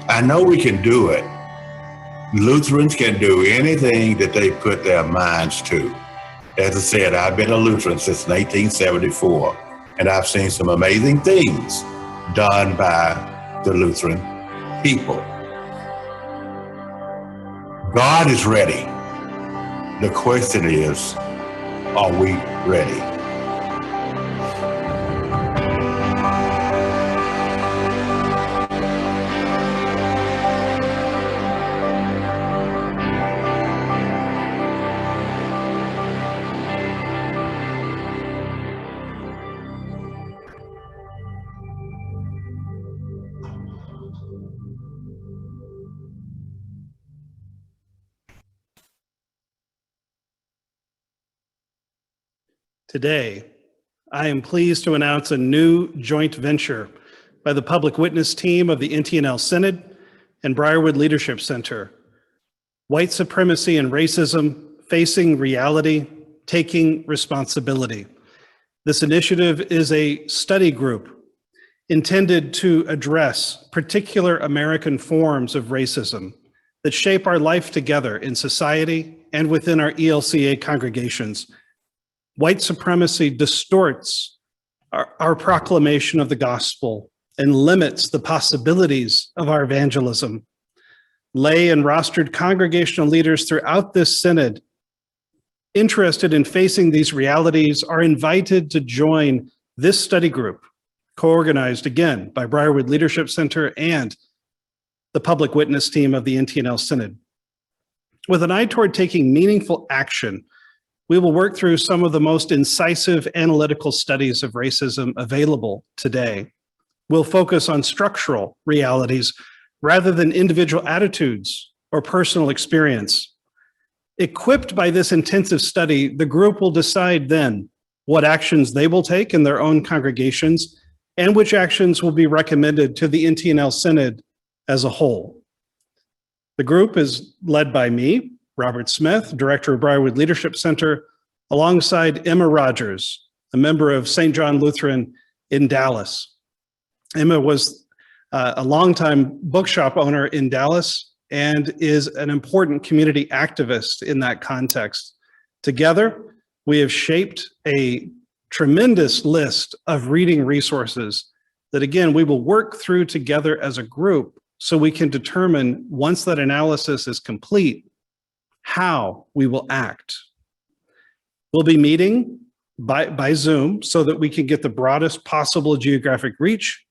S6: I know we can do it. Lutherans can do anything that they put their minds to. As I said, I've been a Lutheran since 1974, and I've seen some amazing things done by the Lutheran people. God is ready. The question is, are we ready?
S20: Today, I am pleased to announce a new joint venture by the public witness team of the NTNL Synod and Briarwood Leadership Center. White supremacy and racism, facing reality, taking responsibility. This initiative is a study group intended to address particular American forms of racism that shape our life together in society and within our ELCA congregations. White supremacy distorts our proclamation of the gospel and limits the possibilities of our evangelism. Lay and rostered congregational leaders throughout this synod interested in facing these realities are invited to join this study group, co-organized again by Briarwood Leadership Center and the public witness team of the NTNL Synod. With an eye toward taking meaningful action, we will work through some of the most incisive analytical studies of racism available today. We'll focus on structural realities rather than individual attitudes or personal experience. Equipped by this intensive study, the group will decide then what actions they will take in their own congregations and which actions will be recommended to the NTNL Synod as a whole. The group is led by me, Robert Smith, Director of Briarwood Leadership Center, alongside Emma Rogers, a member of St. John Lutheran in Dallas. Emma was a longtime bookshop owner in Dallas and is an important community activist in that context. Together, we have shaped a tremendous list of reading resources that, again, we will work through together as a group so we can determine, once that analysis is complete, how we will act. We'll be meeting by Zoom so that we can get the broadest possible geographic reach,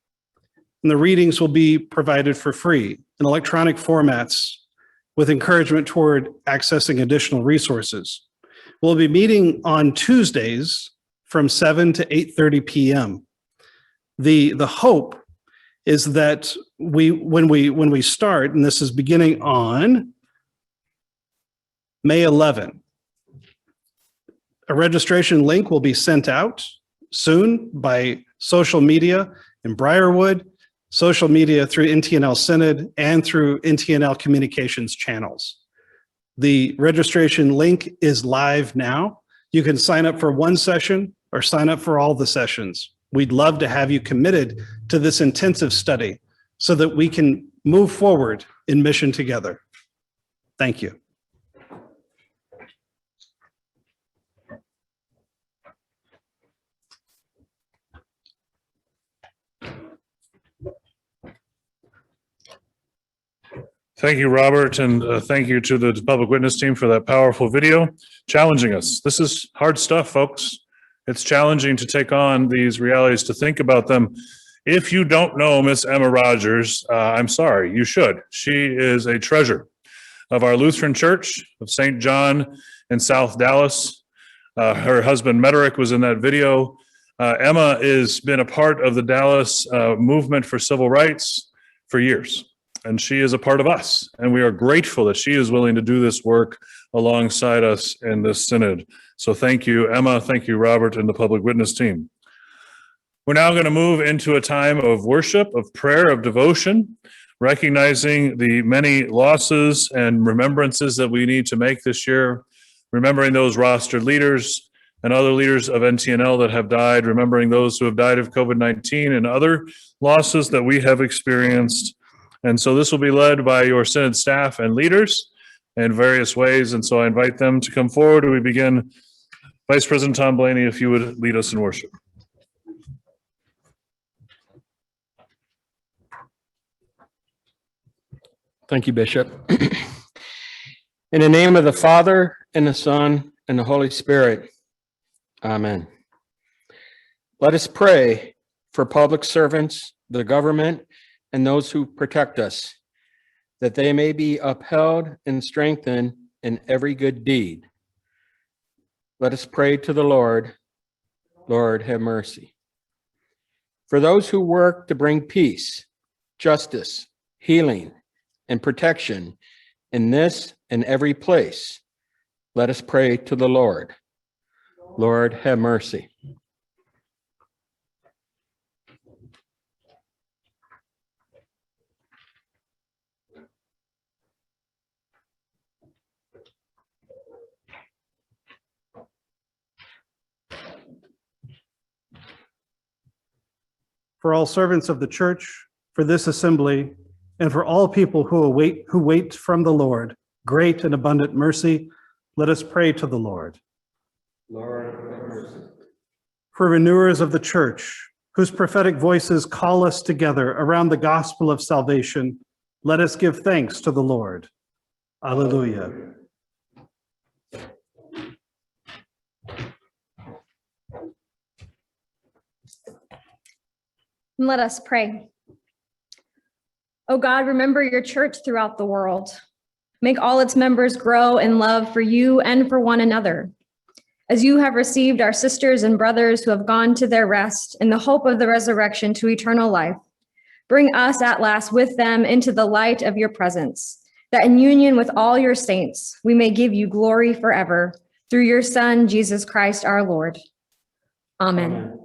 S20: and the readings will be provided for free in electronic formats with encouragement toward accessing additional resources. We'll be meeting on Tuesdays from 7 to 8:30 p.m. The hope is that when we start, and this is beginning on May 11, a registration link will be sent out soon by social media in Briarwood, social media through NTNL Synod, and through NTNL communications channels. The registration link is live now. You can sign up for one session or sign up for all the sessions. We'd love to have you committed to this intensive study so that we can move forward in mission together. Thank you.
S1: Thank you, Robert, and thank you to the public witness team for that powerful video, challenging us. This is hard stuff, folks. It's challenging to take on these realities, to think about them. If you don't know Miss Emma Rogers, I'm sorry, you should. She is a treasure of our Lutheran Church of St. John in South Dallas. Her husband, Mederick, was in that video. Emma has been a part of the Dallas movement for civil rights for years. And she is a part of us, and we are grateful that she is willing to do this work alongside us in this synod. So thank you, Emma, thank you, Robert, and the public witness team. We're now going to move into a time of worship, of prayer, of devotion, recognizing the many losses and remembrances that we need to make this year, remembering those rostered leaders and other leaders of NTNL that have died, remembering those who have died of COVID-19 and other losses that we have experienced. And so this will be led by your synod staff and leaders in various ways. And so I invite them to come forward. We begin. Vice President Tom Blaney, if you would lead us in worship.
S12: Thank you, Bishop. In the name of the Father, and the Son, and the Holy Spirit. Amen. Let us pray for public servants, the government, and those who protect us, that they may be upheld and strengthened in every good deed. Let us pray to the Lord. Lord, have mercy. For those who work to bring peace, justice, healing, and protection in this and every place, let us pray to the Lord. Lord, have mercy.
S20: For all servants of the church, for this assembly, and for all people who wait from the Lord, great and abundant mercy, let us pray to the Lord.
S12: Lord, have mercy.
S20: For renewers of the church, whose prophetic voices call us together around the gospel of salvation, let us give thanks to the Lord. Alleluia.
S9: Let us pray. O God, remember your church throughout the world. Make all its members grow in love for you and for one another. As you have received our sisters and brothers who have gone to their rest in the hope of the resurrection to eternal life, bring us at last with them into the light of your presence, that in union with all your saints, we may give you glory forever, through your Son, Jesus Christ, our Lord. Amen.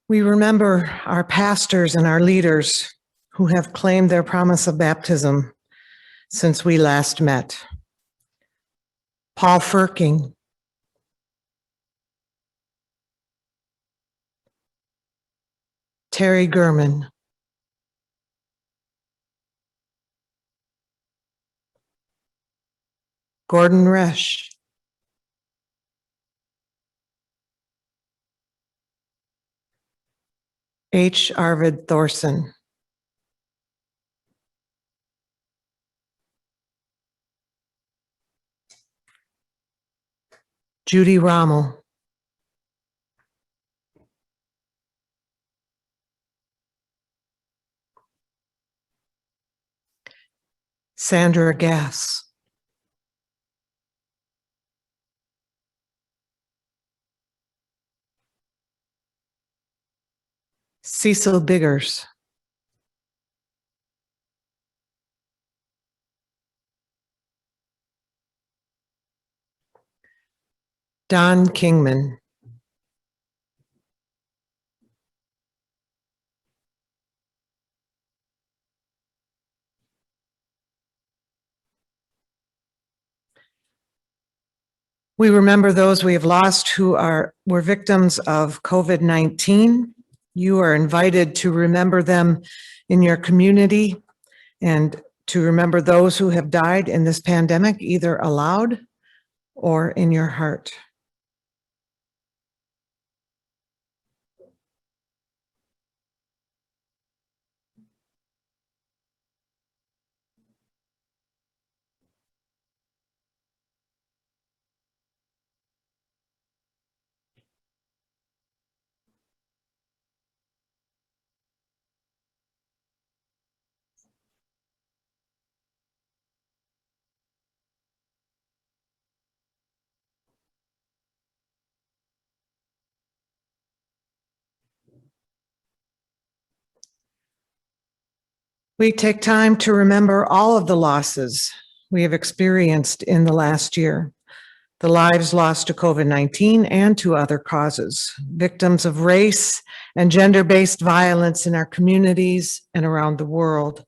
S11: We remember our pastors and our leaders who have claimed their promise of baptism since we last met. Paul Firking, Terry Gurman, Gordon Resch, H. Arvid Thorson, Judy Rommel, Sandra Gass, Cecil Biggers, Don Kingman, We remember those we have lost who were victims of COVID-19. You are invited to remember them in your community and to remember those who have died in this pandemic, either aloud or in your heart. We take time to remember all of the losses we have experienced in the last year. The lives lost to COVID-19 and to other causes, victims of race and gender-based violence in our communities and around the world,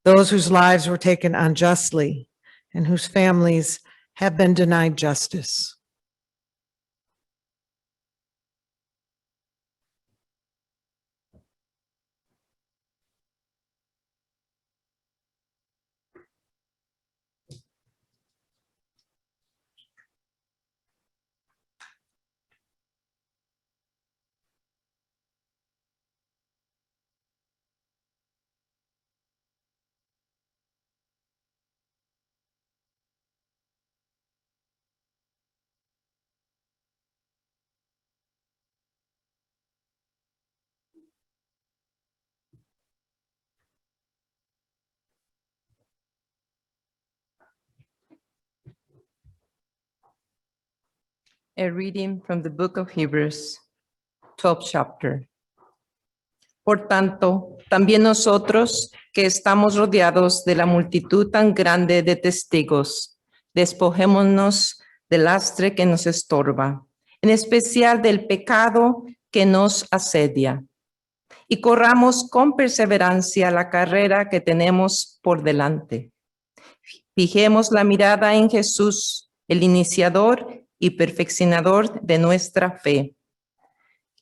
S11: those whose lives were taken unjustly and whose families have been denied justice.
S13: A reading from the book of Hebrews, 12th chapter. Por tanto, también nosotros que estamos rodeados de la multitud tan grande de testigos, despojémonos del lastre que nos estorba, en especial del pecado que nos asedia, y corramos con perseverancia la carrera que tenemos por delante. Fijemos la mirada en Jesús, el iniciador y perfeccionador de nuestra fe,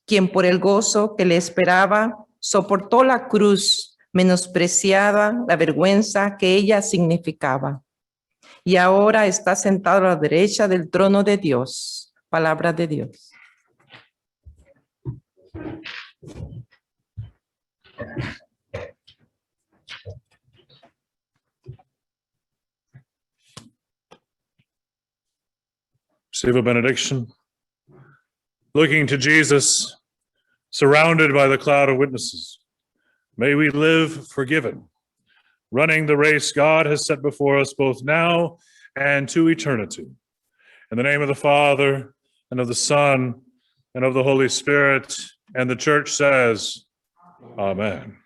S13: quien por el gozo que le esperaba soportó la cruz, menospreciada la vergüenza que ella significaba, y ahora está sentado a la derecha del trono de Dios. Palabra de Dios.
S1: Receive a benediction. Looking to Jesus, surrounded by the cloud of witnesses, may we live forgiven, running the race God has set before us both now and to eternity. In the name of the Father, and of the Son, and of the Holy Spirit, and the Church says, Amen.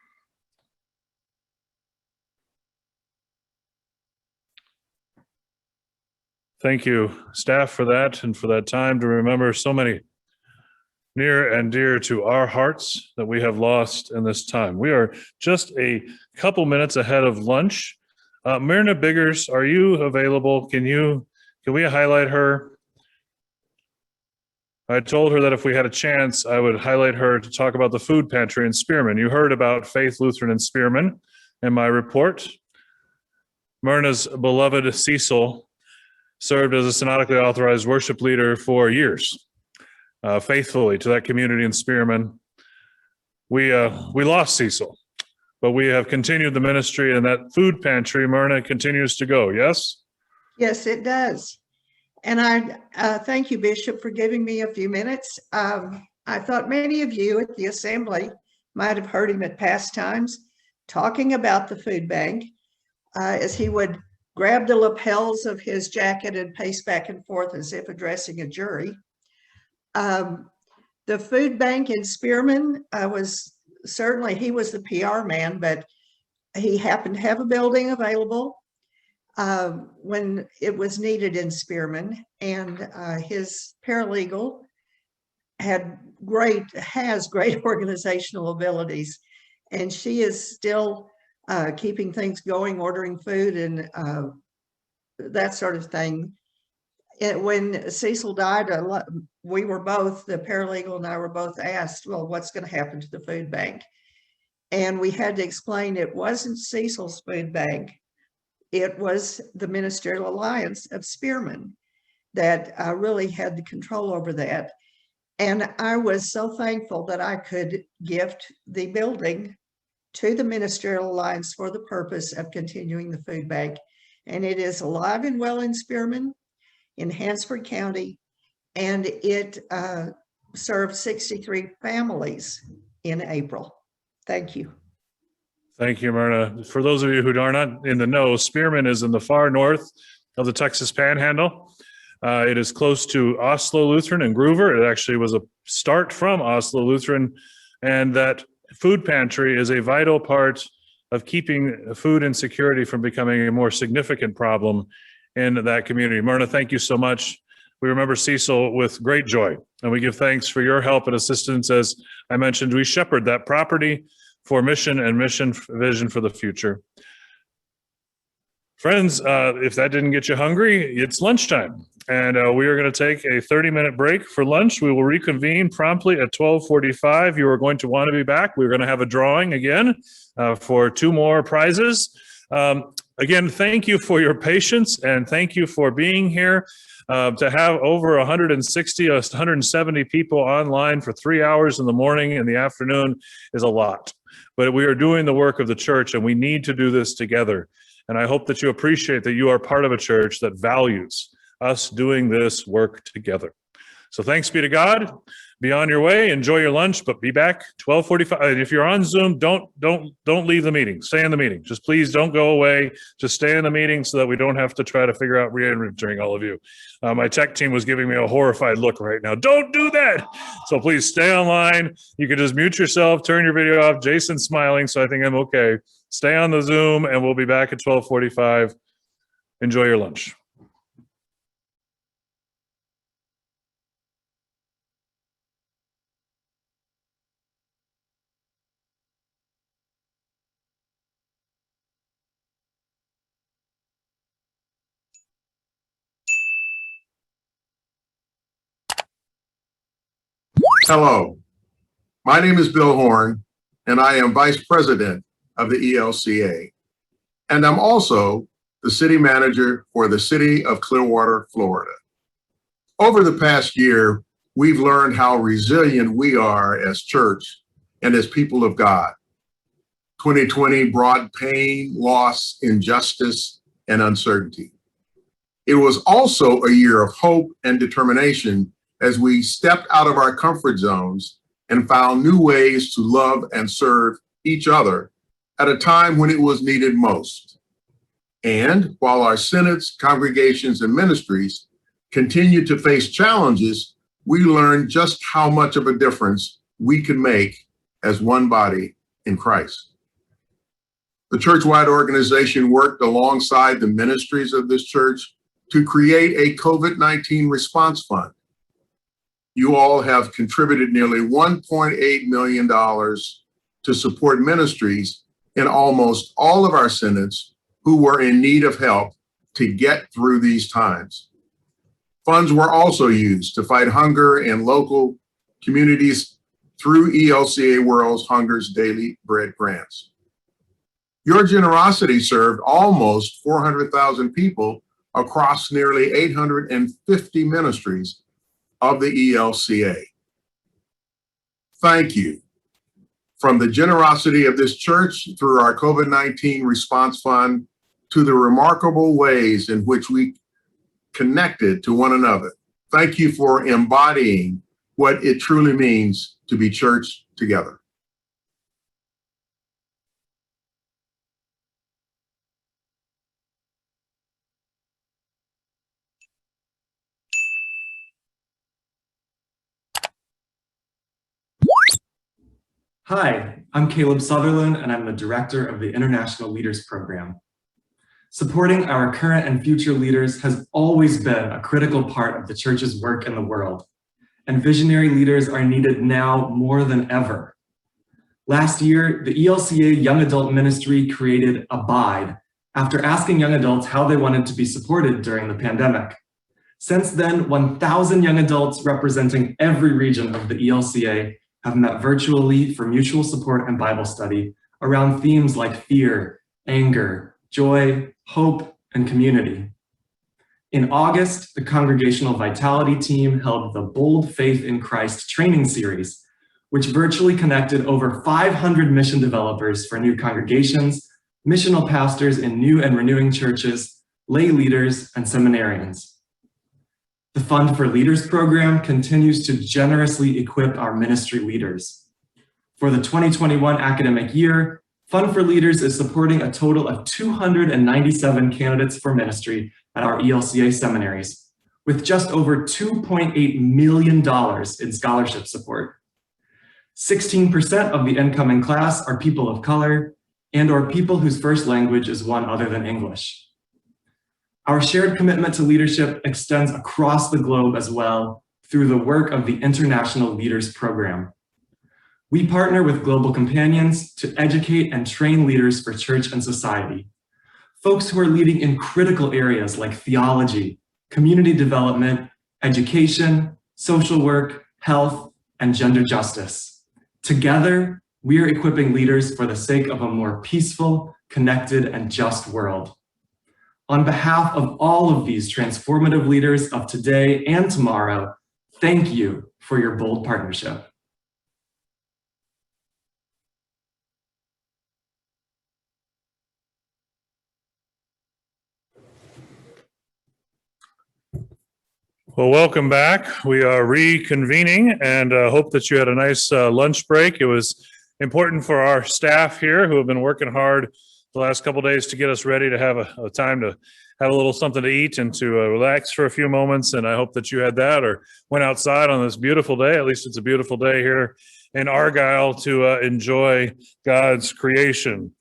S1: Thank you, staff, for that and for that time to remember so many near and dear to our hearts that we have lost in this time. We are just a couple minutes ahead of lunch. Myrna Biggers, are you available? Can we highlight her? I told her that if we had a chance, I would highlight her to talk about the food pantry in Spearman. You heard about Faith Lutheran in Spearman in my report. Myrna's beloved Cecil served as a synodically authorized worship leader for years, faithfully to that community in Spearman. We lost Cecil, but we have continued the ministry, and that food pantry, Myrna, continues to go, yes?
S14: Yes, it does. And I thank you, Bishop, for giving me a few minutes. I thought many of you at the assembly might have heard him at past times talking about the food bank as he would grab the lapels of his jacket and pace back and forth as if addressing a jury. The food bank in Spearman he was the PR man, but he happened to have a building available when it was needed in Spearman, and his paralegal has great organizational abilities, and she is still keeping things going, ordering food and that sort of thing. when Cecil died, we were both, the paralegal and I were both asked, well, what's going to happen to the food bank? And we had to explain it wasn't Cecil's food bank. It was the Ministerial Alliance of Spearmen that really had the control over that. And I was so thankful that I could gift the building to the Ministerial Alliance for the purpose of continuing the food bank. And it is alive and well in Spearman, in Hansford County, and it served 63 families in April. Thank you.
S1: Thank you, Myrna. For those of you who are not in the know, Spearman is in the far north of the Texas Panhandle. It is close to Oslo Lutheran and Groover. It actually was a start from Oslo Lutheran, and that food pantry is a vital part of keeping food insecurity from becoming a more significant problem in that community. Myrna, thank you so much. We remember Cecil with great joy, and we give thanks for your help and assistance. As I mentioned, we shepherd that property for mission and mission vision for the future. Friends, if that didn't get you hungry, it's lunchtime, and we are going to take a 30-minute break for lunch. We will reconvene promptly at 12:45. You are going to want to be back. We're going to have a drawing again for 2 more prizes. Again, thank you for your patience, and thank you for being here. To have over 160, 170 people online for 3 hours in the morning and the afternoon is a lot. But we are doing the work of the church, and we need to do this together. And I hope that you appreciate that you are part of a church that values us doing this work together. So thanks be to God. Be on your way. Enjoy your lunch, but be back 12:45. And if you're on Zoom, don't leave the meeting. Stay in the meeting. Just please don't go away. Just stay in the meeting so that we don't have to try to figure out re-entering all of you. My tech team was giving me a horrified look right now. Don't do that. So please stay online. You can just mute yourself, turn your video off. Jason's smiling, so I think I'm okay. Stay on the Zoom, and we'll be back at 12:45. Enjoy your lunch.
S6: Hello, my name is Bill Horn, and I am Vice President of the ELCA. And I'm also the City Manager for the City of Clearwater, Florida. Over the past year, we've learned how resilient we are as church and as people of God. 2020 brought pain, loss, injustice, and uncertainty. It was also a year of hope and determination as we stepped out of our comfort zones and found new ways to love and serve each other at a time when it was needed most. And while our synods, congregations, and ministries continue to face challenges, we learned just how much of a difference we can make as one body in Christ. The church-wide organization worked alongside the ministries of this church to create a COVID-19 response fund. You all have contributed nearly $1.8 million to support ministries in almost all of our synods who were in need of help to get through these times. Funds were also used to fight hunger in local communities through ELCA World's Hunger's Daily Bread grants. Your generosity served almost 400,000 people across nearly 850 ministries of the ELCA. Thank you. From the generosity of this church through our COVID-19 response fund to the remarkable ways in which we connected to one another. Thank you for embodying what it truly means to be church together.
S16: Hi, I'm Caleb Sutherland, and I'm the director of the International Leaders Program. Supporting our current and future leaders has always been a critical part of the church's work in the world, and visionary leaders are needed now more than ever. Last year, the ELCA Young Adult Ministry created Abide after asking young adults how they wanted to be supported during the pandemic. Since then, 1,000 young adults representing every region of the ELCA have met virtually for mutual support and Bible study around themes like fear, anger, joy, hope, and community. In August, the Congregational Vitality team held the Bold Faith in Christ training series, which virtually connected over 500 mission developers for new congregations, missional pastors in new and renewing churches, lay leaders, and seminarians. The Fund for Leaders program continues to generously equip our ministry leaders. For the 2021 academic year, Fund for Leaders is supporting a total of 297 candidates for ministry at our ELCA seminaries, with just over $2.8 million in scholarship support. 16% of the incoming class are people of color and/or people whose first language is one other than English. Our shared commitment to leadership extends across the globe as well through the work of the International Leaders Program. We partner with Global Companions to educate and train leaders for church and society, folks who are leading in critical areas like theology, community development, education, social work, health, and gender justice. Together, we are equipping leaders for the sake of a more peaceful, connected, and just world. On behalf of all of these transformative leaders of today and tomorrow, thank you for your bold partnership.
S1: Well, welcome back. We are reconvening and hope that you had a nice lunch break. It was important for our staff here who have been working hard the last couple of days to get us ready to have a time to have a little something to eat and to relax for a few moments. And I hope that you had that or went outside on this beautiful day. At least it's a beautiful day here in Argyle to enjoy God's creation.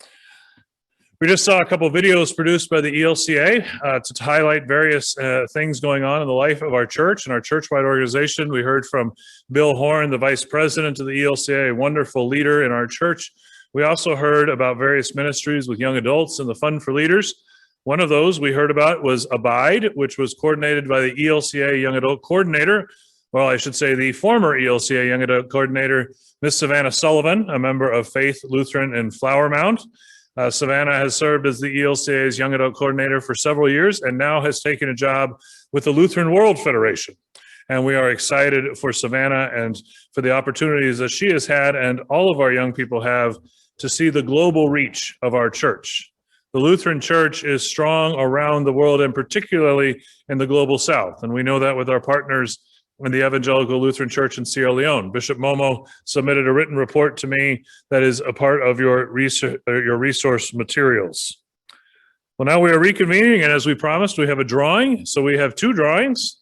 S1: We just saw a couple of videos produced by the ELCA to highlight various things going on in the life of our church and our church-wide organization. We heard from Bill Horn, the vice president of the ELCA, a wonderful leader in our church. We also heard about various ministries with young adults and the Fund for Leaders. One of those we heard about was Abide, which was coordinated by the ELCA Young Adult Coordinator. Well, I should say the former ELCA Young Adult Coordinator, Miss Savannah Sullivan, a member of Faith Lutheran in Flower Mound. Savannah has served as the ELCA's Young Adult Coordinator for several years and now has taken a job with the Lutheran World Federation. And we are excited for Savannah and for the opportunities that she has had and all of our young people have to see the global reach of our church. The Lutheran Church is strong around the world and particularly in the global south. And we know that with our partners in the Evangelical Lutheran Church in Sierra Leone. Bishop Momo submitted a written report to me that is a part of your resource materials. Well, now we are reconvening, and as we promised, we have a drawing. So we have two drawings.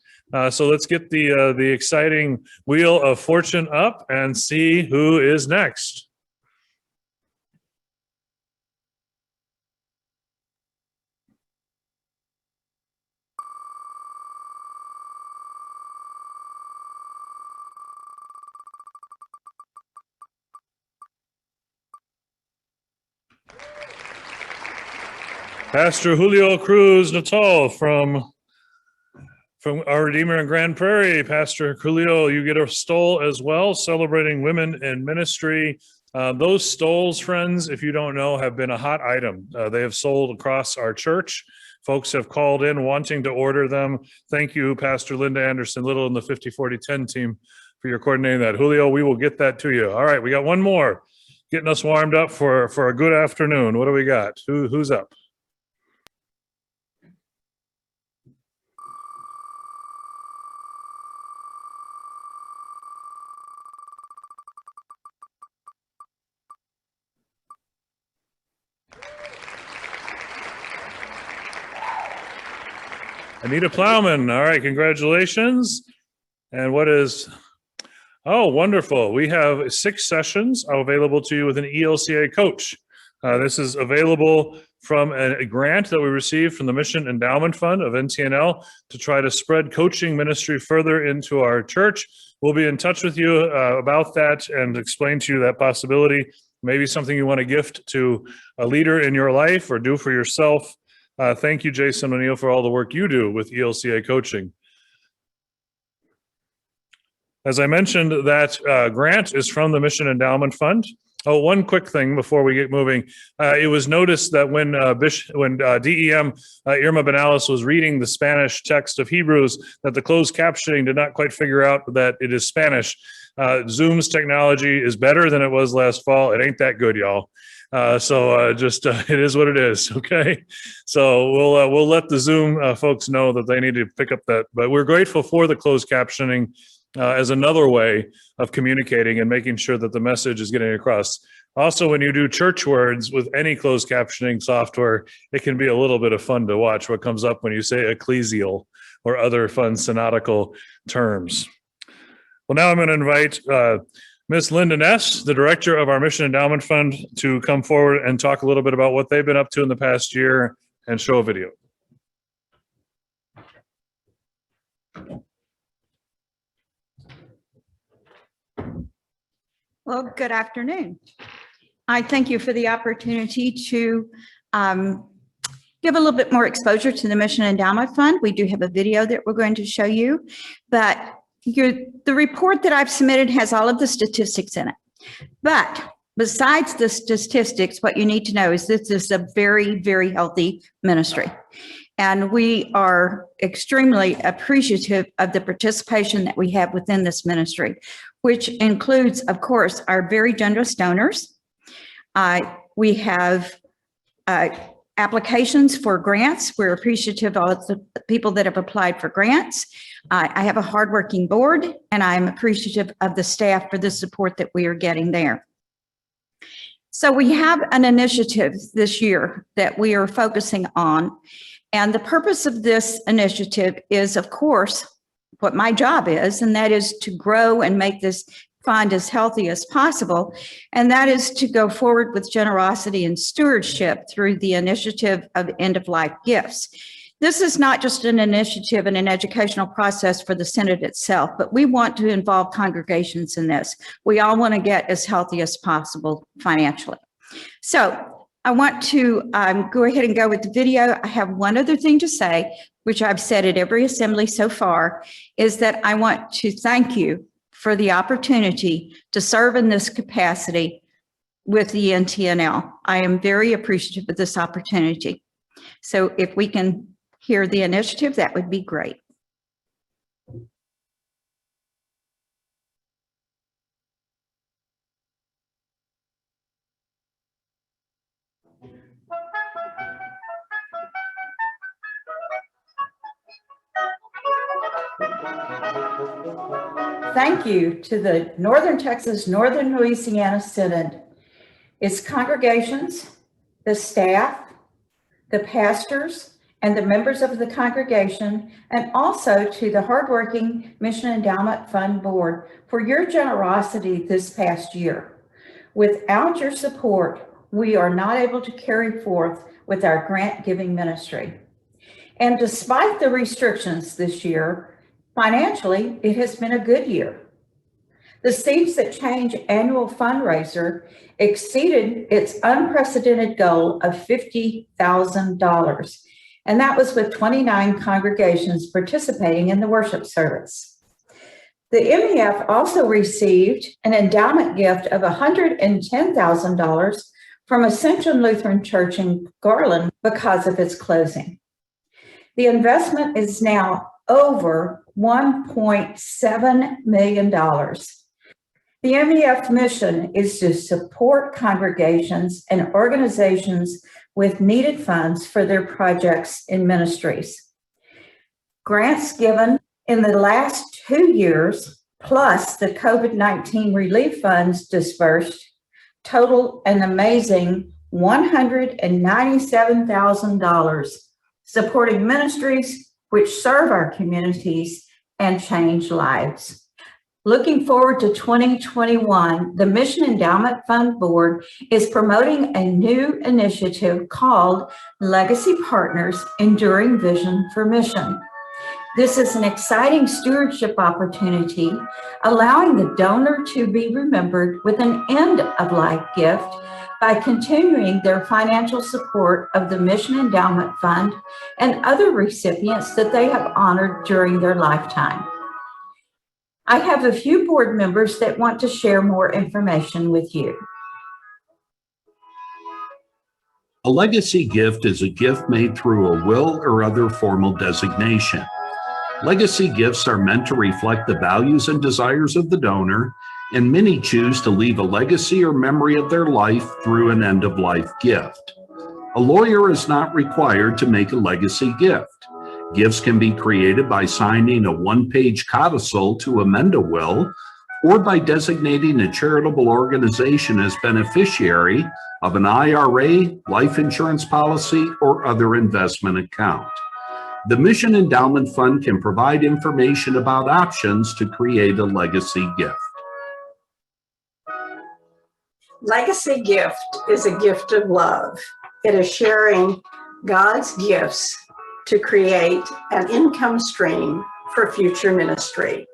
S1: So let's get the exciting wheel of fortune up and see who is next. Pastor Julio Cruz Natal from Our Redeemer in Grand Prairie. Pastor Julio, you get a stole as well, celebrating women in ministry. Those stoles, friends, if you don't know, have been a hot item. They have sold across our church. Folks have called in wanting to order them. Thank you, Pastor Linda Anderson Little and the 50-40-10 team for your coordinating that. Julio, we will get that to you. All right, we got one more. Getting us warmed up for a good afternoon. What do we got? Who's up? Anita Plowman. All right, congratulations. And what is, oh, wonderful. We have 6 sessions available to you with an ELCA coach. This is available from a grant that we received from the Mission Endowment Fund of NTNL to try to spread coaching ministry further into our church. We'll be in touch with you about that and explain to you that possibility. Maybe something you want to gift to a leader in your life or do for yourself. Thank you, Jason O'Neill, for all the work you do with ELCA coaching. As I mentioned, that grant is from the Mission Endowment Fund. Oh, one quick thing before we get moving. It was noticed that when DEM Irma Benales was reading the Spanish text of Hebrews, that the closed captioning did not quite figure out that it is Spanish. Zoom's technology is better than it was last fall. It ain't that good, y'all. It is what it is. Okay. So we'll let the Zoom folks know that they need to pick up that, but we're grateful for the closed captioning as another way of communicating and making sure that the message is getting across. Also, when you do church words with any closed captioning software, it can be a little bit of fun to watch what comes up when you say ecclesial or other fun synodical terms. Well, now I'm going to invite Ms. Linda Ness, the director of our Mission Endowment Fund, to come forward and talk a little bit about what they've been up to in the past year and show a video.
S15: Well, good afternoon. I thank you for the opportunity to give a little bit more exposure to the Mission Endowment Fund. We do have a video that we're going to show you, but the report that I've submitted has all of the statistics in it. But besides the statistics, what you need to know is this is a very, very healthy ministry. And we are extremely appreciative of the participation that we have within this ministry, which includes, of course, our very generous donors. We have applications for grants. We're appreciative of the people that have applied for grants. I have a hardworking board, and I'm appreciative of the staff for the support that we are getting there. So we have an initiative this year that we are focusing on. And the purpose of this initiative is, of course, what my job is, and that is to grow and make this fund as healthy as possible. And that is to go forward with generosity and stewardship through the initiative of end-of-life gifts. This is not just an initiative and an educational process for the Synod itself, but we want to involve congregations in this. We all want to get as healthy as possible financially. So I want to go ahead and go with the video. I have one other thing to say, which I've said at every assembly so far, is that I want to thank you for the opportunity to serve in this capacity with the NTNL. I am very appreciative of this opportunity. So if we can hear the initiative, that would be great. Thank you to the Northern Texas, Northern Louisiana Synod, its congregations, the staff, the pastors, and the members of the congregation, and also to the hardworking Mission Endowment Fund Board for your generosity this past year. Without your support, we are not able to carry forth with our grant giving ministry. And despite the restrictions this year, financially, it has been a good year. The Seeds That Change annual fundraiser exceeded its unprecedented goal of $50,000. And that was with 29 congregations participating in the worship service. The MEF also received an endowment gift of $110,000 from Ascension Lutheran Church in Garland because of its closing. The investment is now over $1.7 million. The MEF mission is to support congregations and organizations with needed funds for their projects and ministries. Grants given in the last 2 years, plus the COVID-19 relief funds dispersed, total an amazing $197,000, supporting ministries which serve our communities and change lives. Looking forward to 2021, the Mission Endowment Fund Board is promoting a new initiative called Legacy Partners Enduring Vision for Mission. This is an exciting stewardship opportunity, allowing the donor to be remembered with an end-of-life gift by continuing their financial support of the Mission Endowment Fund and other recipients that they have honored during their lifetime. I have a few board members that want to share more information with you.
S17: A legacy gift is a gift made through a will or other formal designation. Legacy gifts are meant to reflect the values and desires of the donor, and many choose to leave a legacy or memory of their life through an end-of-life gift. A lawyer is not required to make a legacy gift. Gifts can be created by signing a one-page codicil to amend a will, or by designating a charitable organization as beneficiary of an IRA, life insurance policy, or other investment account. The Mission Endowment Fund can provide information about options to create a legacy gift.
S15: Legacy gift is a gift of love. It is sharing God's gifts to create an income stream for future ministry.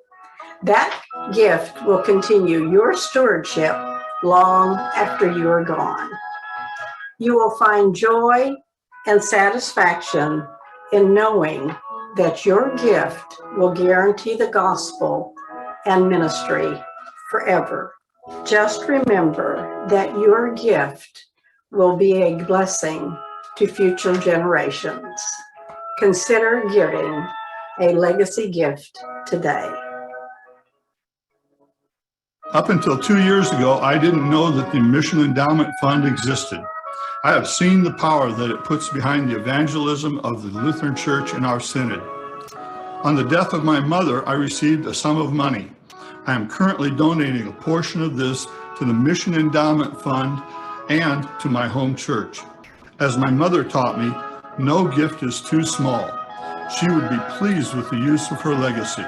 S15: That gift will continue your stewardship long after you are gone. You will find joy and satisfaction in knowing that your gift will guarantee the gospel and ministry forever. Just remember that your gift will be a blessing to future generations. Consider giving a legacy gift today.
S18: Up until 2 years ago, I didn't know that the Mission Endowment Fund existed. I have seen the power that it puts behind the evangelism of the Lutheran Church in our synod. On the death of my mother, I received a sum of money. I am currently donating a portion of this to the Mission Endowment Fund and to my home church. As my mother taught me, no gift is too small. She would be pleased with the use of her legacy.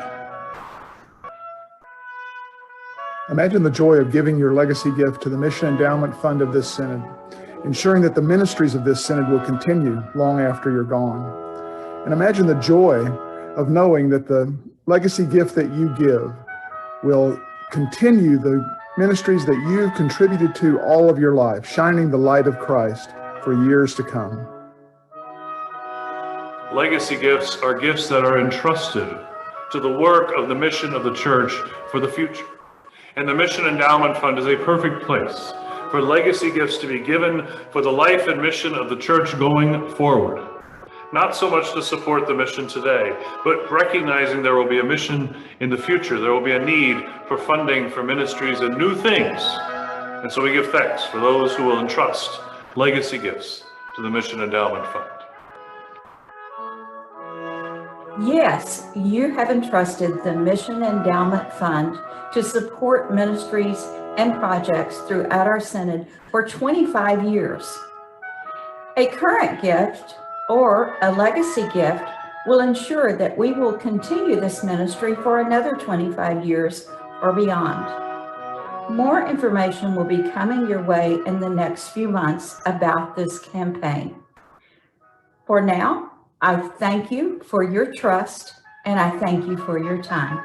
S19: Imagine the joy of giving your legacy gift to the Mission Endowment Fund of this synod, ensuring that the ministries of this synod will continue long after you're gone. And imagine the joy of knowing that the legacy gift that you give will continue the ministries that you've contributed to all of your life, shining the light of Christ for years to come.
S1: Legacy gifts are gifts that are entrusted to the work of the mission of the church for the future. And the Mission Endowment Fund is a perfect place for legacy gifts to be given for the life and mission of the church going forward. Not so much to support the mission today, but recognizing there will be a mission in the future. There will be a need for funding for ministries and new things. And so we give thanks for those who will entrust legacy gifts to the Mission Endowment Fund.
S15: Yes, you have entrusted the Mission Endowment Fund to support ministries and projects throughout our synod for 25 years. A current gift or a legacy gift will ensure that we will continue this ministry for another 25 years or beyond. More information will be coming your way in the next few months about this campaign. For now, I thank you for your trust and I thank you for your time.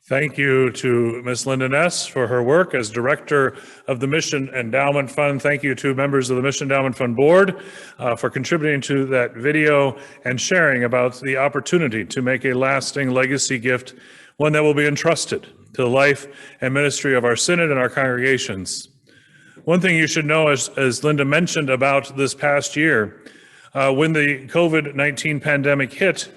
S1: Thank you to Ms. Linda Ness for her work as Director of the Mission Endowment Fund. Thank you to members of the Mission Endowment Fund Board for contributing to that video and sharing about the opportunity to make a lasting legacy gift, one that will be entrusted to the life and ministry of our synod and our congregations. One thing you should know, as Linda mentioned about this past year, when the COVID-19 pandemic hit,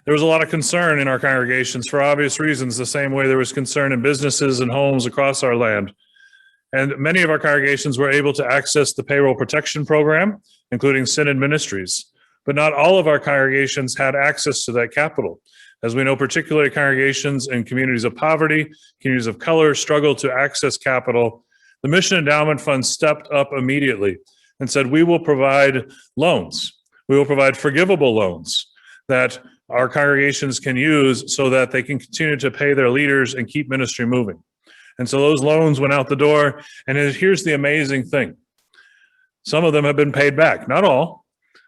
S1: there was a lot of concern in our congregations for obvious reasons, the same way there was concern in businesses and homes across our land. And many of our congregations were able to access the payroll protection program, including synod ministries. But not all of our congregations had access to that capital. As we know, particularly congregations in communities of poverty, communities of color struggle to access capital. The Mission Endowment Fund stepped up immediately and said, we will provide loans. We will provide forgivable loans that our congregations can use so that they can continue to pay their leaders and keep ministry moving. And so those loans went out the door. And here's the amazing thing. Some of them have been paid back, not all,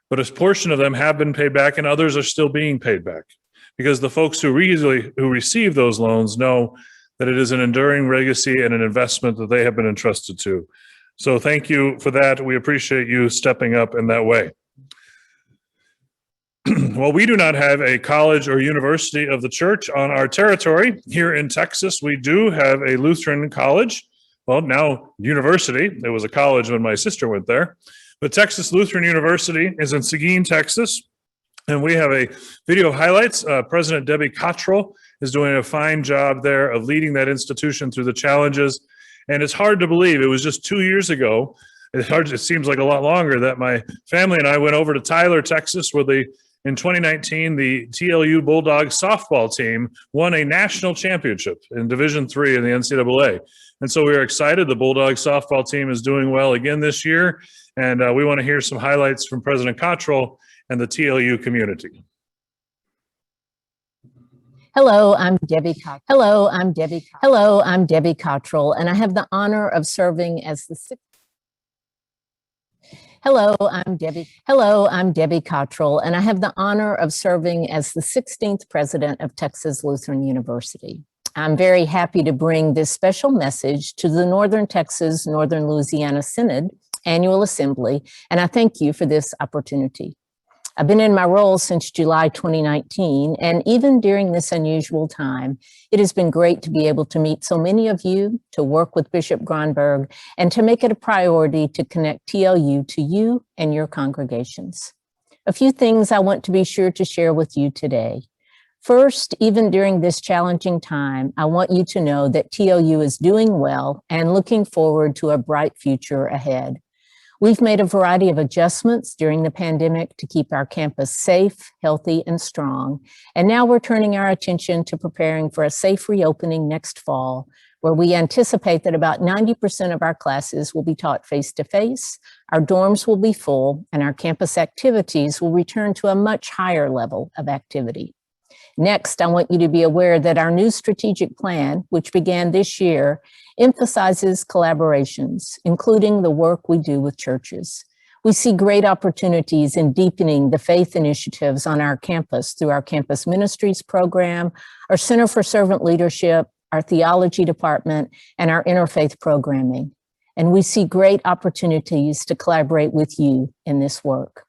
S1: but a portion of them have been paid back and others are still being paid back, because the folks who receive those loans know that it is an enduring legacy and an investment that they have been entrusted to. So thank you for that. We appreciate you stepping up in that way. While we do not have a college or university of the church on our territory here in Texas, we do have a Lutheran college. Well, now university. There was a college when my sister went there. But Texas Lutheran University is in Seguin, Texas. And we have a video highlights. President Debbie Cottrell is doing a fine job there of leading that institution through the challenges. And it's hard to believe it was just 2 years ago. It seems like a lot longer that my family and I went over to Tyler, Texas, where in 2019, the TLU Bulldogs softball team won a national championship in Division III in the NCAA. And so we are excited. The Bulldogs softball team is doing well again this year. And we want to hear some highlights from President Cottrell and the TLU community.
S21: Hello, I'm Debbie Cottrell. I'm Debbie Cottrell, and I have the honor of serving as the I'm Debbie Cottrell, and I have the honor of serving as the 16th president of Texas Lutheran University. I'm very happy to bring this special message to the Northern Texas, Northern Louisiana Synod Annual Assembly, and I thank you for this opportunity. I've been in my role since July 2019, and even during this unusual time, it has been great to be able to meet so many of you, to work with Bishop Gronberg, and to make it a priority to connect TLU to you and your congregations. A few things I want to be sure to share with you today. First, even during this challenging time, I want you to know that TLU is doing well and looking forward to a bright future ahead. We've made a variety of adjustments during the pandemic to keep our campus safe, healthy, and strong. And now we're turning our attention to preparing for a safe reopening next fall, where we anticipate that about 90% of our classes will be taught face-to-face, our dorms will be full, and our campus activities will return to a much higher level of activity. Next, I want you to be aware that our new strategic plan, which began this year, emphasizes collaborations, including the work we do with churches. We see great opportunities in deepening the faith initiatives on our campus through our campus ministries program, our Center for Servant Leadership, our theology department, and our interfaith programming. And we see great opportunities to collaborate with you in this work.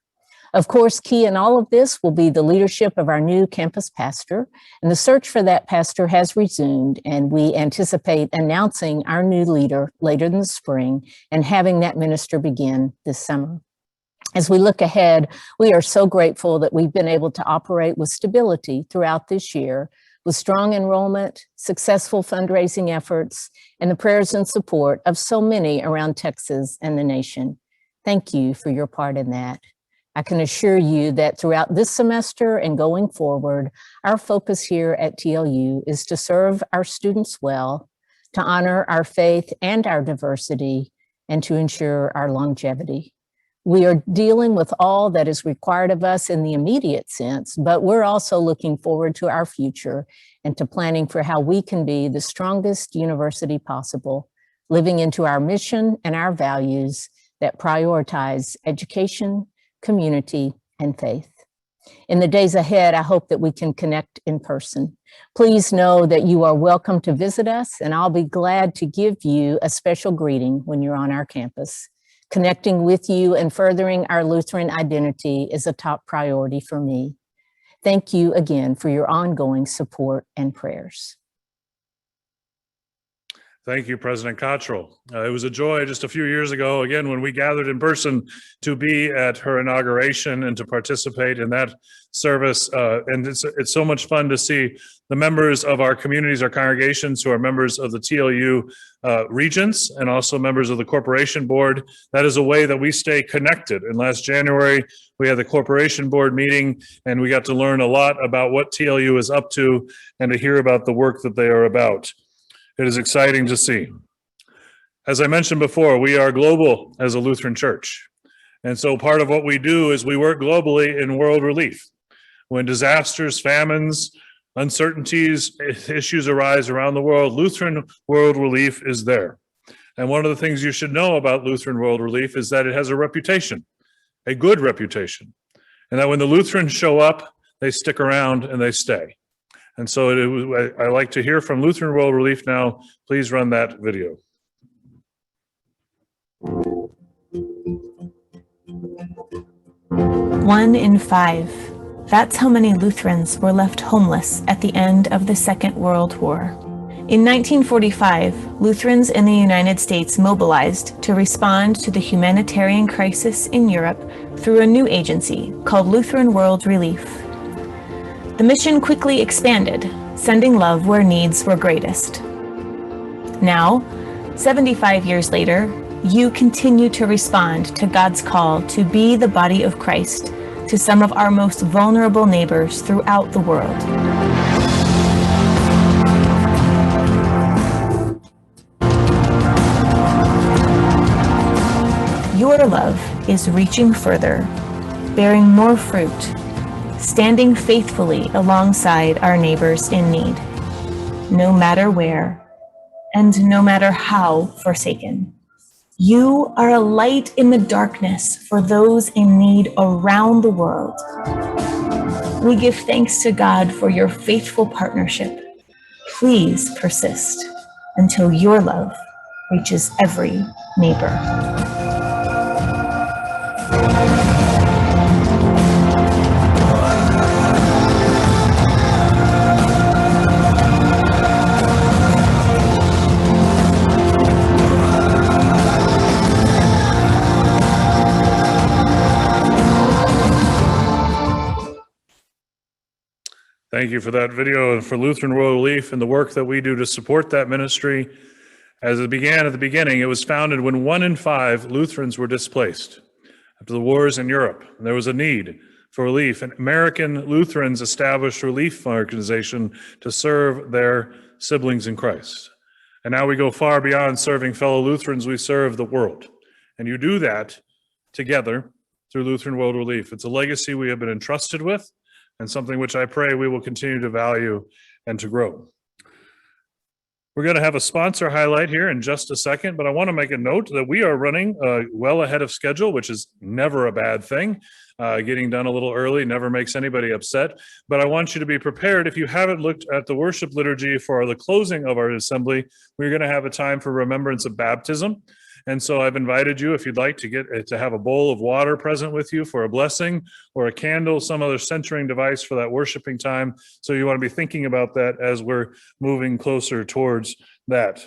S21: Of course, key in all of this will be the leadership of our new campus pastor, and the search for that pastor has resumed, and we anticipate announcing our new leader later in the spring and having that minister begin this summer. As we look ahead, we are so grateful that we've been able to operate with stability throughout this year, with strong enrollment, successful fundraising efforts, and the prayers and support of so many around Texas and the nation. Thank you for your part in that. I can assure you that throughout this semester and going forward, our focus here at TLU is to serve our students well, to honor our faith and our diversity, and to ensure our longevity. We are dealing with all that is required of us in the immediate sense, but we're also looking forward to our future and to planning for how we can be the strongest university possible, living into our mission and our values that prioritize education, community, and faith. In the days ahead, I hope that we can connect in person. Please know that you are welcome to visit us, and I'll be glad to give you a special greeting when you're on our campus. Connecting with you and furthering our Lutheran identity is a top priority for me. Thank you again for your ongoing support and prayers.
S1: Thank you, President Cottrell. It was a joy just a few years ago, again, when we gathered in person to be at her inauguration and to participate in that service. And it's so much fun to see the members of our communities, our congregations who are members of the TLU regents and also members of the corporation board. That is a way that we stay connected. And last January, we had the corporation board meeting and we got to learn a lot about what TLU is up to and to hear about the work that they are about. It is exciting to see. As I mentioned before, we are global as a Lutheran church. And so part of what we do is we work globally in world relief. When disasters, famines, uncertainties, issues arise around the world, Lutheran World Relief is there. And one of the things you should know about Lutheran World Relief is that it has a reputation, a good reputation. and that when the Lutherans show up, they stick around and they stay. And so I like to hear from Lutheran World Relief now. Please run that video.
S2: One in 5. That's how many Lutherans were left homeless at the end of the Second World War. In 1945, Lutherans in the United States mobilized to respond to the humanitarian crisis in Europe through a new agency called Lutheran World Relief. The mission quickly expanded, sending love where needs were greatest. Now, 75 years later, you continue to respond to God's call to be the body of Christ to some of our most vulnerable neighbors throughout the world. Your love is reaching further, bearing more fruit, standing faithfully alongside our neighbors in need, no matter where and no matter how forsaken. You are a light in the darkness for those in need around the world. We give thanks to God for your faithful partnership. Please persist until your love reaches every neighbor.
S1: Thank you for that video and for Lutheran World Relief and the work that we do to support that ministry. As it began at the beginning, it was founded when 1 in 5 Lutherans were displaced after the wars in Europe. And there was a need for relief, and American Lutherans established a relief organization to serve their siblings in Christ. And now we go far beyond serving fellow Lutherans, we serve the world. And you do that together through Lutheran World Relief. It's a legacy we have been entrusted with, and something which I pray we will continue to value and to grow. We're going to have a sponsor highlight here in just a second, but I want to make a note that we are running well ahead of schedule, which is never a bad thing. Getting done a little early never makes anybody upset, but I want you to be prepared. If you haven't looked at the worship liturgy for the closing of our assembly, we're going to have a time for remembrance of baptism. And so I've invited you, if you'd like to have a bowl of water present with you for a blessing, or a candle, some other centering device for that worshiping time. So you want to be thinking about that as we're moving closer towards that.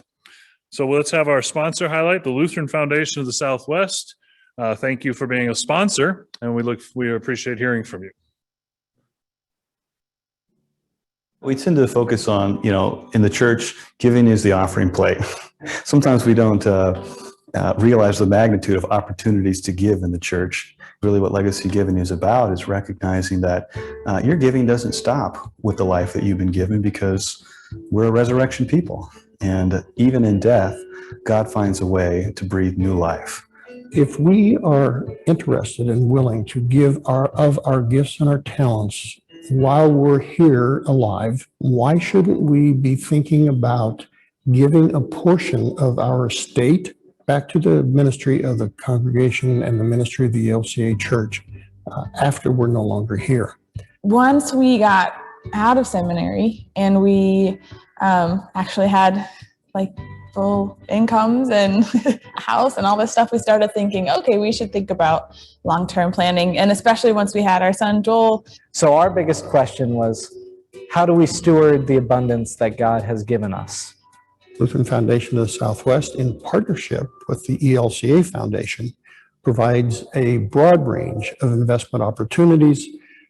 S1: So let's have our sponsor highlight, the Lutheran Foundation of the Southwest. Thank you for being a sponsor, and we appreciate hearing from you.
S22: We tend to focus on, in the church, giving is the offering plate. Sometimes we don't realize the magnitude of opportunities to give in the church. Really what legacy giving is about is recognizing that your giving doesn't stop with the life that you've been given, because we're a resurrection people. And even in death, God finds a way to breathe new life.
S23: If we are interested and willing to give of our gifts and our talents while we're here alive, why shouldn't we be thinking about giving a portion of our estate back to the ministry of the congregation and the ministry of the ELCA church after we're no longer here?
S24: Once we got out of seminary and we actually had full incomes and a house and all this stuff, we started thinking, okay, we should think about long-term planning. And especially once we had our son, Joel.
S25: So our biggest question was, how do we steward the abundance that God has given us?
S23: Lutheran Foundation of the Southwest, in partnership with the ELCA Foundation, provides a broad range of investment opportunities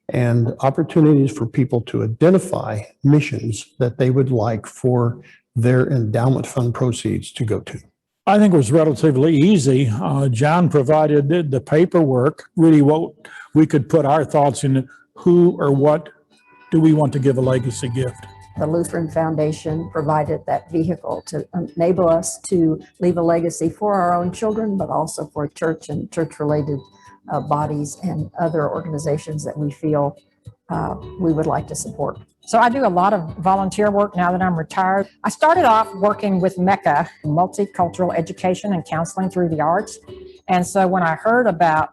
S23: and opportunities for people to identify missions that they would like for their endowment fund proceeds to go to.
S26: I think it was relatively easy. John provided the paperwork, really what we could put our thoughts in, who or what do we want to give a legacy gift.
S27: The Lutheran Foundation provided that vehicle to enable us to leave a legacy for our own children, but also for church and church-related bodies and other organizations that we feel we would like to support.
S28: So I do a lot of volunteer work now that I'm retired. I started off working with MECA, multicultural education and counseling through the arts. And so when I heard about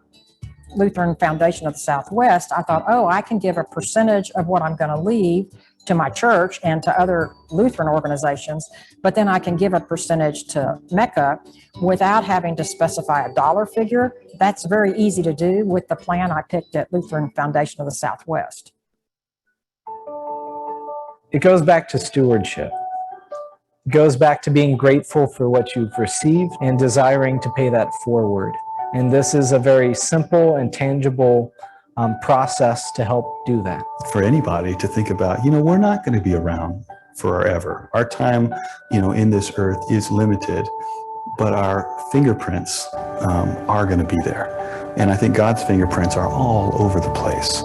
S28: Lutheran Foundation of the Southwest, I thought, oh, I can give a percentage of what I'm going to leave to my church and to other Lutheran organizations, but then I can give a percentage to Mecca without having to specify a dollar figure. That's very easy to do with the plan I picked at Lutheran Foundation of the Southwest.
S25: It goes back to stewardship. It goes back to being grateful for what you've received and desiring to pay that forward. And this is a very simple and tangible process to help do that.
S22: For anybody to think about, we're not going to be around forever. Our time, in this earth is limited, but our fingerprints are going to be there. And I think God's fingerprints are all over the place.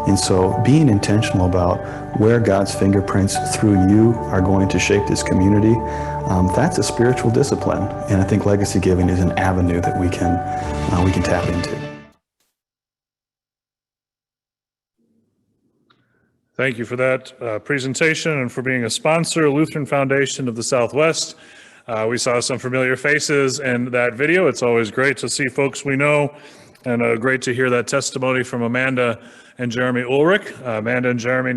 S22: And so being intentional about where God's fingerprints through you are going to shape this community, that's a spiritual discipline. And I think legacy giving is an avenue that we can tap into.
S1: Thank you for that presentation and for being a sponsor, Lutheran Foundation of the Southwest. We saw some familiar faces in that video. It's always great to see folks we know, and great to hear that testimony from Amanda and Jeremy Ulrich. Amanda and Jeremy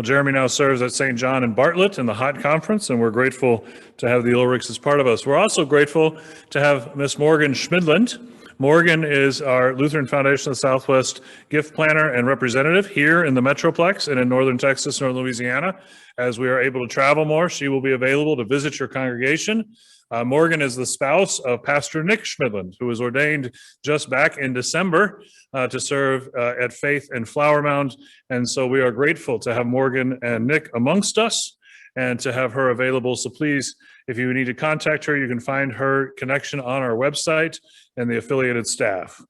S1: Jeremy now serves at St. John in Bartlett in the Hot Conference, and we're grateful to have the Ulrichs as part of us. We're also grateful to have Miss Morgan Schmidland. Morgan is our Lutheran Foundation of the Southwest gift planner and representative here in the Metroplex and in Northern Texas, Northern Louisiana. As we are able to travel more, she will be available to visit your congregation. Morgan is the spouse of Pastor Nick Schmidland, who was ordained just back in December to serve at Faith and Flower Mound. And so we are grateful to have Morgan and Nick amongst us and to have her available. So please, if you need to contact her, you can find her connection on our website and the affiliated staff.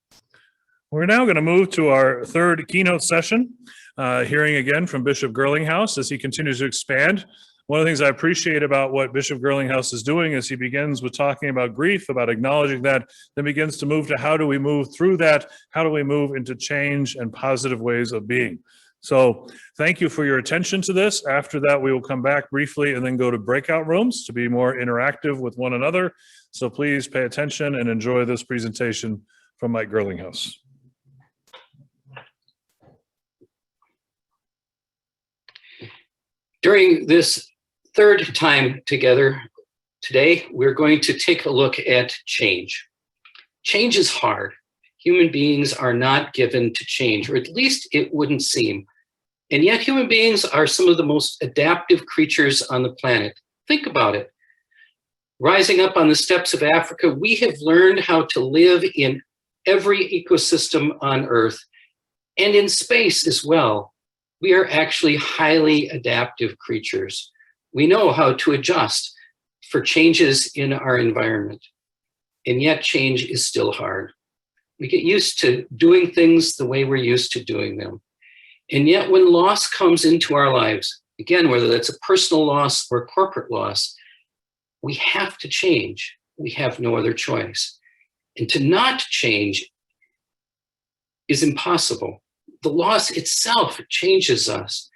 S1: We're now going to move to our third keynote session, hearing again from Bishop Girlinghouse as he continues to expand. One of the things I appreciate about what Bishop Girlinghouse is doing is he begins with talking about grief, about acknowledging that, then begins to move to how do we move through that? How do we move into change and positive ways of being? So thank you for your attention to this. After that, we will come back briefly and then go to breakout rooms to be more interactive with one another. So please pay attention and enjoy this presentation from Mike Girlinghouse.
S3: During this third time together today, we're going to take a look at change. Change is hard. Human beings are not given to change, or at least it wouldn't seem. And yet human beings are some of the most adaptive creatures on the planet. Think about it. Rising up on the steppes of Africa, we have learned how to live in every ecosystem on Earth and in space as well. We are actually highly adaptive creatures. We know how to adjust for changes in our environment. And yet change is still hard. We get used to doing things the way we're used to doing them. And yet when loss comes into our lives, again, whether that's a personal loss or a corporate loss, we have to change. We have no other choice. And to not change is impossible. The loss itself changes us.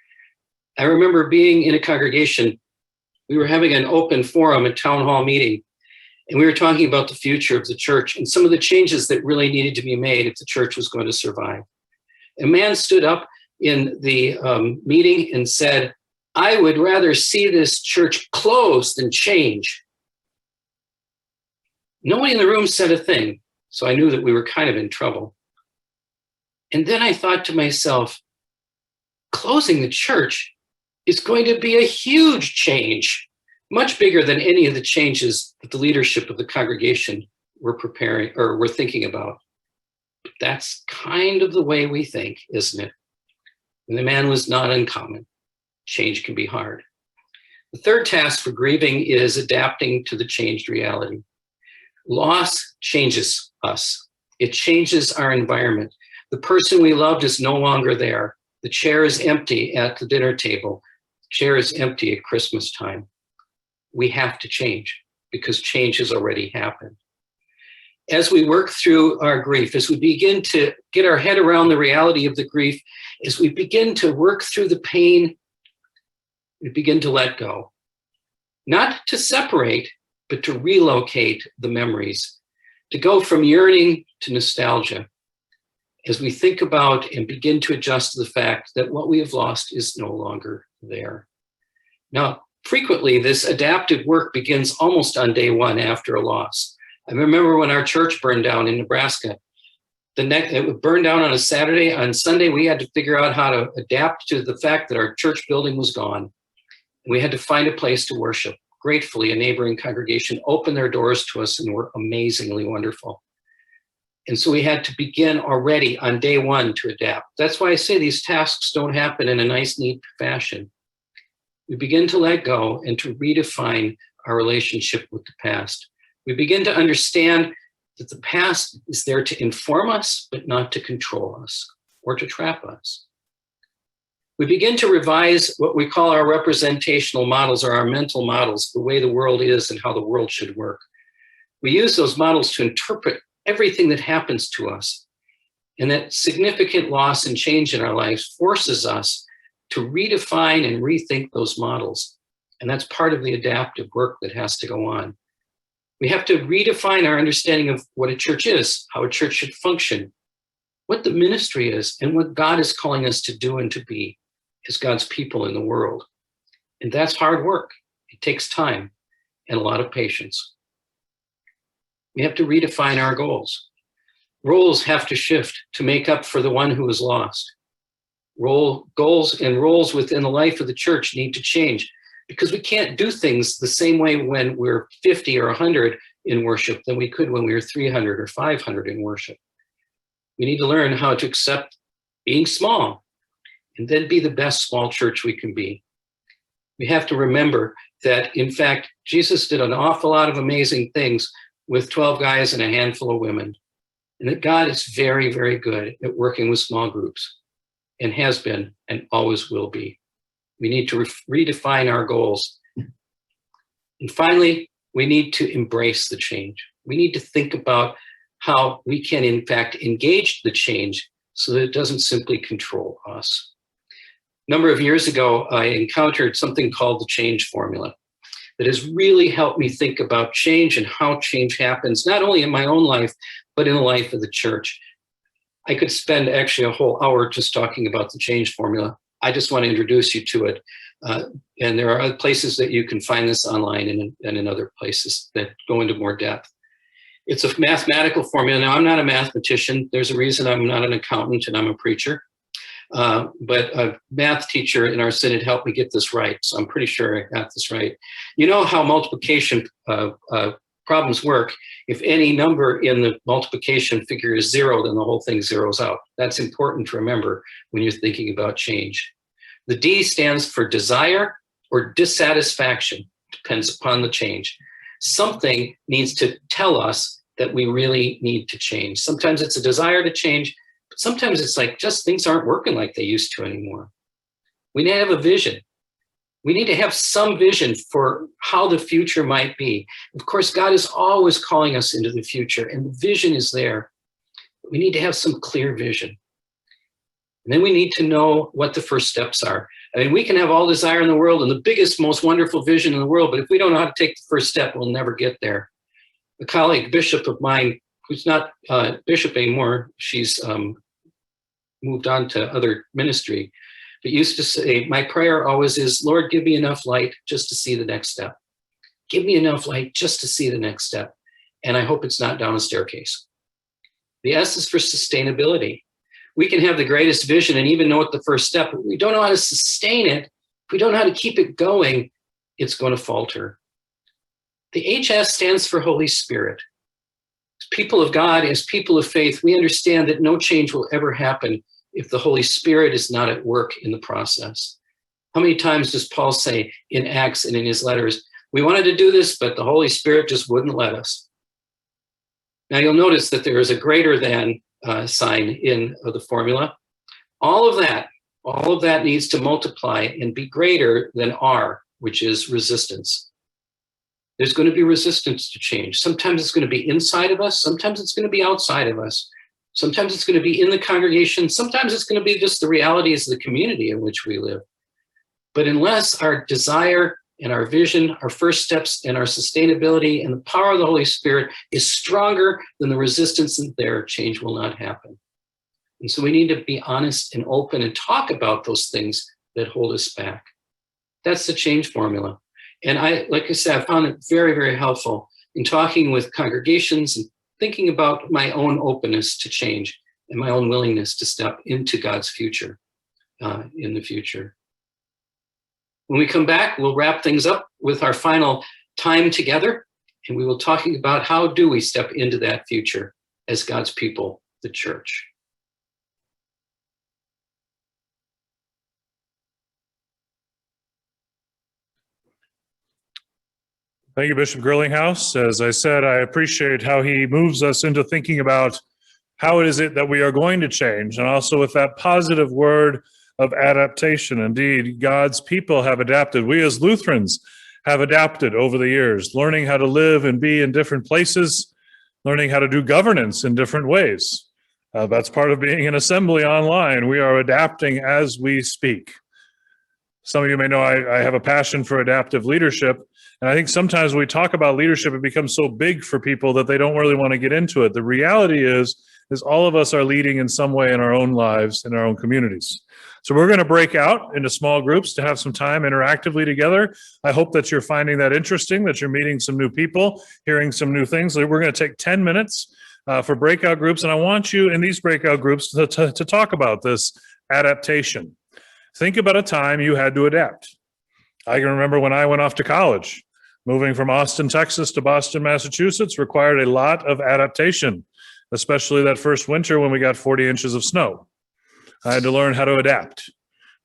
S3: I remember being in a congregation, we were having an open forum, a town hall meeting, and we were talking about the future of the church and some of the changes that really needed to be made if the church was going to survive. A man stood up in the meeting and said, "I would rather see this church closed than change." Nobody in the room said a thing, so I knew that we were kind of in trouble. And then I thought to myself, closing the church is going to be a huge change, much bigger than any of the changes that the leadership of the congregation were preparing or were thinking about. But that's kind of the way we think, isn't it? And the man was not uncommon. Change can be hard. The third task for grieving is adapting to the changed reality. Loss changes us. It changes our environment. The person we loved is no longer there. The chair is empty at the dinner table. The chair is empty at Christmas time. We have to change because change has already happened. As we work through our grief, as we begin to get our head around the reality of the grief, as we begin to work through the pain, we begin to let go. Not to separate, but to relocate the memories, to go from yearning to nostalgia. as we think about and begin to adjust to the fact that what we have lost is no longer there. Now, frequently, this adaptive work begins almost on day one after a loss. I remember when our church burned down in Nebraska. It would burn down on a Saturday. On Sunday, we had to figure out how to adapt to the fact that our church building was gone. We had to find a place to worship. Gratefully, a neighboring congregation opened their doors to us and were amazingly wonderful. And so we had to begin already on day one to adapt. That's why I say these tasks don't happen in a nice, neat fashion. We begin to let go and to redefine our relationship with the past. We begin to understand that the past is there to inform us, but not to control us or to trap us. We begin to revise what we call our representational models or our mental models, the way the world is and how the world should work. We use those models to interpret everything that happens to us. And that significant loss and change in our lives forces us to redefine and rethink those models. And that's part of the adaptive work that has to go on. We have to redefine our understanding of what a church is, how a church should function, what the ministry is, and what God is calling us to do and to be as God's people in the world. And that's hard work. It takes time and a lot of patience. We have to redefine our goals. Roles have to shift to make up for the one who is lost. Goals and roles within the life of the church need to change, because we can't do things the same way when we're 50 or 100 in worship than we could when we were 300 or 500 in worship. We need to learn how to accept being small and then be the best small church we can be. We have to remember that, in fact, Jesus did an awful lot of amazing things with 12 guys and a handful of women, and that God is very, very good at working with small groups and has been and always will be. We need to redefine our goals. And finally, we need to embrace the change. We need to think about how we can, in fact, engage the change so that it doesn't simply control us. A number of years ago, I encountered something called the change formula that has really helped me think about change and how change happens, not only in my own life, but in the life of the church. I could spend actually a whole hour just talking about the change formula. I just want to introduce you to it. And there are other places that you can find this online and in other places that go into more depth. It's a mathematical formula. Now, I'm not a mathematician. There's a reason I'm not an accountant and I'm a preacher. But a math teacher in our synod helped me get this right. So I'm pretty sure I got this right. You know how multiplication problems work. If any number in the multiplication figure is 0, then the whole thing zeroes out. That's important to remember when you're thinking about change. The D stands for desire or dissatisfaction, depends upon the change. Something needs to tell us that we really need to change. Sometimes it's a desire to change, but sometimes it's like just things aren't working like they used to anymore. We need to have a vision. We need to have some vision for how the future might be. Of course, God is always calling us into the future, and the vision is there. We need to have some clear vision. And then we need to know what the first steps are. I mean, we can have all desire in the world and the biggest, most wonderful vision in the world, but if we don't know how to take the first step, we'll never get there. A colleague, bishop of mine, who's not bishop anymore, she's moved on to other ministry, but used to say, my prayer always is, Lord, give me enough light just to see the next step. Give me enough light just to see the next step. And I hope it's not down a staircase. The S is for sustainability. We can have the greatest vision and even know what the first step, but we don't know how to sustain it. If we don't know how to keep it going, it's going to falter. The HS stands for Holy Spirit. As people of God, as people of faith, we understand that no change will ever happen if the Holy Spirit is not at work in the process. How many times does Paul say in Acts and in his letters, we wanted to do this, but the Holy Spirit just wouldn't let us? Now you'll notice that there is a greater than sign in the formula. All of that needs to multiply and be greater than R, which is resistance. There's going to be resistance to change. Sometimes it's going to be inside of us. Sometimes it's going to be outside of us. Sometimes it's going to be in the congregation. Sometimes it's going to be just the realities of the community in which we live. But unless our desire and our vision, our first steps and our sustainability and the power of the Holy Spirit is stronger than the resistance there, change will not happen. And so we need to be honest and open and talk about those things that hold us back. That's the change formula. And like I said, I found it very, very helpful in talking with congregations and thinking about my own openness to change and my own willingness to step into God's future in the future. When we come back, we'll wrap things up with our final time together, and we will talking about how do we step into that future as God's people, the church.
S1: Thank you, Bishop Girlinghouse. As I said, I appreciate how he moves us into thinking about how it is that we are going to change, and also with that positive word of adaptation. Indeed, God's people have adapted. We as Lutherans have adapted over the years, learning how to live and be in different places, learning how to do governance in different ways. That's part of being an assembly online. We are adapting as we speak. Some of you may know I have a passion for adaptive leadership. And I think sometimes when we talk about leadership, it becomes so big for people that they don't really want to get into it. The reality is all of us are leading in some way in our own lives, in our own communities. So we're going to break out into small groups to have some time interactively together. I hope that you're finding that interesting, that you're meeting some new people, hearing some new things. We're going to take 10 minutes for breakout groups. And I want you in these breakout groups to talk about this adaptation. Think about a time you had to adapt. I can remember when I went off to college. Moving from Austin, Texas to Boston, Massachusetts required a lot of adaptation, especially that first winter when we got 40 inches of snow. I had to learn how to adapt.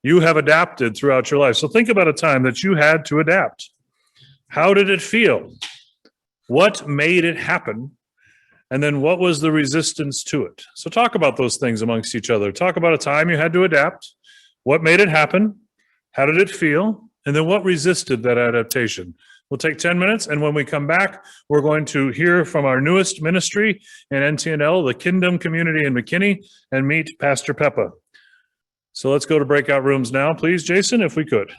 S1: You have adapted throughout your life. So think about a time that you had to adapt. How did it feel? What made it happen? And then what was the resistance to it? So talk about those things amongst each other. Talk about a time you had to adapt. What made it happen? How did it feel? And then what resisted that adaptation? We'll take 10 minutes, and when we come back, we're going to hear from our newest ministry in NTNL, the Kingdom Community in McKinney, and meet Pastor Peppa. So let's go to breakout rooms now, please, Jason, if we could.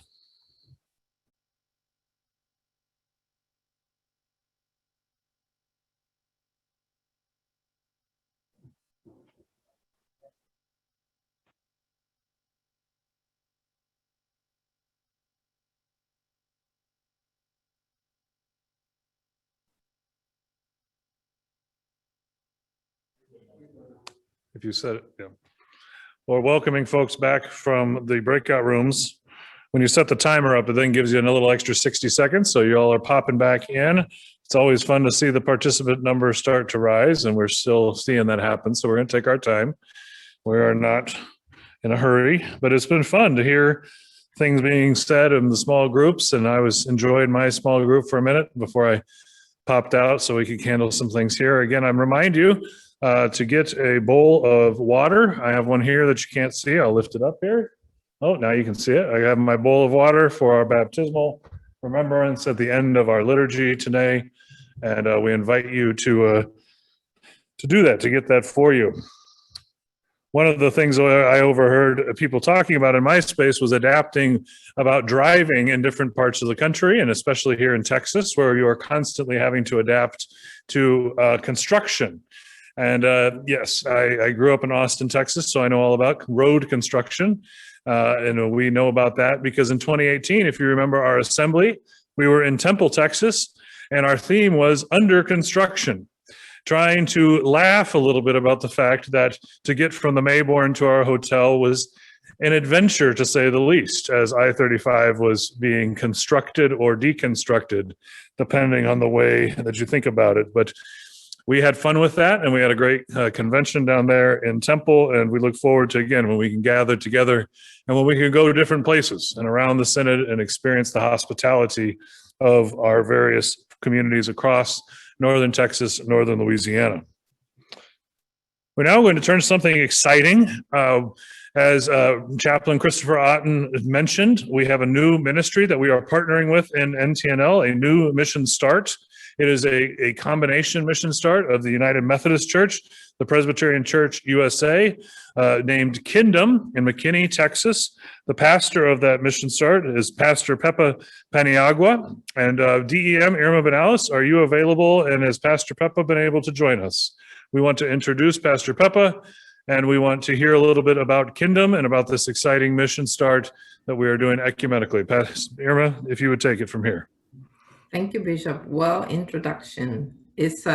S1: If you said it, yeah. We're welcoming folks back from the breakout rooms. When you set the timer up, it then gives you a little extra 60 seconds, so you all are popping back in. It's always fun to see the participant numbers start to rise, and we're still seeing that happen, so we're going to take our time. We are not in a hurry, but it's been fun to hear things being said in the small groups, and I was enjoying my small group for a minute before I popped out so we could handle some things here. Again, I remind you to get a bowl of water. I have one here that you can't see. I'll lift it up here. Oh, now you can see it. I have my bowl of water for our baptismal remembrance at the end of our liturgy today. And we invite you to do that, to get that for you. One of the things I overheard people talking about in my space was adapting about driving in different parts of the country, and especially here in Texas, where you are constantly having to adapt to construction. And yes, I grew up in Austin, Texas, so I know all about road construction. And we know about that because in 2018, if you remember our assembly, we were in Temple, Texas, and our theme was under construction, trying to laugh a little bit about the fact that to get from the Mayborn to our hotel was an adventure, to say the least, as I-35 was being constructed or deconstructed, depending on the way that you think about it. But we had fun with that, and we had a great convention down there in Temple, and we look forward to, again, when we can gather together and when we can go to different places and around the Synod and experience the hospitality of our various communities across northern Texas, northern Louisiana. We're now going to turn to something exciting. As Chaplain Christopher Otten mentioned, we have a new ministry that we are partnering with in NTNL, a new mission start. It is a combination mission start of the United Methodist Church, the Presbyterian Church USA, named Kingdom in McKinney, Texas. The pastor of that mission start is Pastor Peppa Paniagua. And DEM, Irma Benalis, are you available? And has Pastor Peppa been able to join us? We want to introduce Pastor Peppa And we want to hear a little bit about Kingdom and about this exciting mission start that we are doing ecumenically. Irma, if you would take it from here.
S13: Thank you, Bishop. Well, introduction is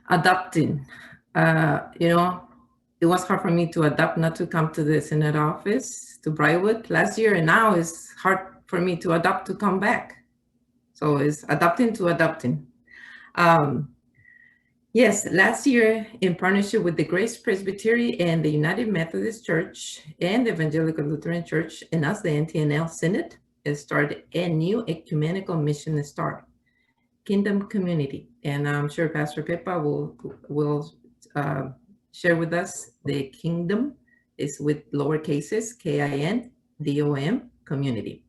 S13: adapting. It was hard for me to adapt not to come to the Synod office to Briarwood last year, and now it's hard for me to adapt to come back. So it's adapting to adapting. Yes, last year, in partnership with the Grace Presbytery and the United Methodist Church and the Evangelical Lutheran Church and us, the NTNL Synod, started a new ecumenical mission start, Kingdom Community. And I'm sure Pastor Pepa will share with us the Kingdom is with lower cases, KINDOM, community.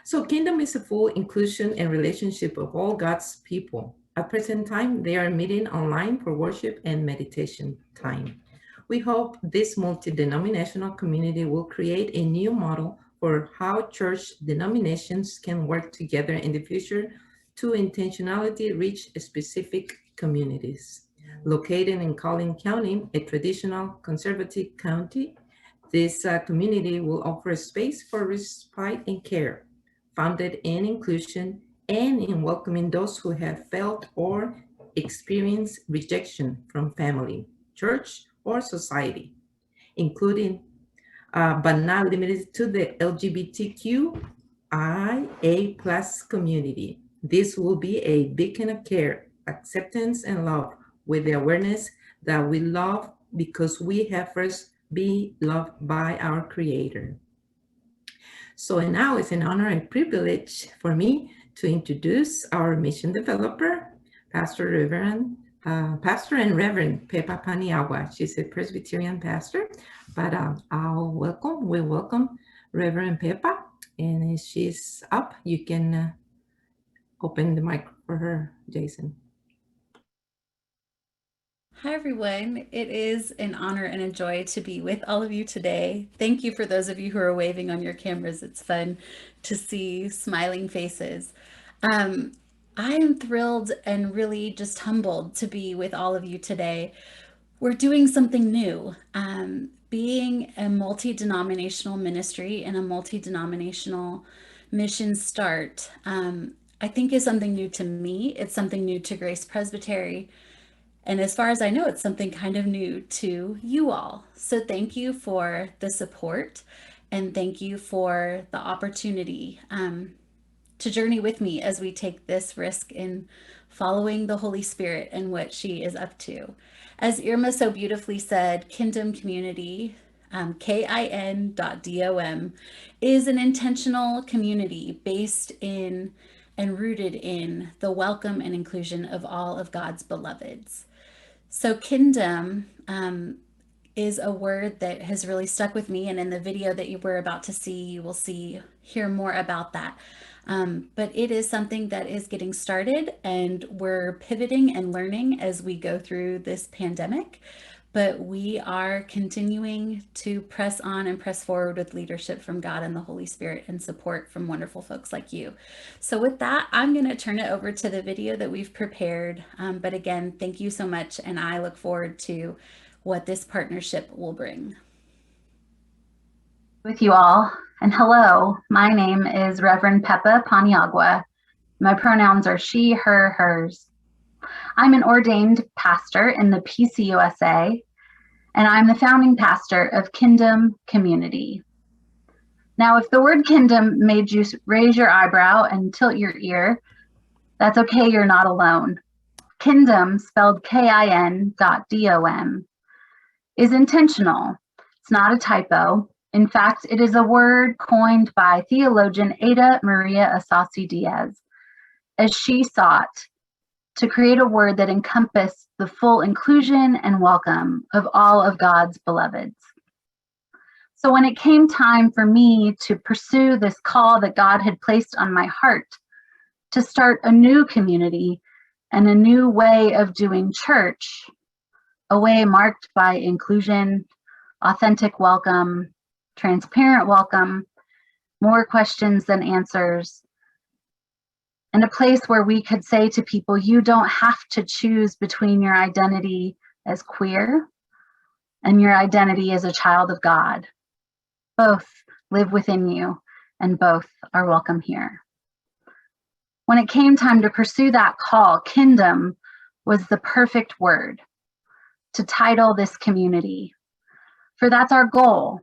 S13: So Kingdom is a full inclusion and relationship of all God's people. At present time, they are meeting online for worship and meditation time. We hope this multi-denominational community will create a new model for how church denominations can work together in the future to intentionally reach specific communities. Located in Collin County, a traditional conservative county, this community will offer a space for respite and care, founded in inclusion and in welcoming those who have felt or experienced rejection from family, church, or society, including, but not limited to, the LGBTQIA+ community. This will be a beacon of care, acceptance, and love, with the awareness that we love because we have first been loved by our Creator. So now it's an honor and privilege for me to introduce our mission developer, Pastor and Reverend Pepa Paniagua. She's a Presbyterian pastor, but we welcome Reverend Pepa, and if she's up, you can open the mic for her, Jason.
S4: Hi, everyone. It is an honor and a joy to be with all of you today. Thank you for those of you who are waving on your cameras. It's fun to see smiling faces. I am thrilled and really just humbled to be with all of you today. We're doing something new. Being a multi-denominational ministry and a multi-denominational mission start, I think is something new to me. It's something new to Grace Presbytery. And as far as I know, it's something kind of new to you all. So thank you for the support, and thank you for the opportunity to journey with me as we take this risk in following the Holy Spirit and what she is up to. As Irma so beautifully said, Kingdom Community, KIN.DOM, is an intentional community based in and rooted in the welcome and inclusion of all of God's beloveds. So Kingdom is a word that has really stuck with me, and in the video that you were about to see, you will hear more about that. But it is something that is getting started, and we're pivoting and learning as we go through this pandemic. But we are continuing to press on and press forward with leadership from God and the Holy Spirit and support from wonderful folks like you. So with that, I'm going to turn it over to the video that we've prepared. But again, thank you so much, and I look forward to what this partnership will bring.
S5: With you all, and hello, my name is Reverend Pepa Paniagua. My pronouns are she, her, hers. I'm an ordained pastor in the PCUSA, and I'm the founding pastor of Kingdom Community. Now, if the word kingdom made you raise your eyebrow and tilt your ear, that's okay, you're not alone. Kingdom, spelled KIN.DOM, is intentional. It's not a typo. In fact, it is a word coined by theologian Ada Maria Asasi Diaz, as she sought to create a word that encompassed the full inclusion and welcome of all of God's beloveds. So when it came time for me to pursue this call that God had placed on my heart to start a new community and a new way of doing church, a way marked by inclusion, authentic welcome, transparent welcome, more questions than answers, and a place where we could say to people, you don't have to choose between your identity as queer and your identity as a child of God. Both live within you, and both are welcome here. When it came time to pursue that call, kingdom was the perfect word to title this community. For that's our goal.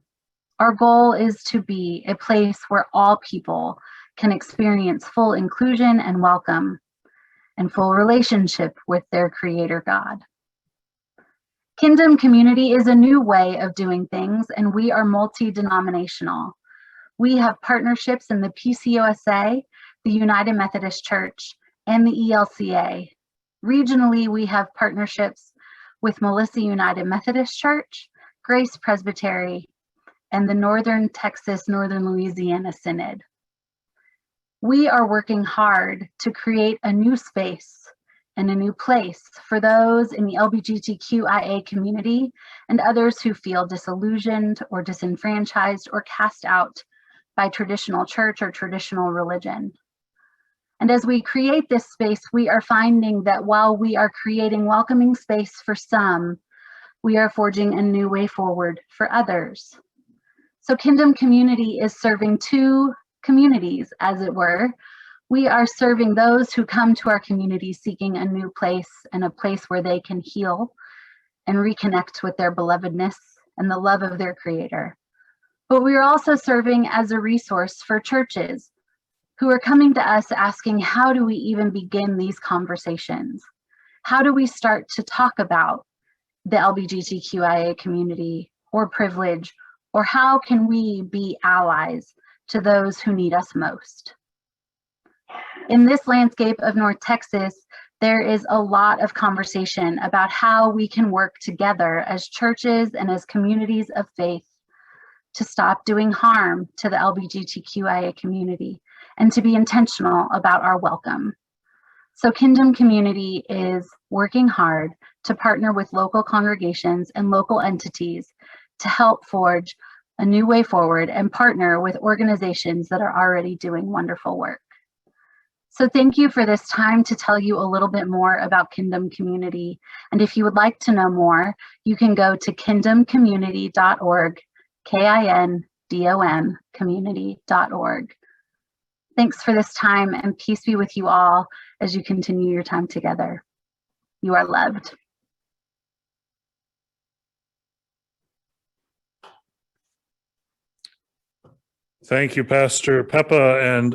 S5: Our goal is to be a place where all people can experience full inclusion and welcome and full relationship with their Creator God. Kingdom community is a new way of doing things, and we are multi-denominational. We have partnerships in the PCUSA, the United Methodist Church, and the ELCA. Regionally, we have partnerships with Melissa United Methodist Church, Grace Presbytery, and the Northern Texas, Northern Louisiana Synod. We are working hard to create a new space and a new place for those in the LGBTQIA community and others who feel disillusioned or disenfranchised or cast out by traditional church or traditional religion. And as we create this space, we are finding that while we are creating welcoming space for some, we are forging a new way forward for others. So Kingdom Community is serving two communities, as it were. We are serving those who come to our community seeking a new place and a place where they can heal and reconnect with their belovedness and the love of their Creator. But we are also serving as a resource for churches who are coming to us asking, how do we even begin these conversations? How do we start to talk about the LGBTQIA community or privilege, or how can we be allies to those who need us most? In this landscape of North Texas, there is a lot of conversation about how we can work together as churches and as communities of faith to stop doing harm to the LGBTQIA community and to be intentional about our welcome. So Kingdom Community is working hard to partner with local congregations and local entities to help forge a new way forward and partner with organizations that are already doing wonderful work. So thank you for this time to tell you a little bit more about Kingdom Community. And if you would like to know more, you can go to kingdomcommunity.org, KINDOM community.org. Thanks for this time, and peace be with you all as you continue your time together. You are loved.
S1: Thank you, Pastor Peppa and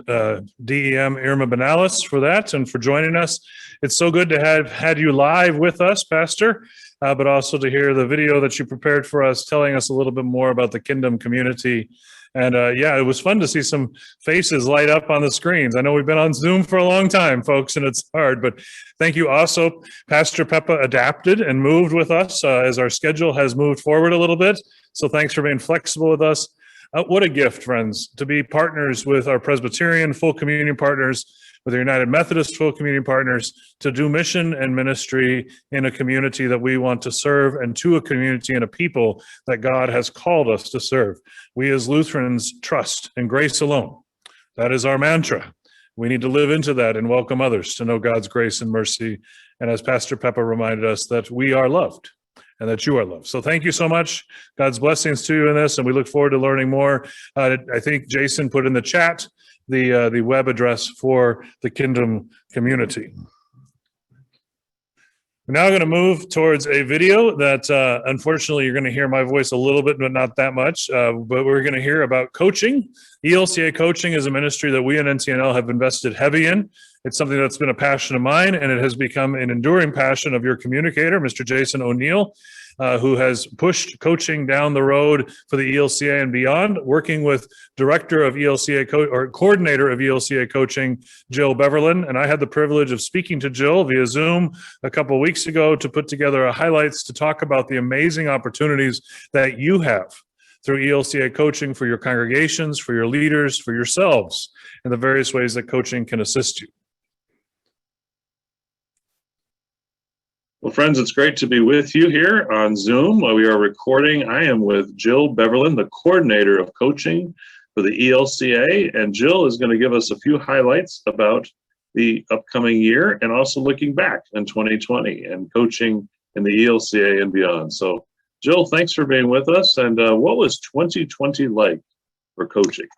S1: DEM Irma Benalis for that and for joining us. It's so good to have had you live with us, Pastor, but also to hear the video that you prepared for us, telling us a little bit more about the Kingdom Community. And yeah, it was fun to see some faces light up on the screens. I know we've been on Zoom for a long time, folks, and it's hard, but thank you also. Pastor Peppa adapted and moved with us as our schedule has moved forward a little bit. So thanks for being flexible with us. What a gift, friends, to be partners with our Presbyterian full communion partners, with our United Methodist full communion partners, to do mission and ministry in a community that we want to serve and to a community and a people that God has called us to serve. We as Lutherans trust in grace alone. That is our mantra. We need to live into that and welcome others to know God's grace and mercy. And as Pastor Peppa reminded us, that we are loved and that you are loved. So thank you so much. God's blessings to you in this, and we look forward to learning more. I think Jason put in the chat the web address for the Kingdom Community. We're now going to move towards a video that unfortunately you're going to hear my voice a little bit, but not that much. But we're going to hear about coaching. ELCA coaching is a ministry that we at NTNL have invested heavy in. It's something that's been a passion of mine, and it has become an enduring passion of your communicator, Mr. Jason O'Neill, who has pushed coaching down the road for the ELCA and beyond, working with director of ELCA or coordinator of ELCA coaching, Jill Beverlin. And I had the privilege of speaking to Jill via Zoom a couple of weeks ago to put together highlights to talk about the amazing opportunities that you have through ELCA coaching for your congregations, for your leaders, for yourselves, and the various ways that coaching can assist you. Well, friends, it's great to be with you here on Zoom while we are recording. I am with Jill Beverlin, the coordinator of coaching for the ELCA, and Jill is going to give us a few highlights about the upcoming year and also looking back in 2020 and coaching in the ELCA and beyond. So, Jill, thanks for being with us. And what was 2020 like for coaching?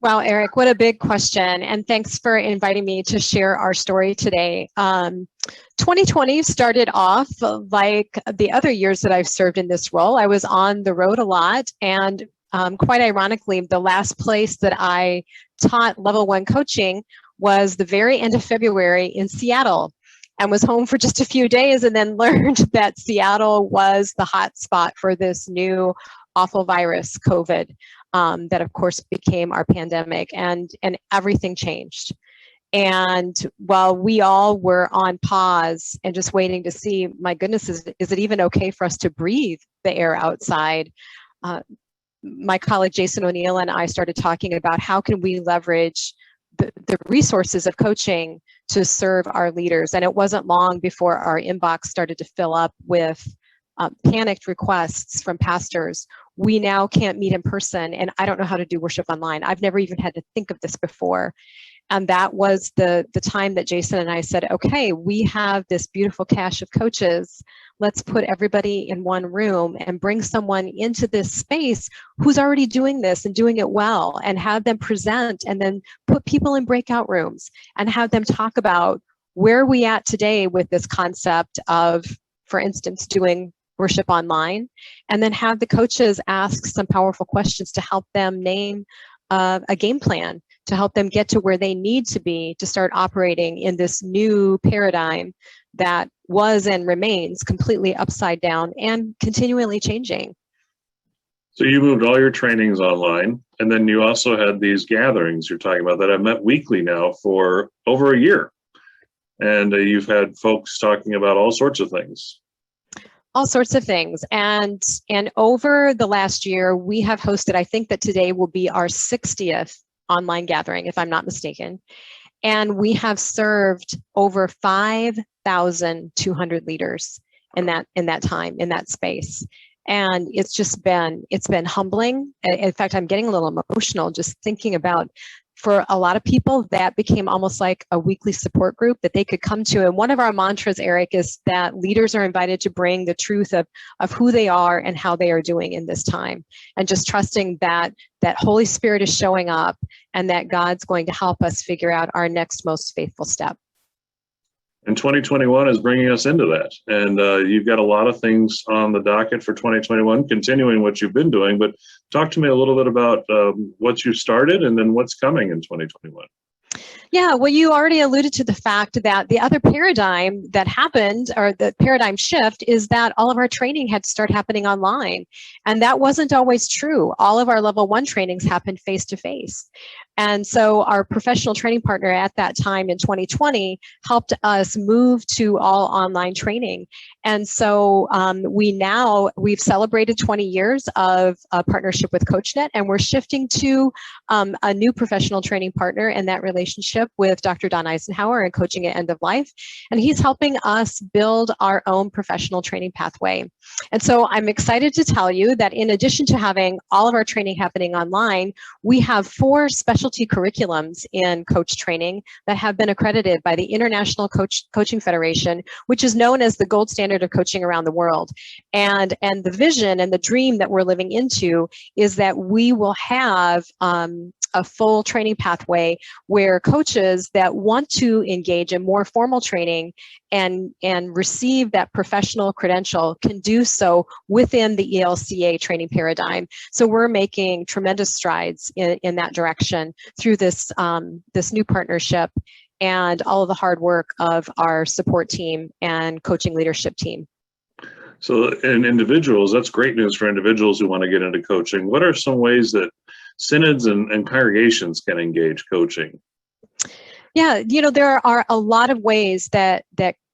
S7: Wow, Eric, what a big question. And thanks for inviting me to share our story today. 2020 started off like the other years that I've served in this role. I was on the road a lot, and quite ironically, the last place that I taught level 1 coaching was the very end of February in Seattle, and was home for just a few days and then learned that Seattle was the hot spot for this new awful virus, COVID, that of course became our pandemic, and everything changed. And while we all were on pause and just waiting to see, my goodness, is it even okay for us to breathe the air outside? My colleague Jason O'Neill and I started talking about how can we leverage the resources of coaching to serve our leaders. And it wasn't long before our inbox started to fill up with panicked requests from pastors. We now can't meet in person, and I don't know how to do worship online. I've never even had to think of this before. And that was the time that Jason and I said, okay, we have this beautiful cache of coaches. Let's put everybody in one room and bring someone into this space who's already doing this and doing it well, and have them present, and then put people in breakout rooms and have them talk about where are we at today with this concept of, for instance, doing worship online, and then have the coaches ask some powerful questions to help them name a game plan to help them get to where they need to be to start operating in this new paradigm that was and remains completely upside down and continually changing.
S1: So you moved all your trainings online, and then you also had these gatherings you're talking about that I've met weekly now for over a year. And you've had folks talking about all sorts of things.
S7: All sorts of things. And over the last year, we have hosted, I think that today will be our 60th online gathering, if I'm not mistaken. And we have served over 5,200 leaders in that time, in that space. And it's been humbling. In fact, I'm getting a little emotional just thinking about, for a lot of people, that became almost like a weekly support group that they could come to. And one of our mantras, Eric, is that leaders are invited to bring the truth of who they are and how they are doing in this time. And just trusting that Holy Spirit is showing up and that God's going to help us figure out our next most faithful step.
S1: And 2021 is bringing us into that. And you've got a lot of things on the docket for 2021, continuing what you've been doing. But talk to me a little bit about what you started and then what's coming in 2021.
S7: Yeah, well, you already alluded to the fact that the other paradigm that happened, or the paradigm shift, is that all of our training had to start happening online. And that wasn't always true. All of our level 1 trainings happened face-to-face. And so our professional training partner at that time in 2020 helped us move to all online training. And so we've celebrated 20 years of a partnership with CoachNet, and we're shifting to a new professional training partner in that relationship with Dr. Don Eisenhower and Coaching at End of Life. And he's helping us build our own professional training pathway. And so I'm excited to tell you that in addition to having all of our training happening online, we have 4 specialty curriculums in coach training that have been accredited by the International Coaching Federation, which is known as the gold standard of coaching around the world. And the vision and the dream that we're living into is that we will have a full training pathway where coaches that want to engage in more formal training and receive that professional credential can do so within the ELCA training paradigm. So we're making tremendous strides in that direction through this new partnership and all of the hard work of our support team and coaching leadership team.
S1: So in individuals, that's great news for individuals who want to get into coaching. What are some ways that synods and congregations can engage coaching?
S7: Yeah, there are a lot of ways that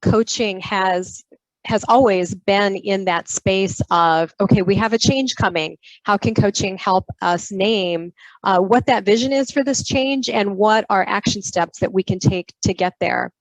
S7: coaching has always been in that space of, okay, we have a change coming. How can coaching help us name what that vision is for this change and what are action steps that we can take to get there?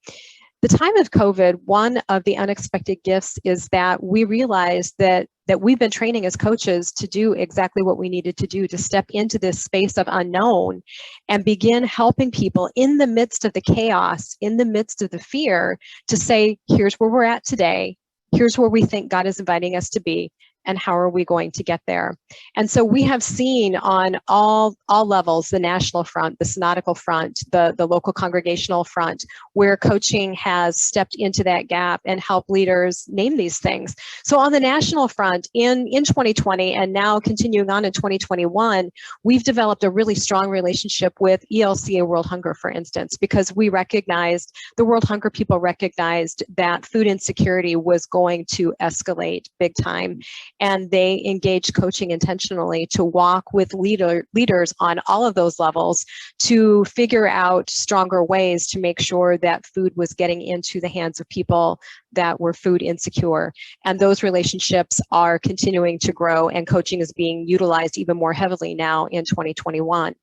S7: The time of COVID, one of the unexpected gifts is that we realized that we've been training as coaches to do exactly what we needed to do, to step into this space of unknown and begin helping people in the midst of the chaos, in the midst of the fear, to say, here's where we're at today. Here's where we think God is inviting us to be. and how are we going to get there? And so we have seen on all levels, the national front, the synodical front, the local congregational front, where coaching has stepped into that gap and helped leaders name these things. So on the national front, in 2020 and now continuing on in 2021, we've developed a really strong relationship with ELCA World Hunger, for instance, because we recognized, the World Hunger people recognized that food insecurity was going to escalate big time. And they engaged coaching intentionally to walk with leaders on all of those levels to figure out stronger ways to make sure that food was getting into the hands of people that were food insecure. And those relationships are continuing to grow, and coaching is being utilized even more heavily now in 2021.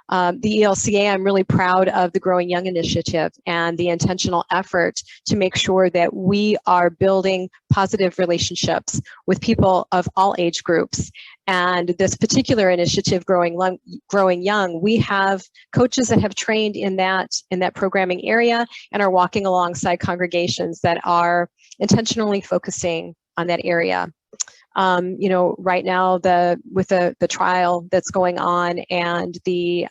S7: The ELCA, I'm really proud of the Growing Young initiative and the intentional effort to make sure that we are building positive relationships with people of all age groups. And this particular initiative, Growing Young, we have coaches that have trained in that programming area and are walking alongside congregations that are intentionally focusing on that area. Right now, with the trial that's going on and the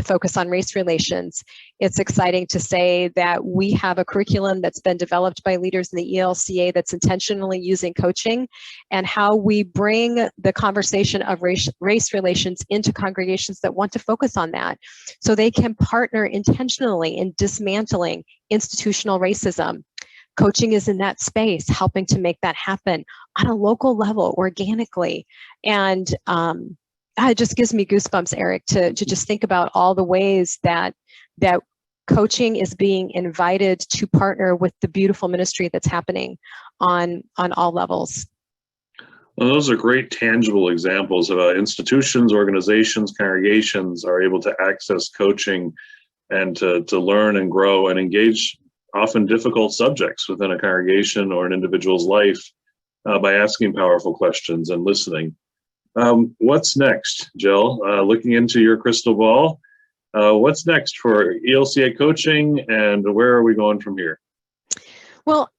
S7: focus on race relations, it's exciting to say that we have a curriculum that's been developed by leaders in the ELCA that's intentionally using coaching, and how we bring the conversation of race relations into congregations that want to focus on that, so they can partner intentionally in dismantling institutional racism. Coaching is in that space, helping to make that happen on a local level, organically. And it just gives me goosebumps, Eric, to just think about all the ways that coaching is being invited to partner with the beautiful ministry that's happening on all levels.
S1: Well, those are great tangible examples of institutions, organizations, congregations are able to access coaching and to learn and grow and engage often difficult subjects within a congregation or an individual's life by asking powerful questions and listening. What's next, Jill? Looking into your crystal ball, what's next for ELCA coaching, and where are we going from here?
S7: Well,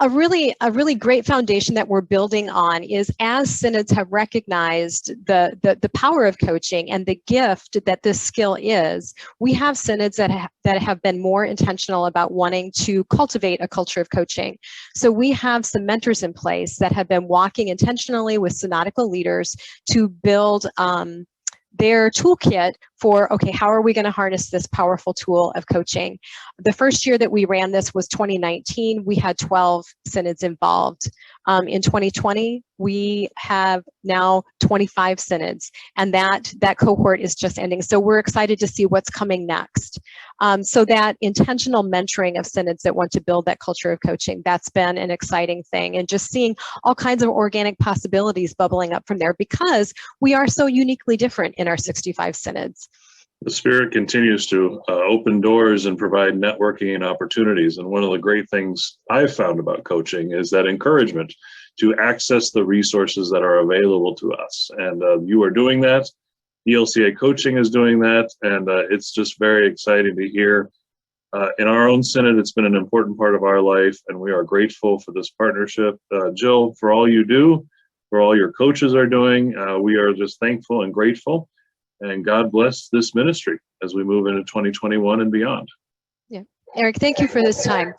S7: a really great foundation that we're building on is, as synods have recognized the power of coaching and the gift that this skill is, we have synods that have been more intentional about wanting to cultivate a culture of coaching. So we have some mentors in place that have been walking intentionally with synodical leaders to build their toolkit for, okay, how are we going to harness this powerful tool of coaching? The first year that we ran this was 2019. We had 12 synods involved. In 2020, we have now 25 synods, and that cohort is just ending. So we're excited to see what's coming next. So that intentional mentoring of synods that want to build that culture of coaching, that's been an exciting thing. And just seeing all kinds of organic possibilities bubbling up from there, because we are so uniquely different in our 65 synods.
S1: The Spirit continues to open doors and provide networking and opportunities. And one of the great things I've found about coaching is that encouragement to access the resources that are available to us. And you are doing that. ELCA Coaching is doing that. And it's just very exciting to hear. In our own synod, it's been an important part of our life, and we are grateful for this partnership. Jill, for all you do, for all your coaches are doing, we are just thankful and grateful. And God bless this ministry as we move into 2021 and beyond.
S7: Yeah, Eric, thank you for this time.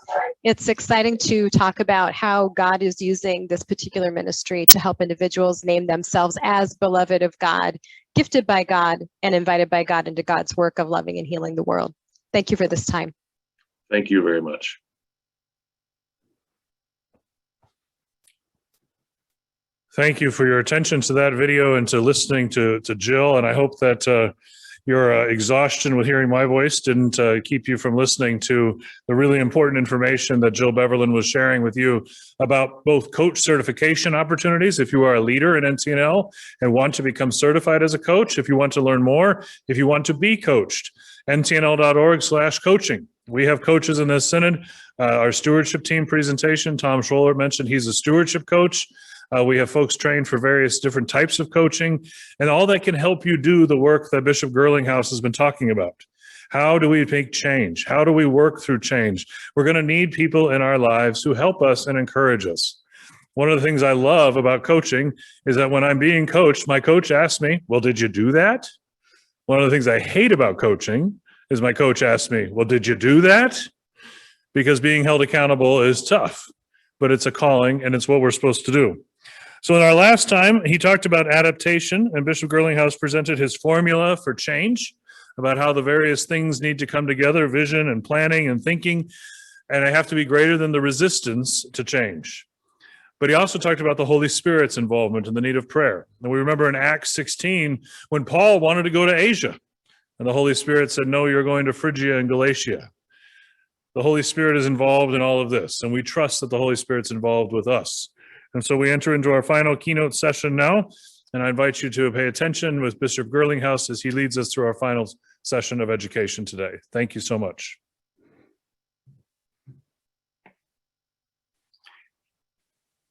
S7: It's exciting to talk about how God is using this particular ministry to help individuals name themselves as beloved of God, gifted by God, and invited by God into God's work of loving and healing the world. Thank you for this time.
S1: Thank you very much. Thank you for your attention to that video and to listening to Jill. And I hope that your exhaustion with hearing my voice didn't keep you from listening to the really important information that Jill Beverland was sharing with you about both coach certification opportunities. If you are a leader in NTNL and want to become certified as a coach, if you want to learn more, if you want to be coached, ntnl.org/coaching. We have coaches in this synod. Our stewardship team presentation, Tom Schroller mentioned he's a stewardship coach. We have folks trained for various different types of coaching, and all that can help you do the work that Bishop Gerlinghouse has been talking about. How do we make change? How do we work through change? We're going to need people in our lives who help us and encourage us. One of the things I love about coaching is that when I'm being coached, my coach asks me, well, did you do that? One of the things I hate about coaching is my coach asks me, well, did you do that? Because being held accountable is tough, but it's a calling and it's what we're supposed to do. So in our last time, he talked about adaptation, and Bishop Gerlinghouse presented his formula for change, about how the various things need to come together, vision and planning and thinking, and they have to be greater than the resistance to change. But he also talked about the Holy Spirit's involvement and the need of prayer. And we remember in Acts 16, when Paul wanted to go to Asia, and the Holy Spirit said, no, you're going to Phrygia and Galatia. The Holy Spirit is involved in all of this, and we trust that the Holy Spirit's involved with us. And so we enter into our final keynote session now, and I invite you to pay attention with Bishop Gerlinghouse as he leads us through our final session of education today. Thank you so much.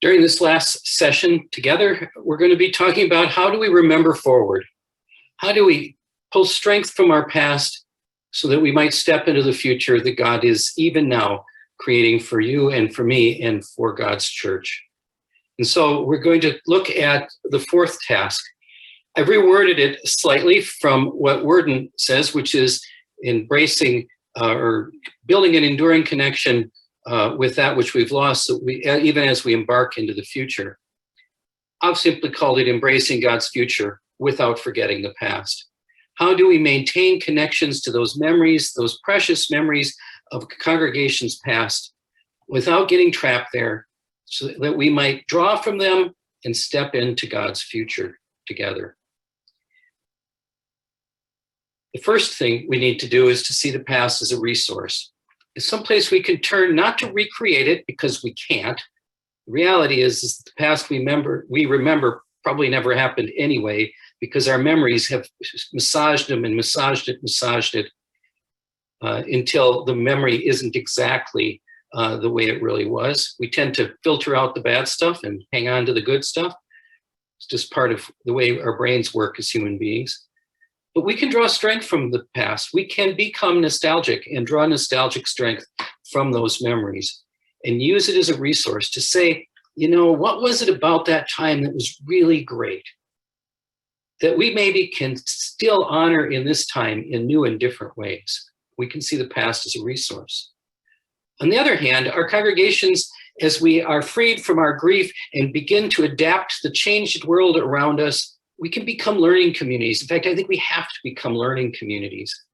S3: During this last session together, we're going to be talking about how do we remember forward? How do we pull strength from our past so that we might step into the future that God is even now creating for you and for me and for God's church? And so we're going to look at the fourth task. I've reworded it slightly from what Worden says, which is embracing or building an enduring connection with that which we've lost, so even as we embark into the future. I've simply called it embracing God's future without forgetting the past. How do we maintain connections to those memories, those precious memories of congregations past, without getting trapped there, so that we might draw from them and step into God's future together? The first thing we need to do is to see the past as a resource. It's someplace we can turn, not to recreate it because we can't. The reality is the past we remember probably never happened anyway, because our memories have massaged them and massaged it until the memory isn't exactly the way it really was. We tend to filter out the bad stuff and hang on to the good stuff. It's just part of the way our brains work as human beings. But we can draw strength from the past. We can become nostalgic and draw nostalgic strength from those memories and use it as a resource to say, you know, what was it about that time that was really great that we maybe can still honor in this time in new and different ways? We can see the past as a resource. On the other hand, our congregations, as we are freed from our grief and begin to adapt to the changed world around us, we can become learning communities. In fact, I think we have to become learning communities.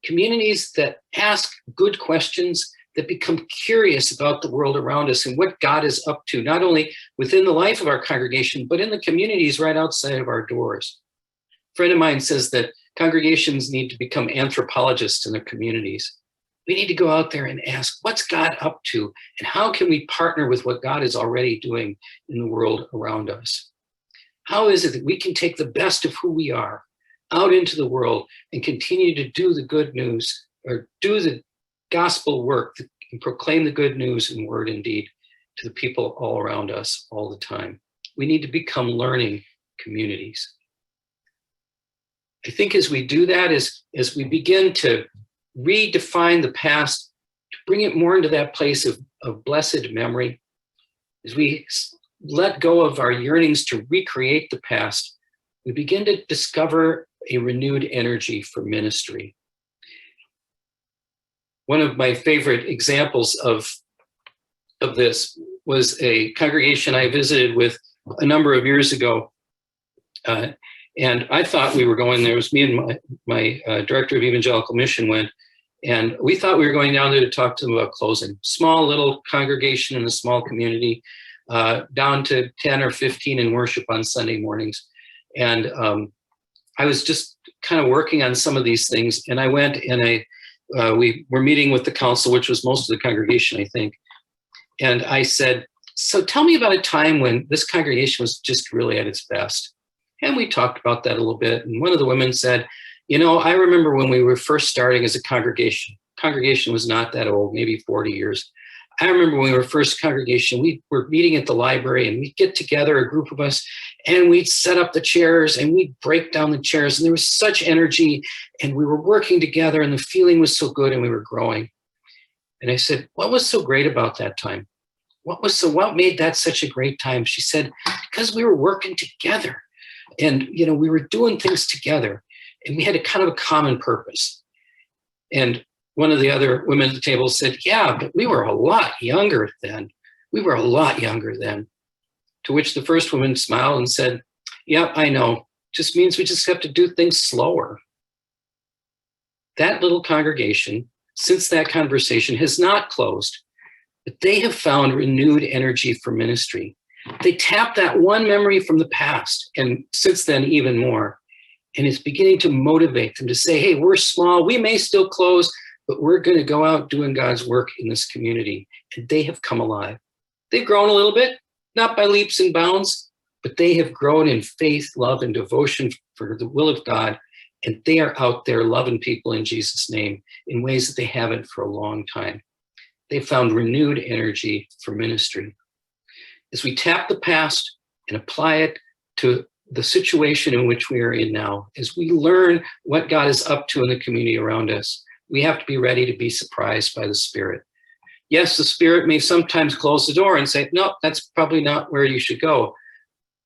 S3: Communities that ask good questions, that become curious about the world around us and what God is up to, not only within the life of our congregation, but in the communities right outside of our doors. A friend of mine says that congregations need to become anthropologists in their communities. We need to go out there and ask, what's God up to? And how can we partner with what God is already doing in the world around us? How is it that we can take the best of who we are out into the world and continue to do the good news, or do the gospel work and proclaim the good news in word and deed to the people all around us all the time? We need to become learning communities. I think as we do that, as we begin to redefine the past, to bring it more into that place of blessed memory, as we let go of our yearnings to recreate the past, we begin to discover a renewed energy for ministry. One of my favorite examples of this was a congregation I visited with a number of years ago. And I thought we were going there. It was me and my director of evangelical mission went, and we thought we were going down there to talk to them about closing. Small little congregation in a small community, down to 10 or 15 in worship on Sunday mornings. And I was just kind of working on some of these things. And I went and we were meeting with the council, which was most of the congregation, I think. And I said, so tell me about a time when this congregation was just really at its best. And we talked about that a little bit. And one of the women said, you know, I remember when we were first starting as a congregation. Congregation was not that old, maybe 40 years. I remember when we were first congregation, we were meeting at the library, and we'd get together, a group of us, and we'd set up the chairs and we'd break down the chairs. And there was such energy, and we were working together, and the feeling was so good, and we were growing. And I said, what was so great about that time? what made that such a great time? She said, because we were working together and, we were doing things together and we had a kind of a common purpose. And one of the other women at the table said, yeah, but we were a lot younger then. We were a lot younger then. To which the first woman smiled and said, yeah, I know. Just means we just have to do things slower. That little congregation, since that conversation, has not closed, but they have found renewed energy for ministry. They tap that one memory from the past, and since then, even more. And it's beginning to motivate them to say, hey, we're small, we may still close, but we're going to go out doing God's work in this community. And they have come alive. They've grown a little bit, not by leaps and bounds, but they have grown in faith, love, and devotion for the will of God. And they are out there loving people in Jesus' name in ways that they haven't for a long time. They found renewed energy for ministry. As we tap the past and apply it to the situation in which we are in now, as we learn what God is up to in the community around us, we have to be ready to be surprised by the Spirit. Yes, the Spirit may sometimes close the door and say, no, that's probably not where you should go.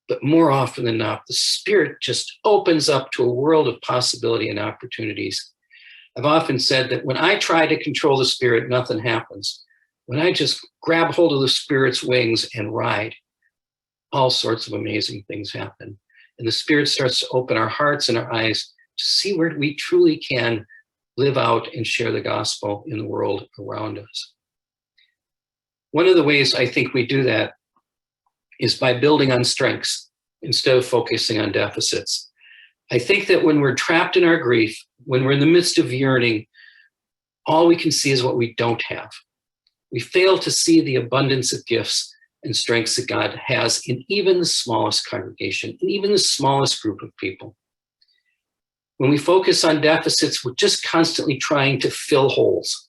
S3: But more often than not, the Spirit just opens up to a world of possibility and opportunities. I've often said that when I try to control the Spirit, nothing happens. When I just grab hold of the Spirit's wings and ride, all sorts of amazing things happen. And the Spirit starts to open our hearts and our eyes to see where we truly can live out and share the gospel in the world around us. One of the ways I think we do that is by building on strengths instead of focusing on deficits. I think that when we're trapped in our grief, when we're in the midst of yearning, all we can see is what we don't have. We fail to see the abundance of gifts and strengths that God has in even the smallest congregation, in even the smallest group of people. When we focus on deficits, we're just constantly trying to fill holes.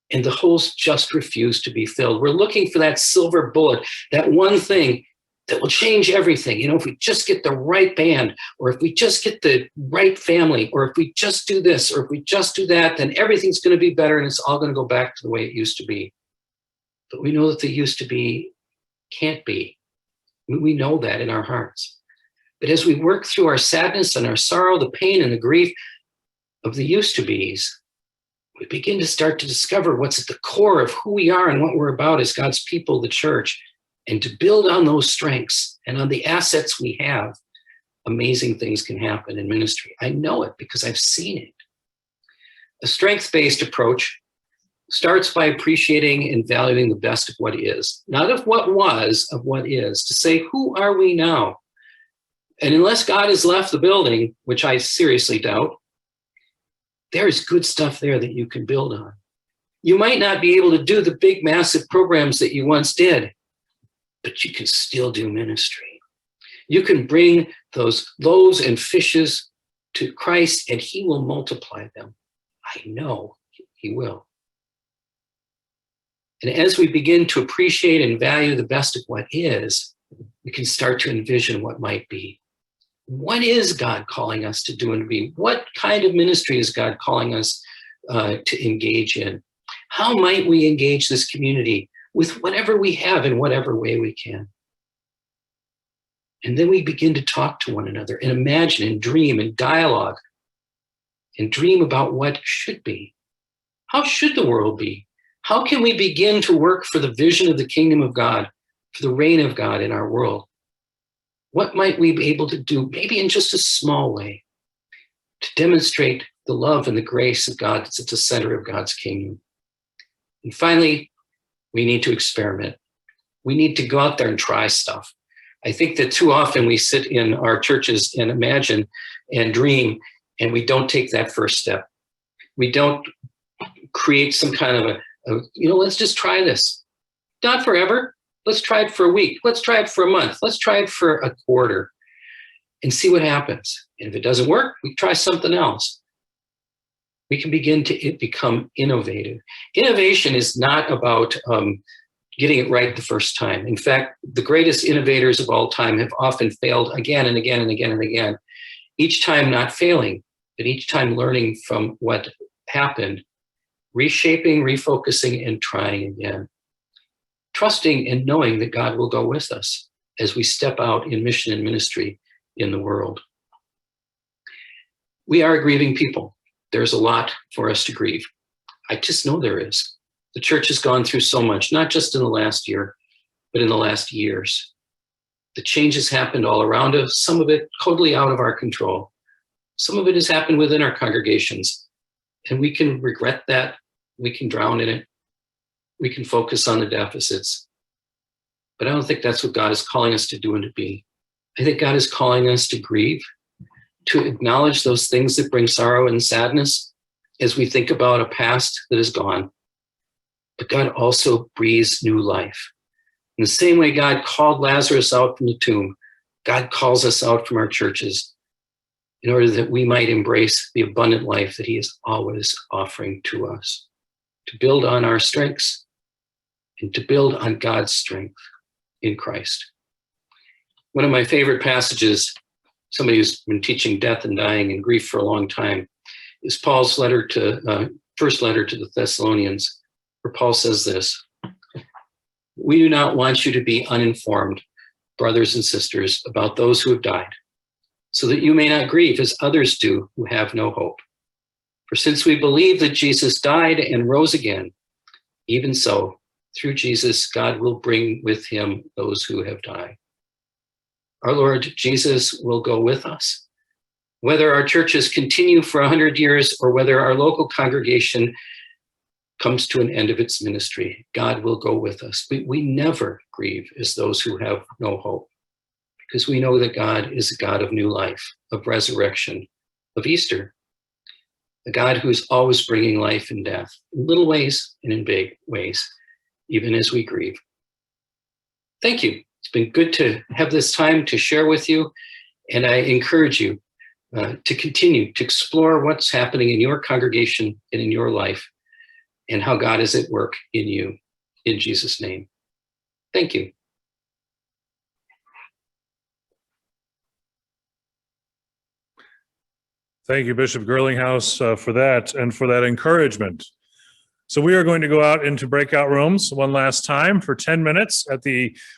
S3: And the holes just refuse to be filled. We're looking for that silver bullet, that one thing that will change everything. If we just get the right band, or if we just get the right family, or if we just do this, or if we just do that, then everything's going to be better and it's all going to go back to the way it used to be. But we know that the used to be can't be. We know that in our hearts. But as we work through our sadness and our sorrow, the pain and the grief of the used to be's, we begin to start to discover what's at the core of who we are and what we're about as God's people, the church, and to build on those strengths and on the assets we have, amazing things can happen in ministry. I know it because I've seen it. A strength-based approach starts by appreciating and valuing the best of what is, not of what was, of what is, to say, who are we now? And unless God has left the building, which I seriously doubt, there is good stuff there that you can build on. You might not be able to do the big, massive programs that you once did, but you can still do ministry. You can bring those loaves and fishes to Christ and he will multiply them. I know he will. And as we begin to appreciate and value the best of what is, we can start to envision what might be. What is God calling us to do and be? What kind of ministry is God calling us to engage in? How might we engage this community with whatever we have in whatever way we can? And then we begin to talk to one another and imagine and dream and dialogue and dream about what should be. How should the world be? How can we begin to work for the vision of the kingdom of God, for the reign of God in our world? What might we be able to do, maybe in just a small way, to demonstrate the love and the grace of God that's at the center of God's kingdom? And finally, we need to experiment. We need to go out there and try stuff. I think that too often we sit in our churches and imagine and dream, and we don't take that first step. We don't create some kind of let's just try this. Not forever. Let's try it for a week. Let's try it for a month. Let's try it for a quarter and see what happens. And if it doesn't work, we try something else. We can begin to become innovative. Innovation is not about getting it right the first time. In fact, the greatest innovators of all time have often failed again and again and again and again. Each time not failing, but each time learning from what happened, reshaping, refocusing, and trying again. trusting and knowing that God will go with us as we step out in mission and ministry in the world. We are a grieving people. There's a lot for us to grieve. I just know there is. The church has gone through so much, not just in the last year, but in the last years. The changes happened all around us, some of it totally out of our control. Some of it has happened within our congregations, and we can regret that. We can drown in it. We can focus on the deficits. But I don't think that's what God is calling us to do and to be. I think God is calling us to grieve, to acknowledge those things that bring sorrow and sadness as we think about a past that is gone. But God also breathes new life. In the same way God called Lazarus out from the tomb, God calls us out from our churches in order that we might embrace the abundant life that he is always offering to us, to build on our strengths and to build on God's strength in Christ. One of my favorite passages, somebody who's been teaching death and dying and grief for a long time, is Paul's letter to first letter to the Thessalonians, where Paul says this: "We do not want you to be uninformed, brothers and sisters, about those who have died, so that you may not grieve as others do who have no hope. For since we believe that Jesus died and rose again, even so, through Jesus, God will bring with him those who have died." Our Lord Jesus will go with us. Whether our churches continue for 100 years or whether our local congregation comes to an end of its ministry, God will go with us. We never grieve as those who have no hope, because we know that God is a God of new life, of resurrection, of Easter, a God who is always bringing life and death, in little ways and in big ways, even as we grieve. Thank you. It's been good to have this time to share with you, and I encourage you to continue to explore what's happening in your congregation and in your life, and how God is at work in you, in Jesus' name. Thank you.
S1: Thank you, Bishop Girlinghouse, for that and for that encouragement. So we are going to go out into breakout rooms one last time for 10 minutes.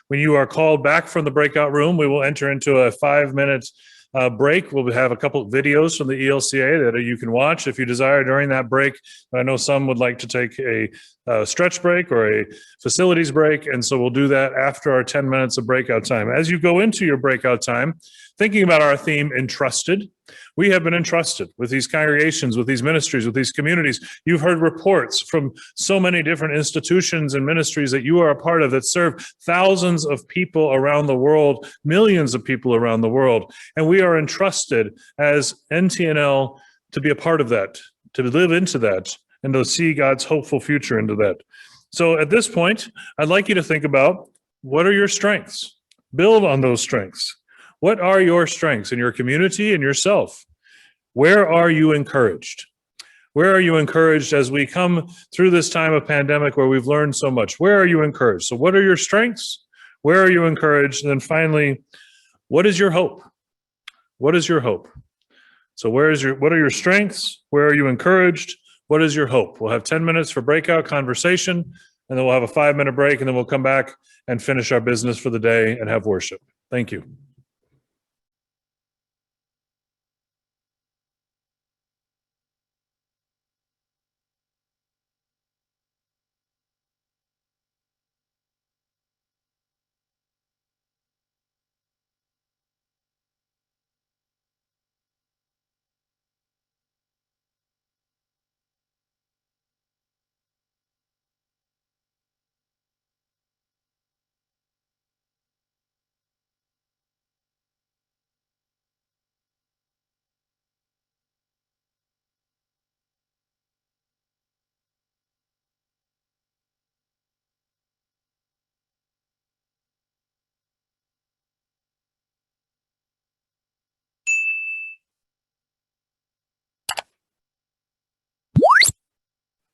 S1: When you are called back from the breakout room, we will enter into a 5-minute break. We'll have a couple of videos from the ELCA that you can watch if you desire during that break. I know some would like to take a stretch break or a facilities break, and so we'll do that after our 10 minutes of breakout time. As you go into your breakout time, thinking about our theme, entrusted, we have been entrusted with these congregations, with these ministries, with these communities. You've heard reports from so many different institutions and ministries that you are a part of that serve thousands of people around the world, millions of people around the world. And we are entrusted as NTNL to be a part of that, to live into that, and to see God's hopeful future into that. So at this point, I'd like you to think about, what are your strengths? Build on those strengths. What are your strengths in your community and yourself? Where are you encouraged? Where are you encouraged as we come through this time of pandemic where we've learned so much? Where are you encouraged? So what are your strengths? Where are you encouraged? And then finally, what is your hope? What is your hope? So what are your strengths? Where are you encouraged? What is your hope? We'll have 10 minutes for breakout conversation, and then we'll have a 5-minute break, and then we'll come back and finish our business for the day and have worship. Thank you.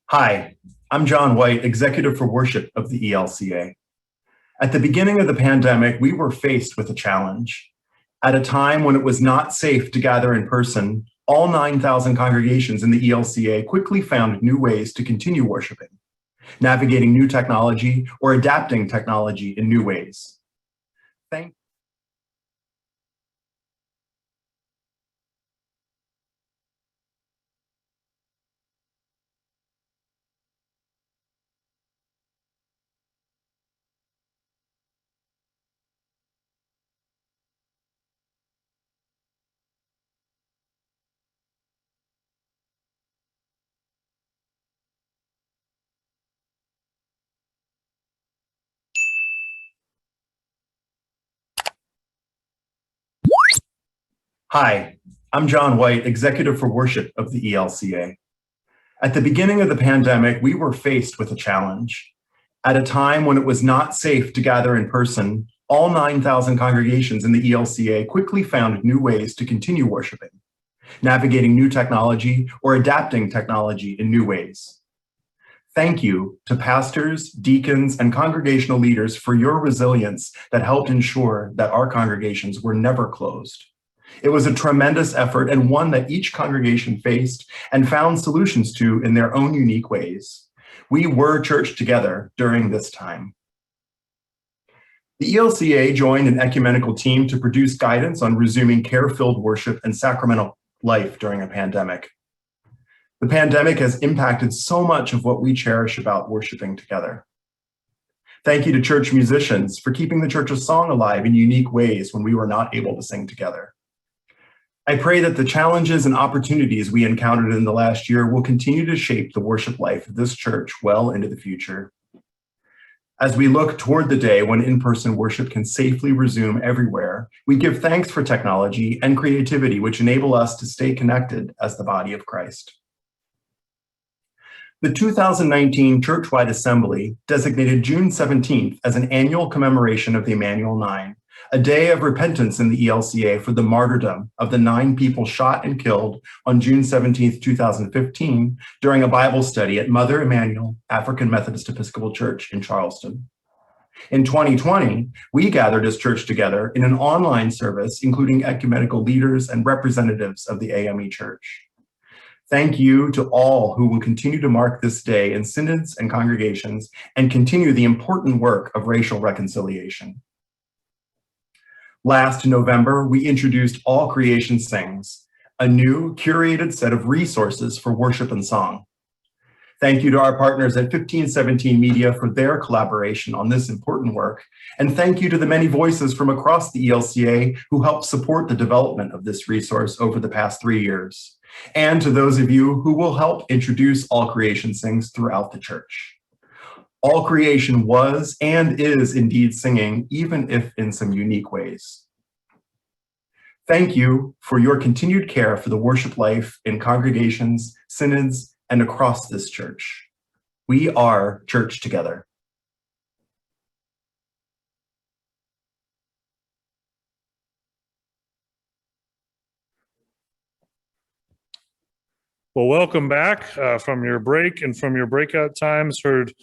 S6: Hi, I'm John White, Executive for Worship of the ELCA. At the beginning of the pandemic, we were faced with a challenge. At a time when it was not safe to gather in person, all 9,000 congregations in the ELCA quickly found new ways to continue worshiping. navigating new technology, or adapting technology in new ways. Thank Hi, I'm John White, Executive for Worship of the ELCA. At the beginning of the pandemic, we were faced with a challenge. At a time when it was not safe to gather in person, all 9,000 congregations in the ELCA quickly found new ways to continue worshiping, navigating new technology or adapting technology in new ways. Thank you to pastors, deacons, and congregational leaders for your resilience that helped ensure that our congregations were never closed. It was a tremendous effort and one that each congregation faced and found solutions to in their own unique ways. We were church together during this time. The ELCA joined an ecumenical team to produce guidance on resuming care-filled worship and sacramental life during a pandemic. The pandemic has impacted so much of what we cherish about worshiping together. Thank you to church musicians for keeping the church's song alive in unique ways when we were not able to sing together. I pray that the challenges and opportunities we encountered in the last year will continue to shape the worship life of this church well into the future. As we look toward the day when in-person worship can safely resume everywhere, we give thanks for technology and creativity which enable us to stay connected as the body of Christ. The 2019 Churchwide Assembly designated June 17th as an annual commemoration of the Emmanuel Nine, a day of repentance in the ELCA for the martyrdom of the 9 people shot and killed on June 17th, 2015, during a Bible study at Mother Emanuel African Methodist Episcopal Church in Charleston. In 2020, we gathered as church together in an online service, including ecumenical leaders and representatives of the AME Church. Thank you to all who will continue to mark this day in synods and congregations and continue the important work of racial reconciliation. Last November, we introduced All Creation Sings, a new curated set of resources for worship and song. Thank you to our partners at 1517 Media for their collaboration on this important work, and thank you to the many voices from across the ELCA who helped support the development of this resource over the past 3 years, and to those of you who will help introduce All Creation Sings throughout the church. All creation was and is indeed singing, even if in some unique ways. Thank you for your continued care for the worship life in congregations, synods, and across this church. We are church together.
S1: Well, welcome back from your break and from your breakout times. Heard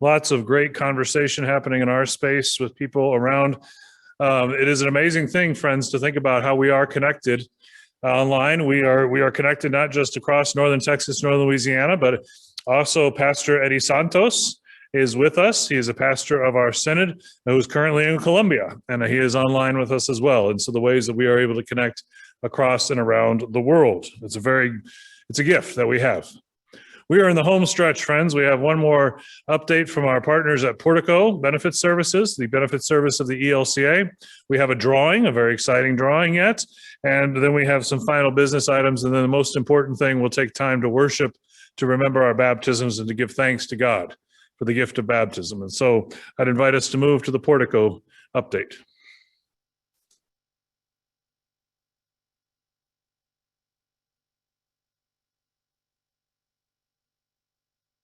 S1: lots of great conversation happening in our space with people around. It is an amazing thing, friends, to think about how we are connected online. We are connected not just across Northern Texas, Northern Louisiana, but also Pastor Eddie Santos is with us. He is a pastor of our synod who's currently in Colombia, and he is online with us as well. And so the ways that we are able to connect across and around the world, it's a gift that we have. We are in the home stretch, friends. We have one more update from our partners at Portico Benefit Services, the benefit service of the ELCA. We have a drawing, a very exciting drawing yet, and then we have some final business items, and then the most important thing, we'll take time to worship, to remember our baptisms, and to give thanks to God for the gift of baptism. And so I'd invite us to move to the Portico update.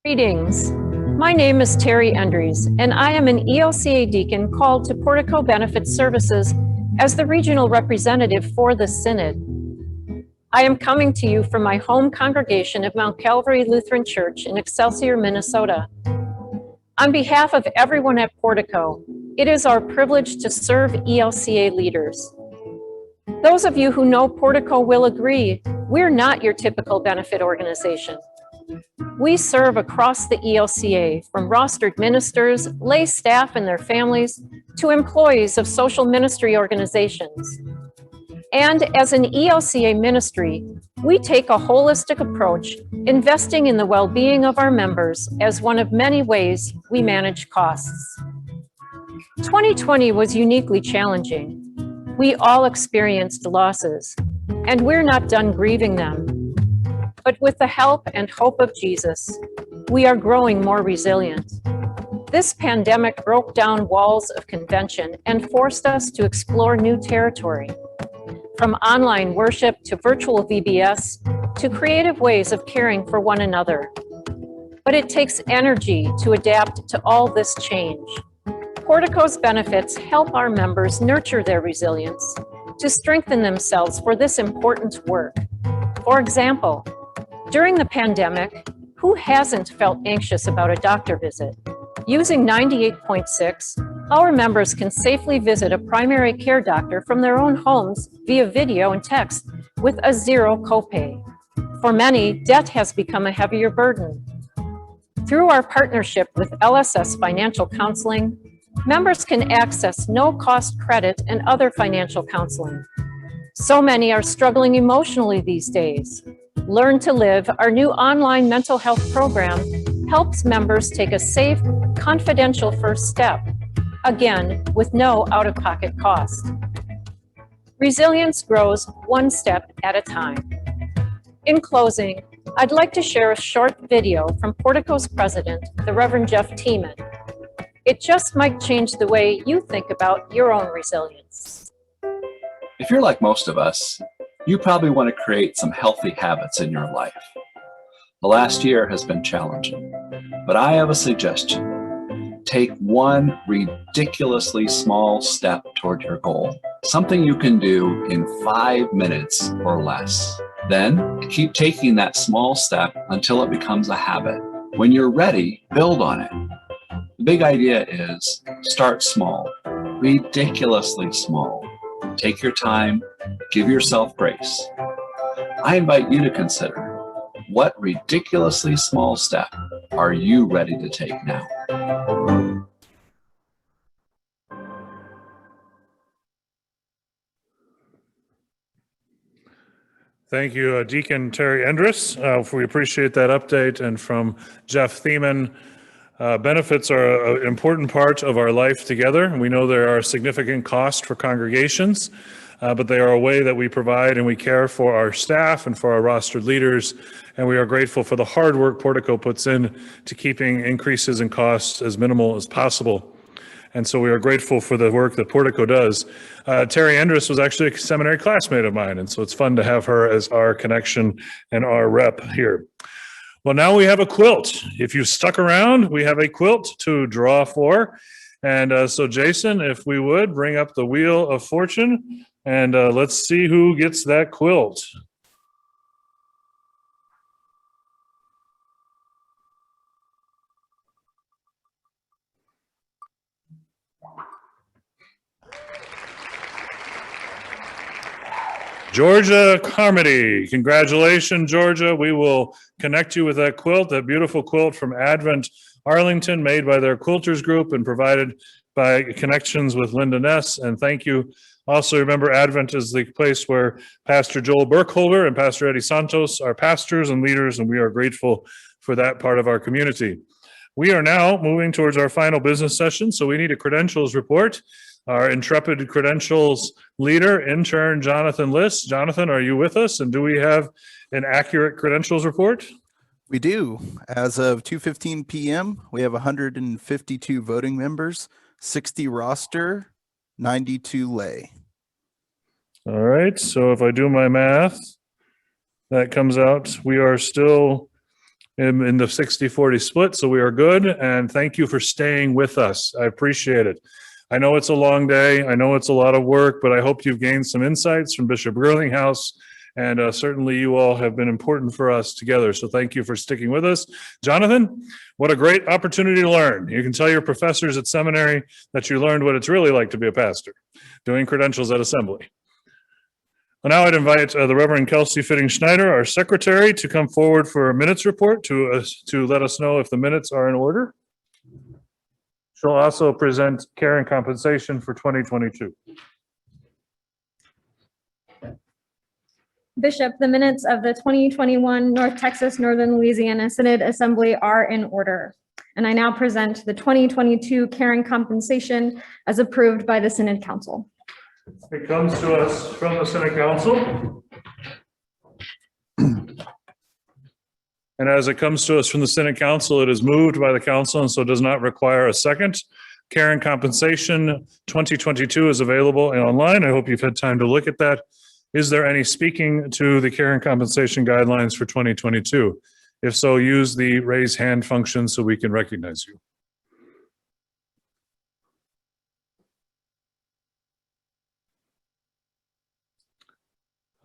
S8: Greetings. My name is Terry Endries, and I am an ELCA deacon called to Portico Benefit Services as the regional representative for the Synod. I am coming to you from my home congregation of Mount Calvary Lutheran Church in Excelsior, Minnesota. On behalf of everyone at Portico, it is our privilege to serve ELCA leaders. Those of you who know Portico will agree, we're not your typical benefit organization. We serve across the ELCA, from rostered ministers, lay staff and their families, to employees of social ministry organizations. And as an ELCA ministry, we take a holistic approach, investing in the well-being of our members as one of many ways we manage costs. 2020 was uniquely challenging. We all experienced losses, and we're not done grieving them. But with the help and hope of Jesus, we are growing more resilient. This pandemic broke down walls of convention and forced us to explore new territory. From online worship to virtual VBS to creative ways of caring for one another. But it takes energy to adapt to all this change. Portico's benefits help our members nurture their resilience to strengthen themselves for this important work. For example, during the pandemic, who hasn't felt anxious about a doctor visit? Using 98.6, our members can safely visit a primary care doctor from their own homes via video and text with a zero copay. For many, debt has become a heavier burden. Through our partnership with LSS Financial Counseling, members can access no-cost credit and other financial counseling. So many are struggling emotionally these days. Learn to Live, our new online mental health program, helps members take a safe, confidential first step, again, with no out-of-pocket cost. Resilience grows one step at a time. In closing, I'd like to share a short video from Portico's president, the Reverend Jeff Tiemann. It just might change the way you think about your own resilience.
S9: If you're like most of us, you probably want to create some healthy habits in your life. The last year has been challenging, but I have a suggestion. Take one ridiculously small step toward your goal, something you can do in 5 minutes or less. Then keep taking that small step until it becomes a habit. When you're ready, build on it. The big idea is start small, ridiculously small. Take your time, give yourself grace. I invite you to consider, what ridiculously small step are you ready to take now?
S1: Thank you, Deacon Terry Endres. We appreciate that update. And from Jeff Tiemann, benefits are an important part of our life together. We know there are significant costs for congregations, but they are a way that we provide and we care for our staff and for our rostered leaders. And we are grateful for the hard work Portico puts in to keeping increases in costs as minimal as possible. And so we are grateful for the work that Portico does. Terry Endres was actually a seminary classmate of mine, and so it's fun to have her as our connection and our rep here. Well, now we have a quilt. If you stuck around, we have a quilt to draw for. And so Jason, if we would, bring up the Wheel of Fortune, and let's see who gets that quilt. Georgia Carmody. Congratulations, Georgia. We will connect you with that quilt, that beautiful quilt from Advent Arlington, made by their quilters group and provided by connections with Linda Ness. And thank you. Also, remember, Advent is the place where Pastor Joel Burkholder and Pastor Eddie Santos are pastors and leaders, and we are grateful for that part of our community. We are now moving towards our final business session, so we need a credentials report. Our intrepid credentials leader, intern Jonathan Liss. Jonathan, are you with us? And do we have an accurate credentials report?
S10: We do. As of 2:15 p.m., we have 152 voting members, 60 roster, 92 lay.
S1: All right. So if I do my math, that comes out, we are still in the 60-40 split. So we are good. And thank you for staying with us. I appreciate it. I know it's a long day. I know it's a lot of work, but I hope you've gained some insights from Bishop Girlinghouse, and certainly you all have been important for us together. So thank you for sticking with us. Jonathan, what a great opportunity to learn. You can tell your professors at seminary that you learned what it's really like to be a pastor, doing credentials at assembly. Well, now I'd invite the Reverend Kelsey Fitting-Schneider, our secretary, to come forward for a minutes report to let us know if the minutes are in order. She'll also present care and compensation for 2022.
S11: Bishop, the minutes of the 2021 North Texas Northern Louisiana Synod Assembly are in order. And I now present the 2022 care and compensation as approved by the Synod Council.
S1: It comes to us from the Synod Council. And as it comes to us from the Synod Council, it is moved by the council and so does not require a second. Care and compensation 2022 is available and online. I hope you've had time to look at that. Is there any speaking to the care and compensation guidelines for 2022? If so, use the raise hand function so we can recognize you.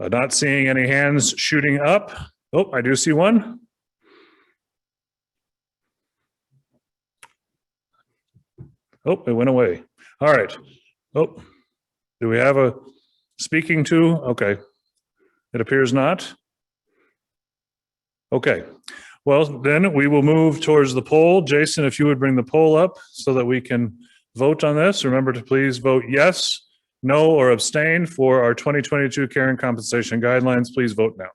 S1: Not seeing any hands shooting up. Oh, I do see one. Oh, it went away. All right. Oh, do we have a speaking to? Okay. It appears not. Okay. Well, then we will move towards the poll. Jason, if you would bring the poll up so that we can vote on this. Remember to please vote yes, no, or abstain for our 2022 care and compensation guidelines. Please vote now.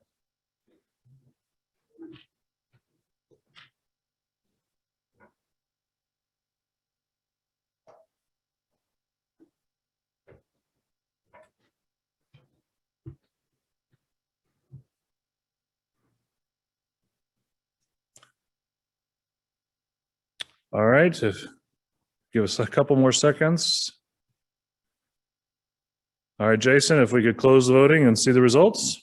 S1: All right, give us a couple more seconds. All right, Jason, if we could close the voting and see the results.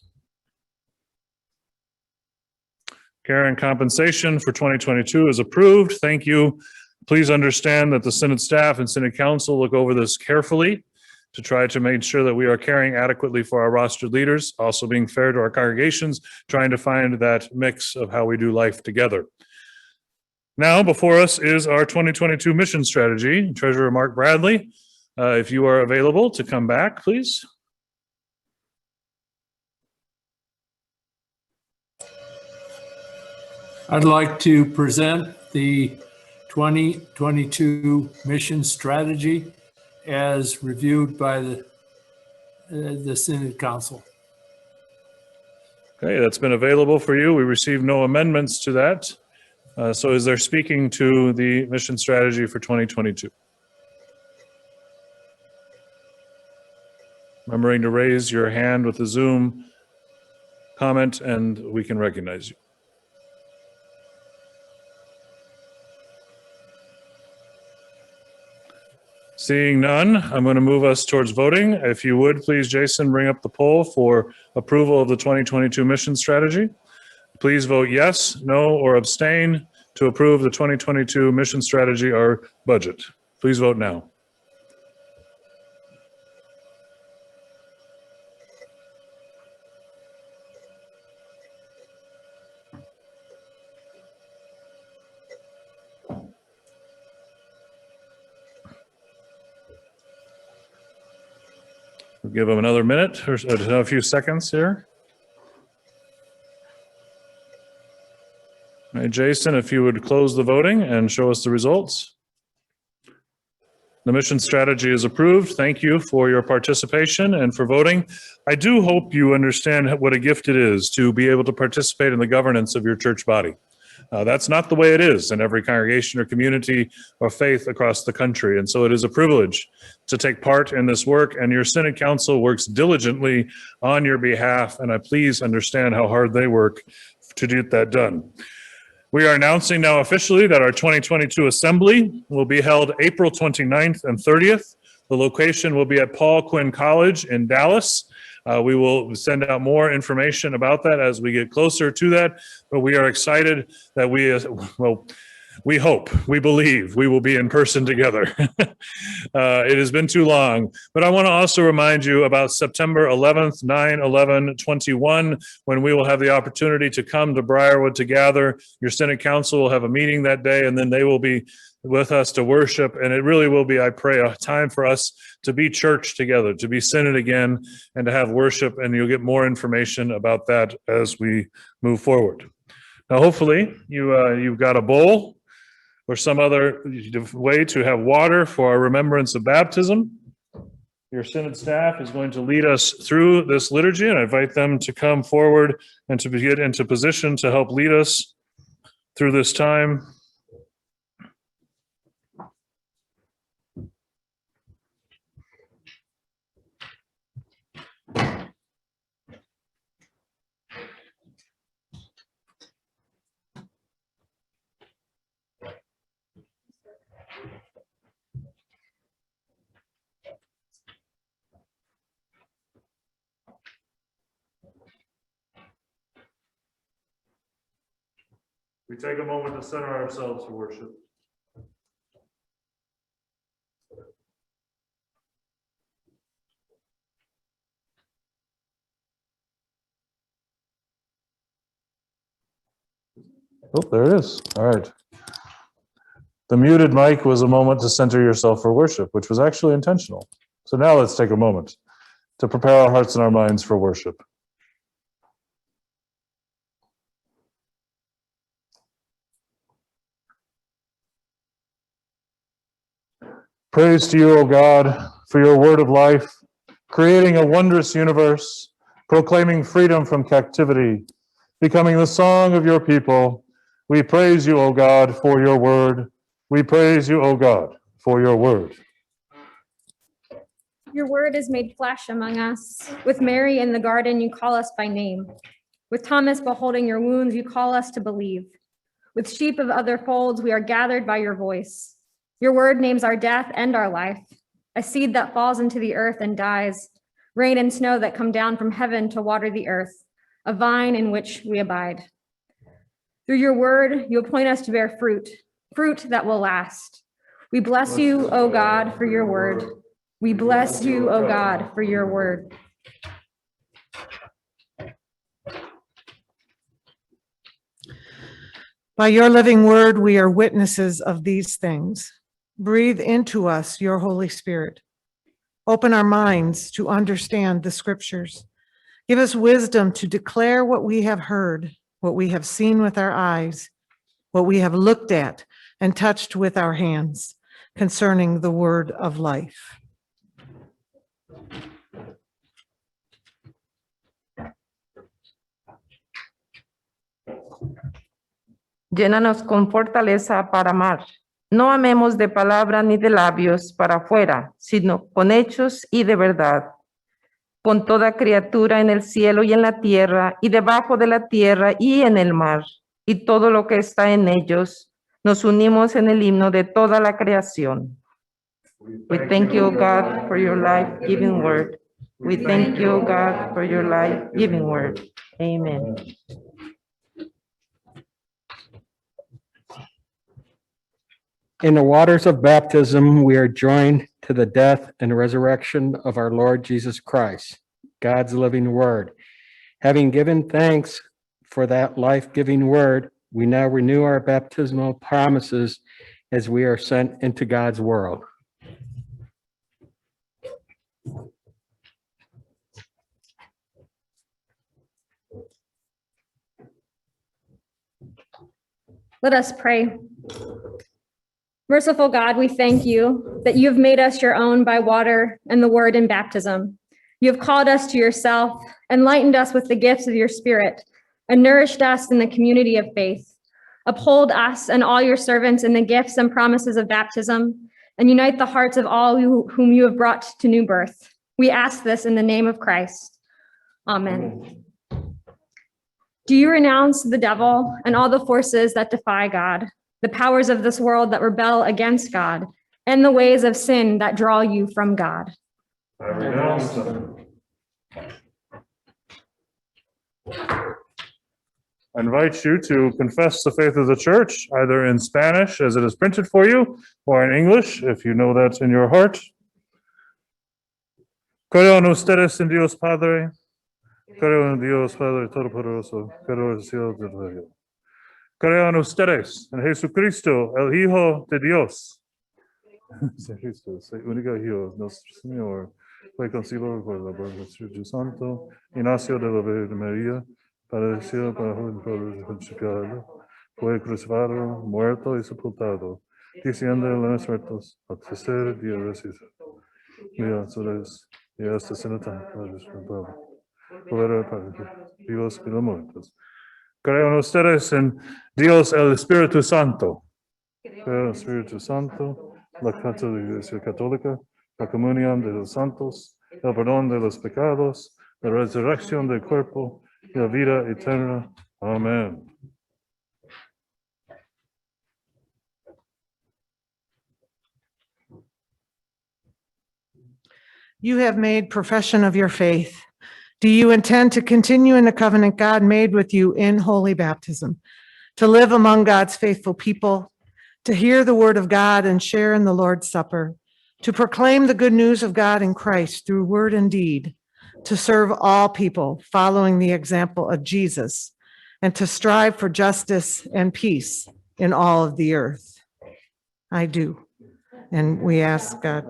S1: Care and compensation for 2022 is approved. Thank you. Please understand that the Synod staff and Synod Council look over this carefully to try to make sure that we are caring adequately for our rostered leaders, also being fair to our congregations, trying to find that mix of how we do life together. Now, before us is our 2022 mission strategy. Treasurer Mark Bradley, if you are available to come back, please.
S12: I'd like to present the 2022 mission strategy as reviewed by the Synod Council.
S1: Okay, that's been available for you. We received no amendments to that. So is there speaking to the mission strategy for 2022? Remembering to raise your hand with the Zoom comment and we can recognize you. Seeing none, I'm going to move us towards voting. If you would, please, Jason, bring up the poll for approval of the 2022 mission strategy. Please vote yes, no, or abstain to approve the 2022 mission strategy or budget. Please vote now. We'll give them another minute or a few seconds here. All right, Jason, if you would close the voting and show us the results. The mission strategy is approved. Thank you for your participation and for voting. I do hope you understand what a gift it is to be able to participate in the governance of your church body. That's not the way it is in every congregation or community or faith across the country. And so it is a privilege to take part in this work, and your Synod Council works diligently on your behalf, and I please understand how hard they work to get that done. We are announcing now officially that our 2022 assembly will be held April 29th and 30th. The location will be at Paul Quinn College in Dallas. We will send out more information about that as we get closer to that, but we are excited that we hope, we believe we will be in person together. It has been too long. But I want to also remind you about September 11th, 9/11/21, when we will have the opportunity to come to Briarwood to gather. Your Synod Council will have a meeting that day, and then they will be with us to worship. And it really will be, I pray, a time for us to be church together, to be Synod again, and to have worship. And you'll get more information about that as we move forward. Now, hopefully, you've got a bowl or some other way to have water for our remembrance of baptism. Your Synod staff is going to lead us through this liturgy, and I invite them to come forward and to get into position to help lead us through this time. We take a moment to center ourselves for worship. Oh, there it is. All right. The muted mic was a moment to center yourself for worship, which was actually intentional. So now let's take a moment to prepare our hearts and our minds for worship. Praise to you, O God, for your word of life, creating a wondrous universe, proclaiming freedom from captivity, becoming the song of your people. We praise you, O God, for your word. We praise you, O God, for your word.
S11: Your word is made flesh among us. With Mary in the garden, you call us by name. With Thomas beholding your wounds, you call us to believe. With sheep of other folds, we are gathered by your voice. Your word names our death and our life, a seed that falls into the earth and dies, rain and snow that come down from heaven to water the earth, a vine in which we abide. Through your word, you appoint us to bear fruit, fruit that will last. We bless you, O God, for your word. We bless you, O God, for your word.
S14: By your living word, we are witnesses of these things. Breathe into us your Holy Spirit. Open our minds to understand the scriptures. Give us wisdom to declare what we have heard, what we have seen with our eyes, what we have looked at and touched with our hands concerning the word of life.
S13: Llénanos con fortaleza para amar. No amemos de palabra ni de labios para afuera, sino con hechos y de verdad. Con toda criatura en el cielo y en la tierra, y debajo de la tierra y en el mar, y todo lo que está en ellos, nos unimos en el himno de toda la creación. We thank you, O God, for your life-giving word. We thank you, O God, for your life-giving word. Amen.
S23: In the waters of baptism, we are joined to the death and resurrection of our Lord Jesus Christ, God's living word. Having given thanks for that life-giving word, we now renew our baptismal promises as we are sent into God's world.
S11: Let us pray. Merciful God, we thank you that you have made us your own by water and the word in baptism. You have called us to yourself, enlightened us with the gifts of your Spirit, and nourished us in the community of faith. Uphold us and all your servants in the gifts and promises of baptism, and unite the hearts of all whom you have brought to new birth. We ask this in the name of Christ. Amen. Do you renounce the devil and all the forces that defy God, the powers of this world that rebel against God, and the ways of sin that draw you from God?
S1: I renounce them. I invite you to confess the faith of the church, either in Spanish as it is printed for you, or in English, if you know that in your heart. Creo en ustedes en Dios Padre, creo en Dios Padre Todopoderoso, creo en el cielo del cielo. Creo en ustedes, en Jesucristo, el Hijo de Dios. Jesucristo, el único Hijo, nuestro Señor, fue concebido por la voluntad del Espíritu Santo y nació de la Virgen María, padeció bajo el poder del pecado, fue crucificado, muerto y sepultado, descendió de los muertos, al tercer día resucitó. Mira, entonces, y hasta cenotán, para vivos y los muertos. Creo en ustedes, en Dios el Espíritu Santo. Creo en el Espíritu Santo, la Iglesia Católica, la comunión de los santos, el perdón de los pecados, la resurrección del cuerpo y la vida eterna. Amén.
S14: You have made profession of your faith. Do you intend to continue in the covenant God made with you in holy baptism, to live among God's faithful people, to hear the word of God and share in the Lord's Supper, to proclaim the good news of God in Christ through word and deed, to serve all people following the example of Jesus, and to strive for justice and peace in all of the earth? I do. And we ask God.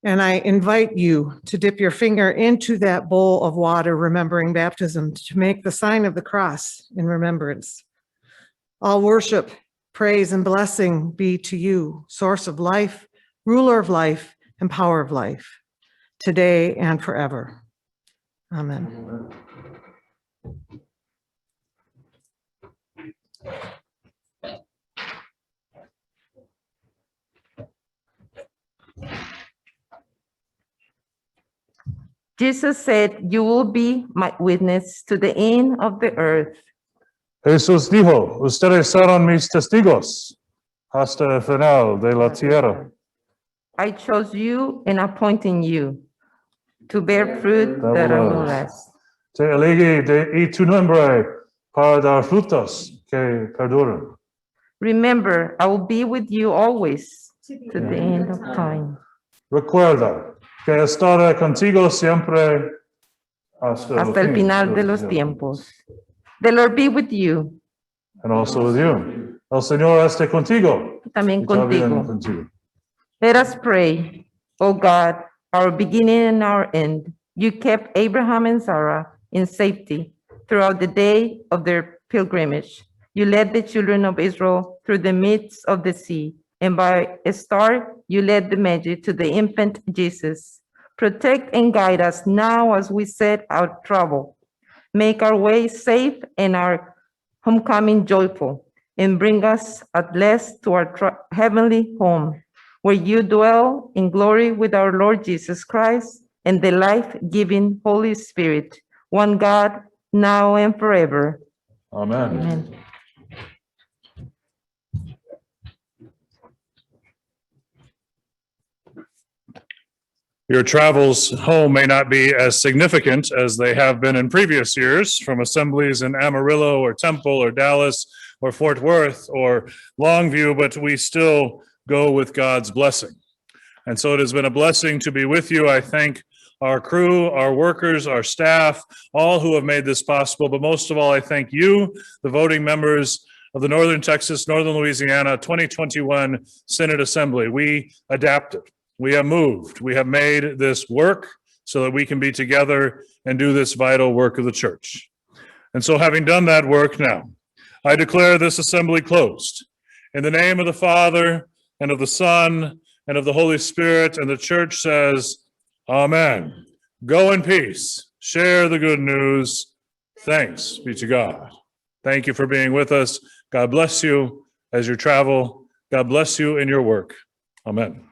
S14: And I invite you to dip your finger into that bowl of water, remembering baptism, to make the sign of the cross in remembrance. All worship, praise, and blessing be to you, source of life, ruler of life, and power of life, today and forever. Amen.
S13: Jesus said, "You will be my witness to the end of the earth."
S1: Jesús dijo, ustedes serán mis testigos hasta el final de la tierra.
S13: I chose you and appointing you to bear fruit that will last.
S1: Te elegí y tu nombre para dar frutos que perduran.
S13: Remember, I will be with you always to the end of time.
S1: Recuerda que estaré contigo siempre hasta
S13: el final de los tiempos. The Lord be with you.
S1: And also with you. El Señor esté contigo.
S13: También
S1: Y también
S13: contigo. Let us pray. Oh God, our beginning and our end, you kept Abraham and Sarah in safety throughout the day of their pilgrimage. You led the children of Israel through the midst of the sea, and by a star you led the Magi to the infant Jesus. Protect and guide us now as we set out travel. Make our way safe and our homecoming joyful, and bring us at last to our heavenly home, where you dwell in glory with our Lord Jesus Christ and the life-giving Holy Spirit, one God, now and forever.
S1: Amen.
S13: Amen.
S1: Your travels home may not be as significant as they have been in previous years, from assemblies in Amarillo or Temple or Dallas or Fort Worth or Longview, but we still go with God's blessing. And so it has been a blessing to be with you. I thank our crew, our workers, our staff, all who have made this possible, but most of all, I thank you, the voting members of the Northern Texas, Northern Louisiana 2021 Synod Assembly. We adapted. We have moved. We have made this work so that we can be together and do this vital work of the church. And so having done that work now, I declare this assembly closed. In the name of the Father, and of the Son, and of the Holy Spirit, and the church says, Amen. Go in peace. Share the good news. Thanks be to God. Thank you for being with us. God bless you as you travel. God bless you in your work. Amen.